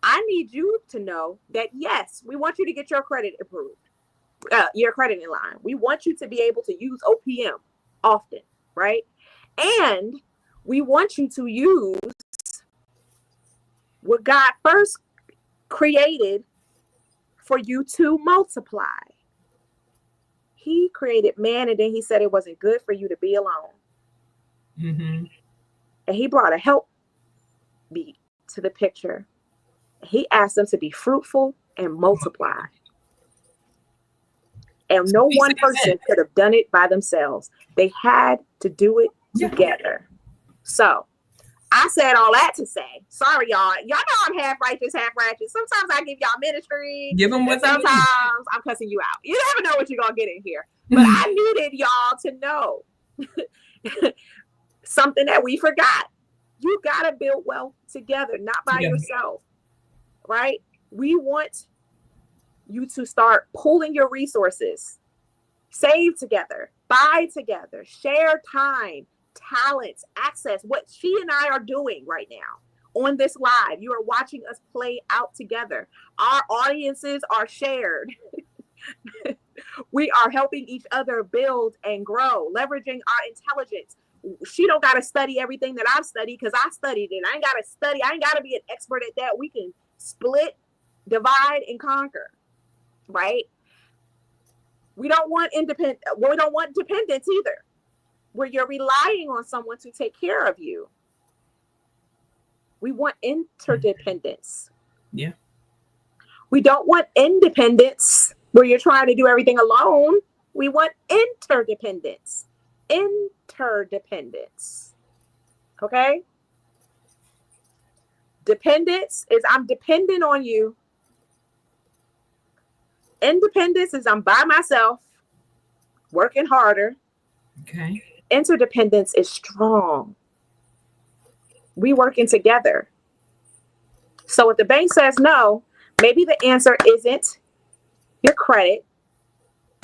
I need you to know that, yes, we want you to get your credit approved, your credit in line. We want you to be able to use OPM often, right? And we want you to use what God first created for you to multiply. He created man, and then he said it wasn't good for you to be alone. And he brought a help beat to the picture. He asked them to be fruitful and multiply. And no one person could have done it by themselves. They had to do it together. So I said all that to say, sorry, y'all. Y'all know I'm half righteous, half ratchet. Sometimes I give y'all ministry. Give them what sometimes I'm cussing you out. You never know what you're going to get in here. But I needed y'all to know something that we forgot. You got to build wealth together, not by yourself, right? We want you to start pooling your resources, save together, buy together, share time, talents, access, what she and I are doing right now on this live. You are watching us play out together. Our audiences are shared. We are helping each other build and grow, leveraging our intelligence. She don't got to study everything that I've studied because I studied it. I ain't got to study. I ain't got to be an expert at that. We can split, divide, and conquer, right? We don't want dependence either, where you're relying on someone to take care of you. We want interdependence. Yeah. We don't want independence where you're trying to do everything alone. We want interdependence. Okay? Dependence is I'm dependent on you. Independence is I'm by myself, working harder. Okay. Interdependence is strong. We working together. So if the bank says no, maybe the answer isn't your credit.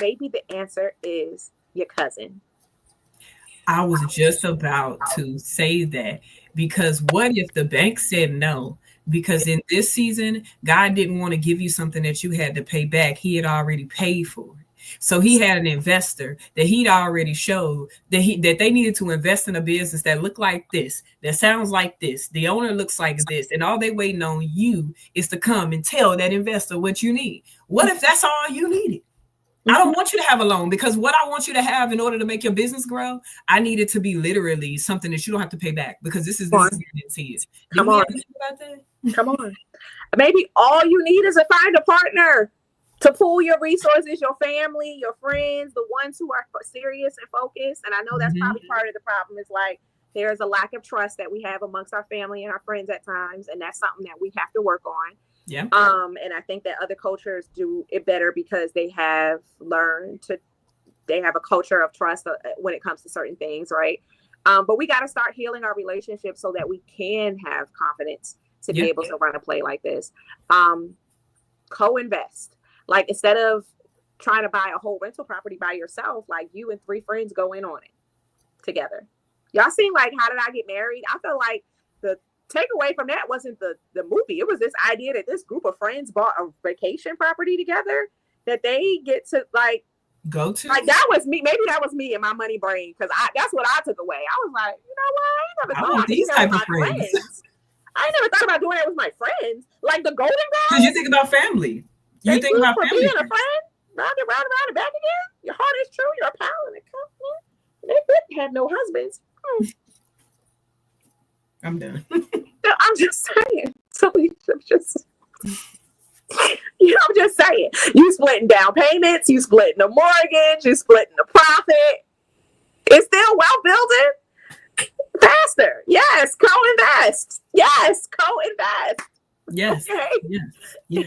maybe the answer is your cousin. I was just about to say that, because what if the bank said no? Because in this season, God didn't want to give you something that you had to pay back. He had already paid for it. So he had an investor that he'd already showed that they needed to invest in a business that looked like this, that sounds like this, the owner looks like this, and all they waiting on you is to come and tell that investor what you need. What if that's all you needed? I don't want you to have a loan, because what I want you to have in order to make your business grow, I need it to be literally something that you don't have to pay back, because this is guaranteed. Come on. Think about that? Come on. Maybe all you need is to find a partner to pool your resources, your family, your friends, the ones who are serious and focused. And I know that's probably part of the problem, is like there's a lack of trust that we have amongst our family and our friends at times. And that's something that we have to work on. Yeah. And I think that other cultures do it better because they have they have a culture of trust when it comes to certain things, right? But we got to start healing our relationships so that we can have confidence to be able to run a play like this. Co-invest. Like, instead of trying to buy a whole rental property by yourself, like, you and 3 friends go in on it together. Y'all seen, like, How Did I Get Married? I feel like the takeaway from that wasn't the movie. It was this idea that this group of friends bought a vacation property together that they get to, like, go to. Like, that was me. Maybe that was me in my money brain, because that's what I took away. I was like, you know what? I want these type of friends. I ain't never thought about doing that with my friends. Like the Golden Girls. Because you think about family. You think about family. Being a friend, round and back again. Your heart is true. You're a pal and a company. They didn't have no husbands. I'm done. I'm just saying. So I'm just saying. You splitting down payments. You splitting the mortgage. You splitting the profit. It's still wealth building. Faster. Yes. Co-invest. Yes. Co-invest. Yes. Okay. Yes.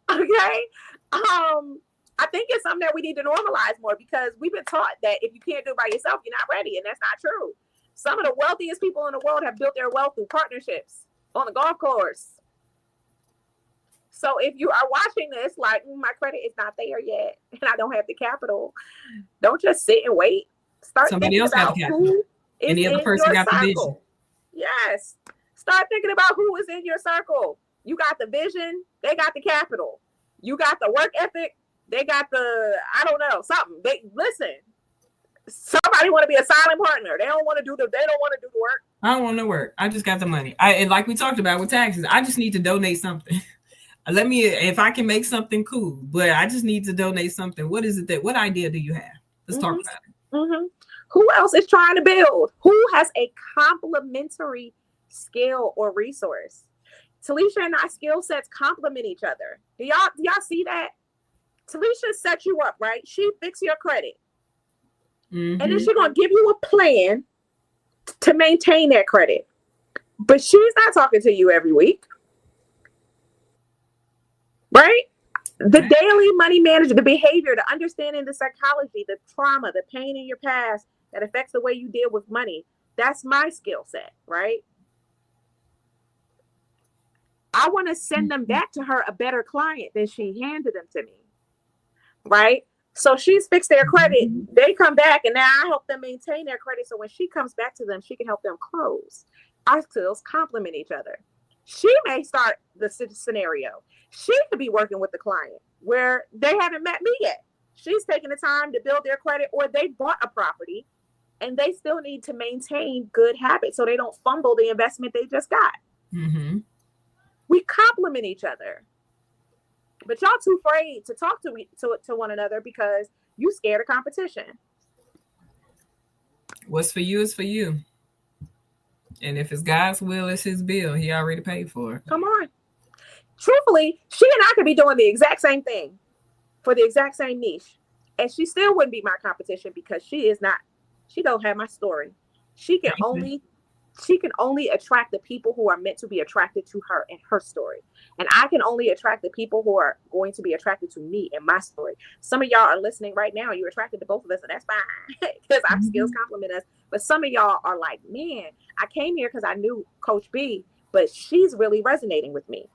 Okay. I think it's something that we need to normalize more, because we've been taught that if you can't do it by yourself, you're not ready. And that's not true. Some of the wealthiest people in the world have built their wealth through partnerships on the golf course. So if you are watching this, like, my credit is not there yet, and I don't have the capital, don't just sit and wait. Start Somebody else got the capital. Any other person got the vision. Yes. Start thinking about who is in your circle. You got the vision, they got the capital. You got the work ethic, they got the, I don't know, something. They listen. Somebody want to be a silent partner. They don't want to do the work. I don't want no work. I just got the money. And like we talked about with taxes, I just need to donate something. If I can make something cool, but I just need to donate something. What is it what idea do you have? Let's talk about it. Who else is trying to build? Who has a complementary skill or resource? Talisha and I skill sets complement each other. Do y'all see that? Talisha set you up, right? She fix your credit. And then she's going to give you a plan to maintain that credit. But she's not talking to you every week. Right? The daily money management, the behavior, the understanding the psychology, the trauma, the pain in your past that affects the way you deal with money. That's my skill set, right? I want to send them back to her a better client than she handed them to me. Right? So she's fixed their credit. They come back, and now I help them maintain their credit. So when she comes back to them, she can help them close. Our skills complement each other. She may start the scenario. She could be working with the client where they haven't met me yet. She's taking the time to build their credit, or they bought a property and they still need to maintain good habits so they don't fumble the investment they just got. We complement each other. But y'all too afraid to talk to one another because you scared of competition. What's for you is for you. And if it's God's will, it's his bill. He already paid for it. Come on. Truthfully, she and I could be doing the exact same thing for the exact same niche. And she still wouldn't be my competition because she don't have my story. She can only attract the people who are meant to be attracted to her and her story. And I can only attract the people who are going to be attracted to me and my story. Some of y'all are listening right now. You're attracted to both of us, and that's fine because our skills complement us. But some of y'all are like, man, I came here because I knew Coach B, but she's really resonating with me.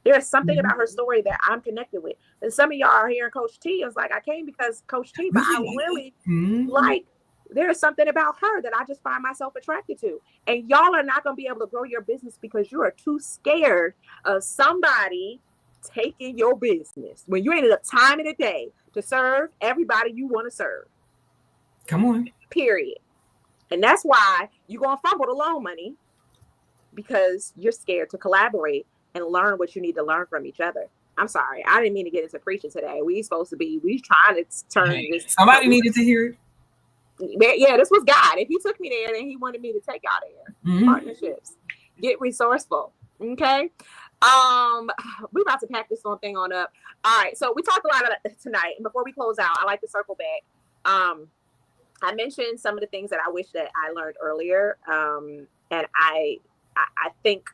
There's something about her story that I'm connected with. And some of y'all are hearing Coach T. It's like, I came because Coach T, but I really like, there's something about her that I just find myself attracted to. And y'all are not going to be able to grow your business because you are too scared of somebody taking your business when you ain't enough time in a day to serve everybody you want to serve. Come on. Period. And that's why you're going to fumble the loan money, because you're scared to collaborate and learn what you need to learn from each other. I'm sorry. I didn't mean to get into preaching today. We trying to turn this. Somebody needed to hear it. Yeah, this was God. If he took me there, then he wanted me to take y'all there. Partnerships. Get resourceful. Okay. We're about to pack this thing on up. All right. So we talked a lot about tonight. And before we close out, I like to circle back. I mentioned some of the things that I wish that I learned earlier. And I think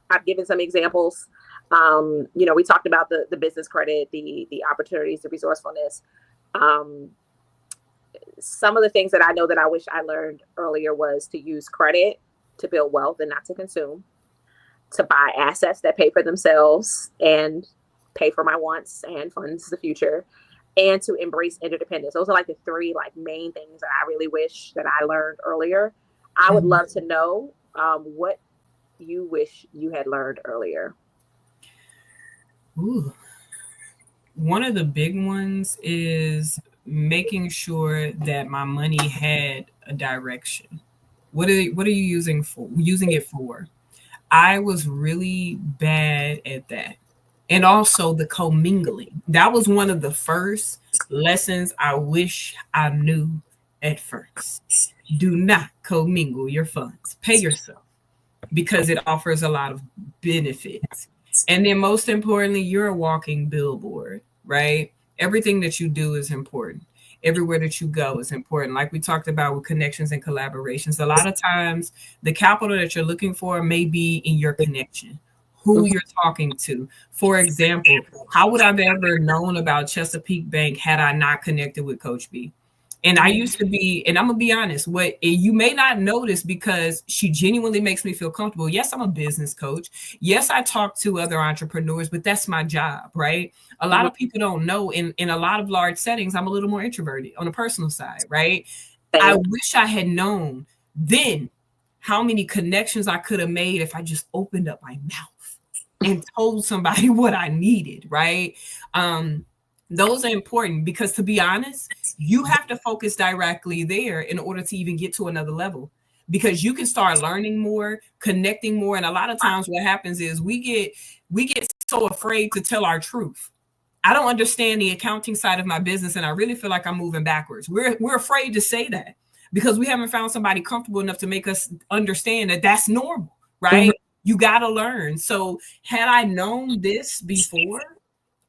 I've given some examples. We talked about the business credit, the opportunities, the resourcefulness. Some of the things that I know that I wish I learned earlier was to use credit to build wealth and not to consume, to buy assets that pay for themselves and pay for my wants and funds the future, and to embrace interdependence. Those are like the three main things that I really wish that I learned earlier. I would love to know what you wish you had learned earlier. Ooh. One of the big ones is making sure that my money had a direction. What are you using it for? I was really bad at that. And also the commingling. That was one of the first lessons I wish I knew at first. Do not commingle your funds. Pay yourself, because it offers a lot of benefits. And then most importantly, you're a walking billboard, right? Everything that you do is important. Everywhere that you go is important. Like we talked about with connections and collaborations, a lot of times the capital that you're looking for may be in your connection, who you're talking to. For example, how would I have ever known about Chesapeake Bank had I not connected with Coach B? And I used to be, and I'm going to be honest, what you may not notice because she genuinely makes me feel comfortable. Yes, I'm a business coach. Yes, I talk to other entrepreneurs, but that's my job, right? A lot of people don't know in a lot of large settings, I'm a little more introverted on the personal side, right? I wish I had known then how many connections I could have made if I just opened up my mouth and told somebody what I needed, right? Those are important because, to be honest, you have to focus directly there in order to even get to another level, because you can start learning more, connecting more. And a lot of times what happens is we get so afraid to tell our truth. I don't understand the accounting side of my business, and I really feel like I'm moving backwards. We're afraid to say that because we haven't found somebody comfortable enough to make us understand that that's normal, right? You got to learn. So had I known this before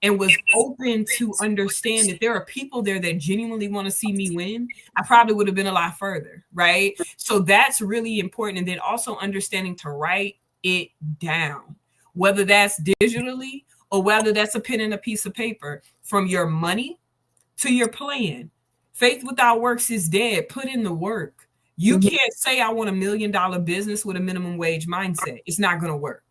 and was open to understand that there are people there that genuinely want to see me win, I probably would have been a lot further, right? So that's really important. And then also understanding to write it down, whether that's digitally or whether that's a pen and a piece of paper, from your money to your plan. Faith without works is dead. Put in the work. You can't say I want $1 million business with a minimum wage mindset. It's not going to work.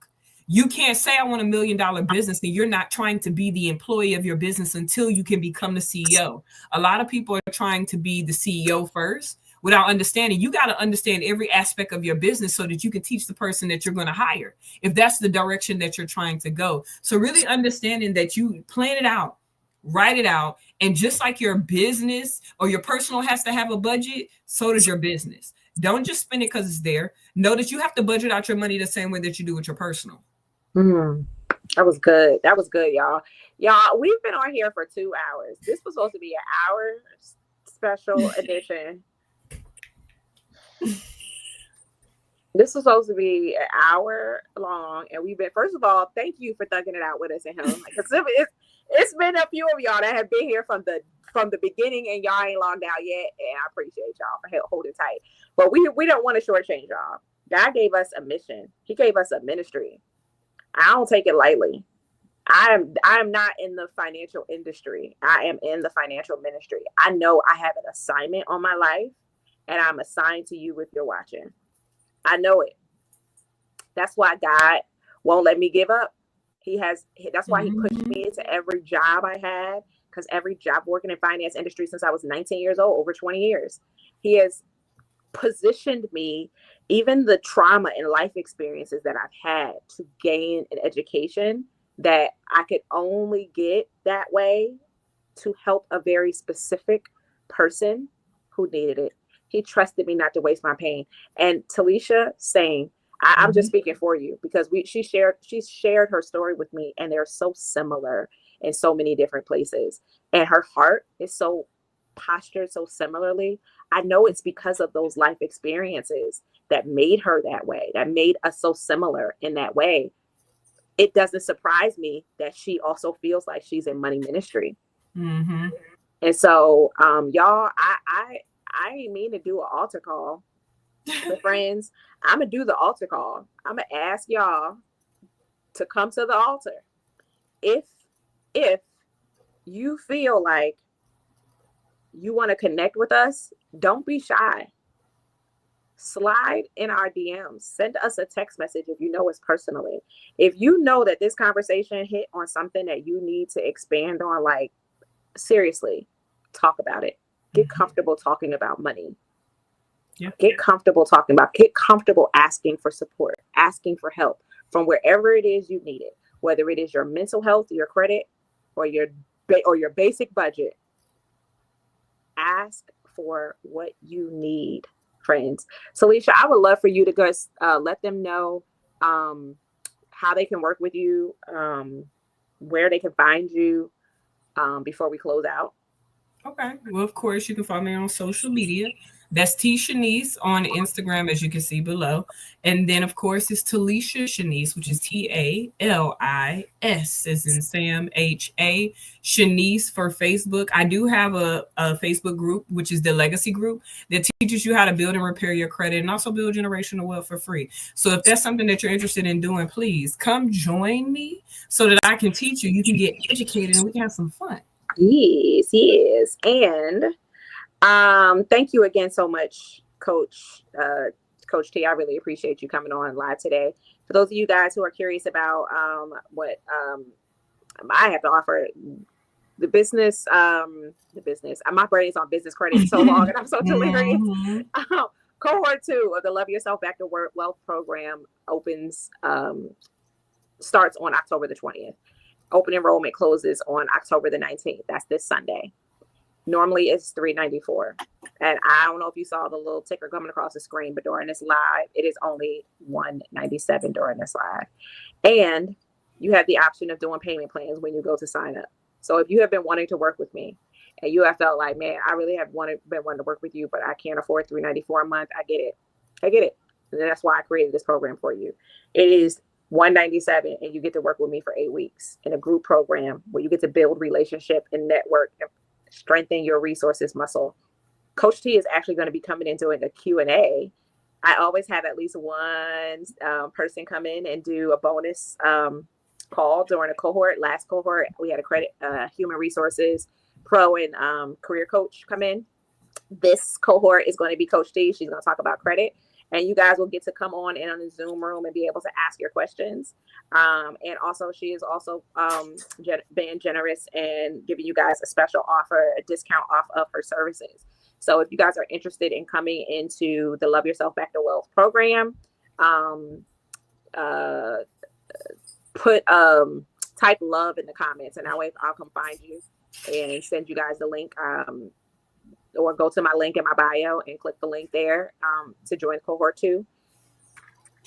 You can't say I want $1 million business and you're not trying to be the employee of your business until you can become the CEO. A lot of people are trying to be the CEO first without understanding. You got to understand every aspect of your business so that you can teach the person that you're going to hire, if that's the direction that you're trying to go. So really understanding that you plan it out, write it out. And just like your business or your personal has to have a budget, so does your business. Don't just spend it because it's there. Know that you have to budget out your money the same way that you do with your personal. That was good. That was good, y'all. Y'all, we've been on here for 2 hours. This was supposed to be an hour special edition. This was supposed to be an hour long, and we've been. First of all, thank you for thugging it out with us, and it's been a few of y'all that have been here from the beginning, and y'all ain't logged out yet, and I appreciate y'all for holding tight. But we don't want to shortchange y'all. God gave us a mission. He gave us a ministry. I don't take it lightly. I am not in the financial industry. I am in the financial ministry. I know I have an assignment on my life, and I'm assigned to you if you're watching. I know it. That's why God won't let me give up. That's why he pushed me into every job I had, because every job working in finance industry since I was 19 years old, over 20 years, he has positioned me, even the trauma and life experiences that I've had, to gain an education that I could only get that way to help a very specific person who needed it. He trusted me not to waste my pain. And Talisha, same. I'm just speaking for you, because she shared her story with me, and they're so similar in so many different places. And her heart is so postured so similarly. I know it's because of those life experiences that made her that way, that made us so similar in that way. It doesn't surprise me that she also feels like she's in money ministry. And so, y'all, I ain't mean to do an altar call. But friends, I'm going to do the altar call. I'm going to ask y'all to come to the altar. If you feel like you want to connect with us, don't be shy. Slide in our DMs. Send us a text message if you know us personally. If you know that this conversation hit on something that you need to expand on, like, seriously, talk about it. Get comfortable talking about money. Get comfortable asking for support, asking for help from wherever it is you need it, whether it is your mental health, your credit, or your basic budget. Ask for what you need, friends. Talisha, I would love for you to go let them know how they can work with you, where they can find you before we close out. Okay. Well, of course, you can follow me on social media. That's T Chonece on Instagram, as you can see below. And then, of course, it's Talisha Chonece, which is TALIS, as in Sam, HA, Chonece for Facebook. I do have a Facebook group, which is the Legacy Group, that teaches you how to build and repair your credit and also build generational wealth for free. So if that's something that you're interested in doing, please come join me so that I can teach you. You can get educated and we can have some fun. Yes. And thank you again so much, Coach T. I really appreciate you coming on live today. For those of you guys who are curious about what I have to offer, the business. My brain is on business credit so long, and I'm so delirious. Cohort 2 of the Love Yourself Back to Wealth program starts on October the 20th. Open enrollment closes on October the 19th. That's this Sunday. Normally it's $394. And I don't know if you saw the little ticker coming across the screen, but during this live, it is only $197 during this live. And you have the option of doing payment plans when you go to sign up. So if you have been wanting to work with me and you have felt like, man, I really have been wanting to work with you, but I can't afford $394 a month, I get it. And that's why I created this program for you. It is $197, and you get to work with me for 8 weeks in a group program where you get to build relationship and network and strengthen your resources muscle. Coach T is actually going to be coming in doing a Q&A. I always have at least one person come in and do a bonus call during a cohort. Last cohort, we had a credit human resources pro and career coach come in. This cohort is going to be Coach T. She's going to talk about credit. And you guys will get to come on in on the Zoom room and be able to ask your questions. And also, she is also being generous and giving you guys a special offer, a discount off of her services. So if you guys are interested in coming into the Love Yourself Back to Wealth program, type love in the comments, and that way I'll come find you and send you guys the link. Or go to my link in my bio and click the link there to join cohort 2.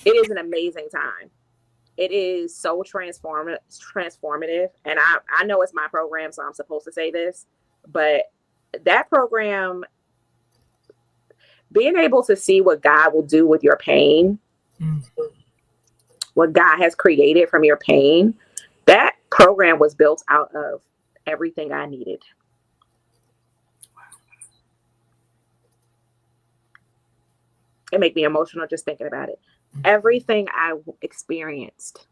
It is an amazing time. It is so transformative. And I know it's my program, so I'm supposed to say this, but that program, being able to see what God will do with your pain, what God has created from your pain, that program was built out of everything I needed. It makes me emotional just thinking about it. Everything I experienced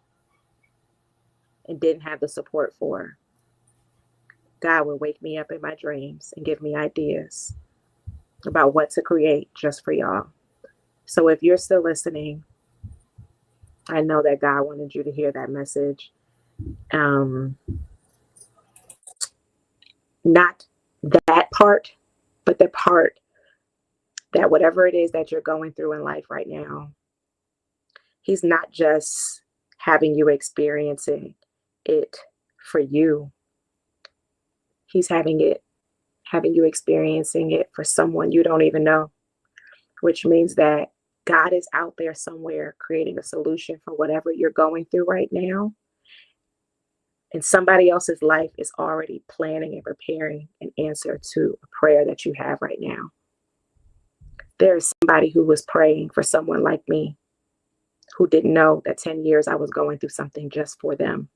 and didn't have the support for, God would wake me up in my dreams and give me ideas about what to create just for y'all. So if you're still listening, I know that God wanted you to hear that message. Not that part, but the part that whatever it is that you're going through in life right now, he's not just having you experiencing it for you. He's having you experiencing it for someone you don't even know, which means that God is out there somewhere creating a solution for whatever you're going through right now. And somebody else's life is already planning and preparing an answer to a prayer that you have right now. There is somebody who was praying for someone like me who didn't know that 10 years I was going through something just for them.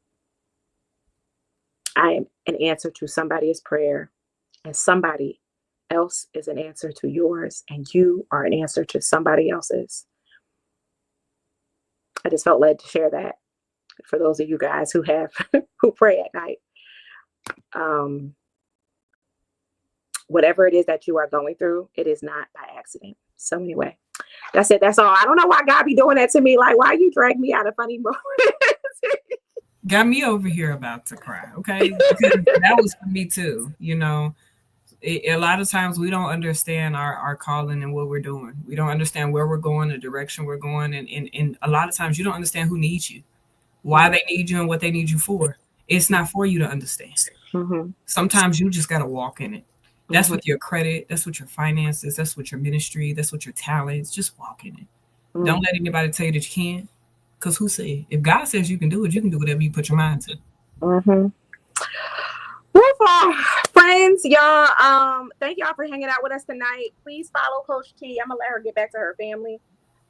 I am an answer to somebody's prayer, and somebody else is an answer to yours, and you are an answer to somebody else's. I just felt led to share that for those of you guys who pray at night. Whatever it is that you are going through, it is not by accident. So anyway, that's it. That's all. I don't know why God be doing that to me. Like, why you drag me out of funny moments? Got me over here about to cry. Okay. Because that was for me too. You know, a lot of times we don't understand our calling and what we're doing. We don't understand where we're going, the direction we're going. And a lot of times you don't understand who needs you, why they need you, and what they need you for. It's not for you to understand. Mm-hmm. Sometimes you just got to walk in it. That's with your credit. That's with your finances. That's with your ministry. That's with your talents. Just walk in it. Mm-hmm. Don't let anybody tell you that you can't. Because who said? If God says you can do it, you can do whatever you put your mind to. Mm-hmm. Well, friends, y'all, thank y'all for hanging out with us tonight. Please follow Coach T. I'm going to let her get back to her family.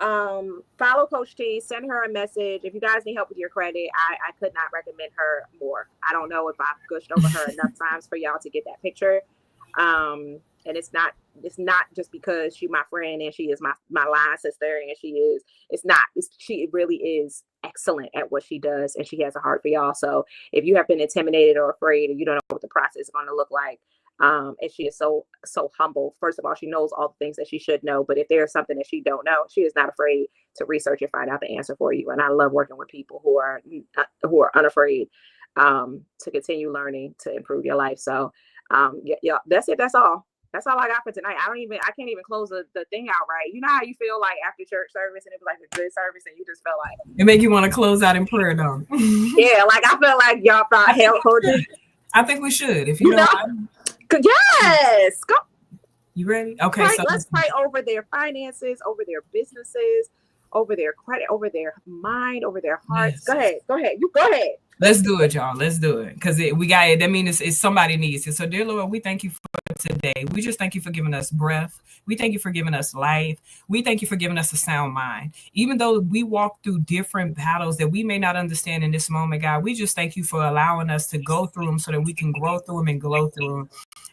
Follow Coach T. Send her a message. If you guys need help with your credit, I could not recommend her more. I don't know if I've gushed over her enough times for y'all to get that picture. And it's not just because she's my friend and she is my line sister and she really is excellent at what she does, and she has a heart for y'all. So if you have been intimidated or afraid and you don't know what the process is going to look like, and she is so humble. First of all, she knows all the things that she should know, but if there's something that she don't know, she is not afraid to research and find out the answer for you. And I love working with people who are unafraid to continue learning to improve your life. So yeah, that's it. That's all I got for tonight. I can't even close the thing out right. You know how you feel like after church service and it was like a good service and you just felt like it make you want to close out in prayer though. Yeah, like I feel like y'all thought hell. I think we should. If you know. Yes. Go. You ready? Okay. So let's pray over their finances, over their businesses, over their credit, over their mind, over their hearts. Yes. Go ahead. You go ahead. Let's do it, y'all. Let's do it. Because we got it. That means it's somebody needs it. So, dear Lord, we thank you for today. We just thank you for giving us breath. We thank you for giving us life. We thank you for giving us a sound mind. Even though we walk through different battles that we may not understand in this moment, God, we just thank you for allowing us to go through them so that we can grow through them and glow through them.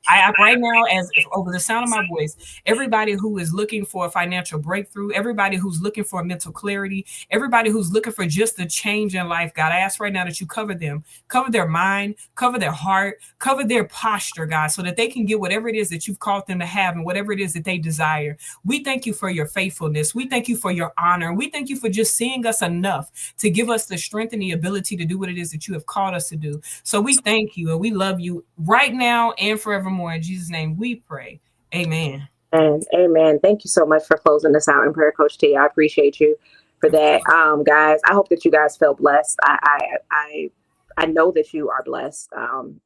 I right now, as over the sound of my voice, everybody who is looking for a financial breakthrough, everybody who's looking for mental clarity, everybody who's looking for just a change in life, God, I ask right now that you cover them, cover their mind, cover their heart, cover their posture, God, so that they can get whatever it is that you've called them to have and whatever it is that they desire. We thank you for your faithfulness. We thank you for your honor. We thank you for just seeing us enough to give us the strength and the ability to do what it is that you have called us to do. So we thank you and we love you right now and forevermore. In Jesus' name we pray. Amen. And amen. Thank you so much for closing us out in prayer, Coach T. I appreciate you for that. Guys, I hope that you guys feel blessed. I know that you are blessed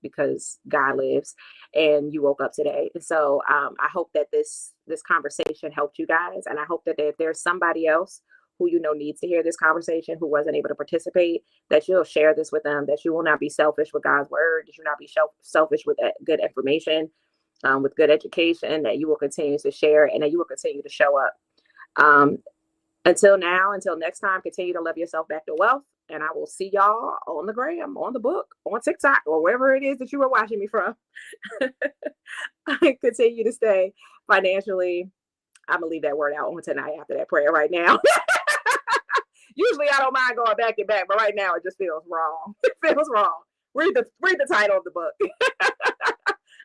because God lives and you woke up today. And so I hope that this conversation helped you guys. And I hope that if there's somebody else who you know needs to hear this conversation, who wasn't able to participate, that you'll share this with them, that you will not be selfish with God's word, that you'll not be selfish with good information, with good education, that you will continue to share and that you will continue to show up. Until next time, continue to love yourself back to wealth. And I will see y'all on the gram, on the book, on TikTok, or wherever it is that you are watching me from. Continue to stay financially. I'm going to leave that word out on tonight after that prayer right now. Usually I don't mind going back and back, but right now it just feels wrong. It feels wrong. Read the title of the book.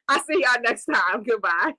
I'll see y'all next time. Goodbye.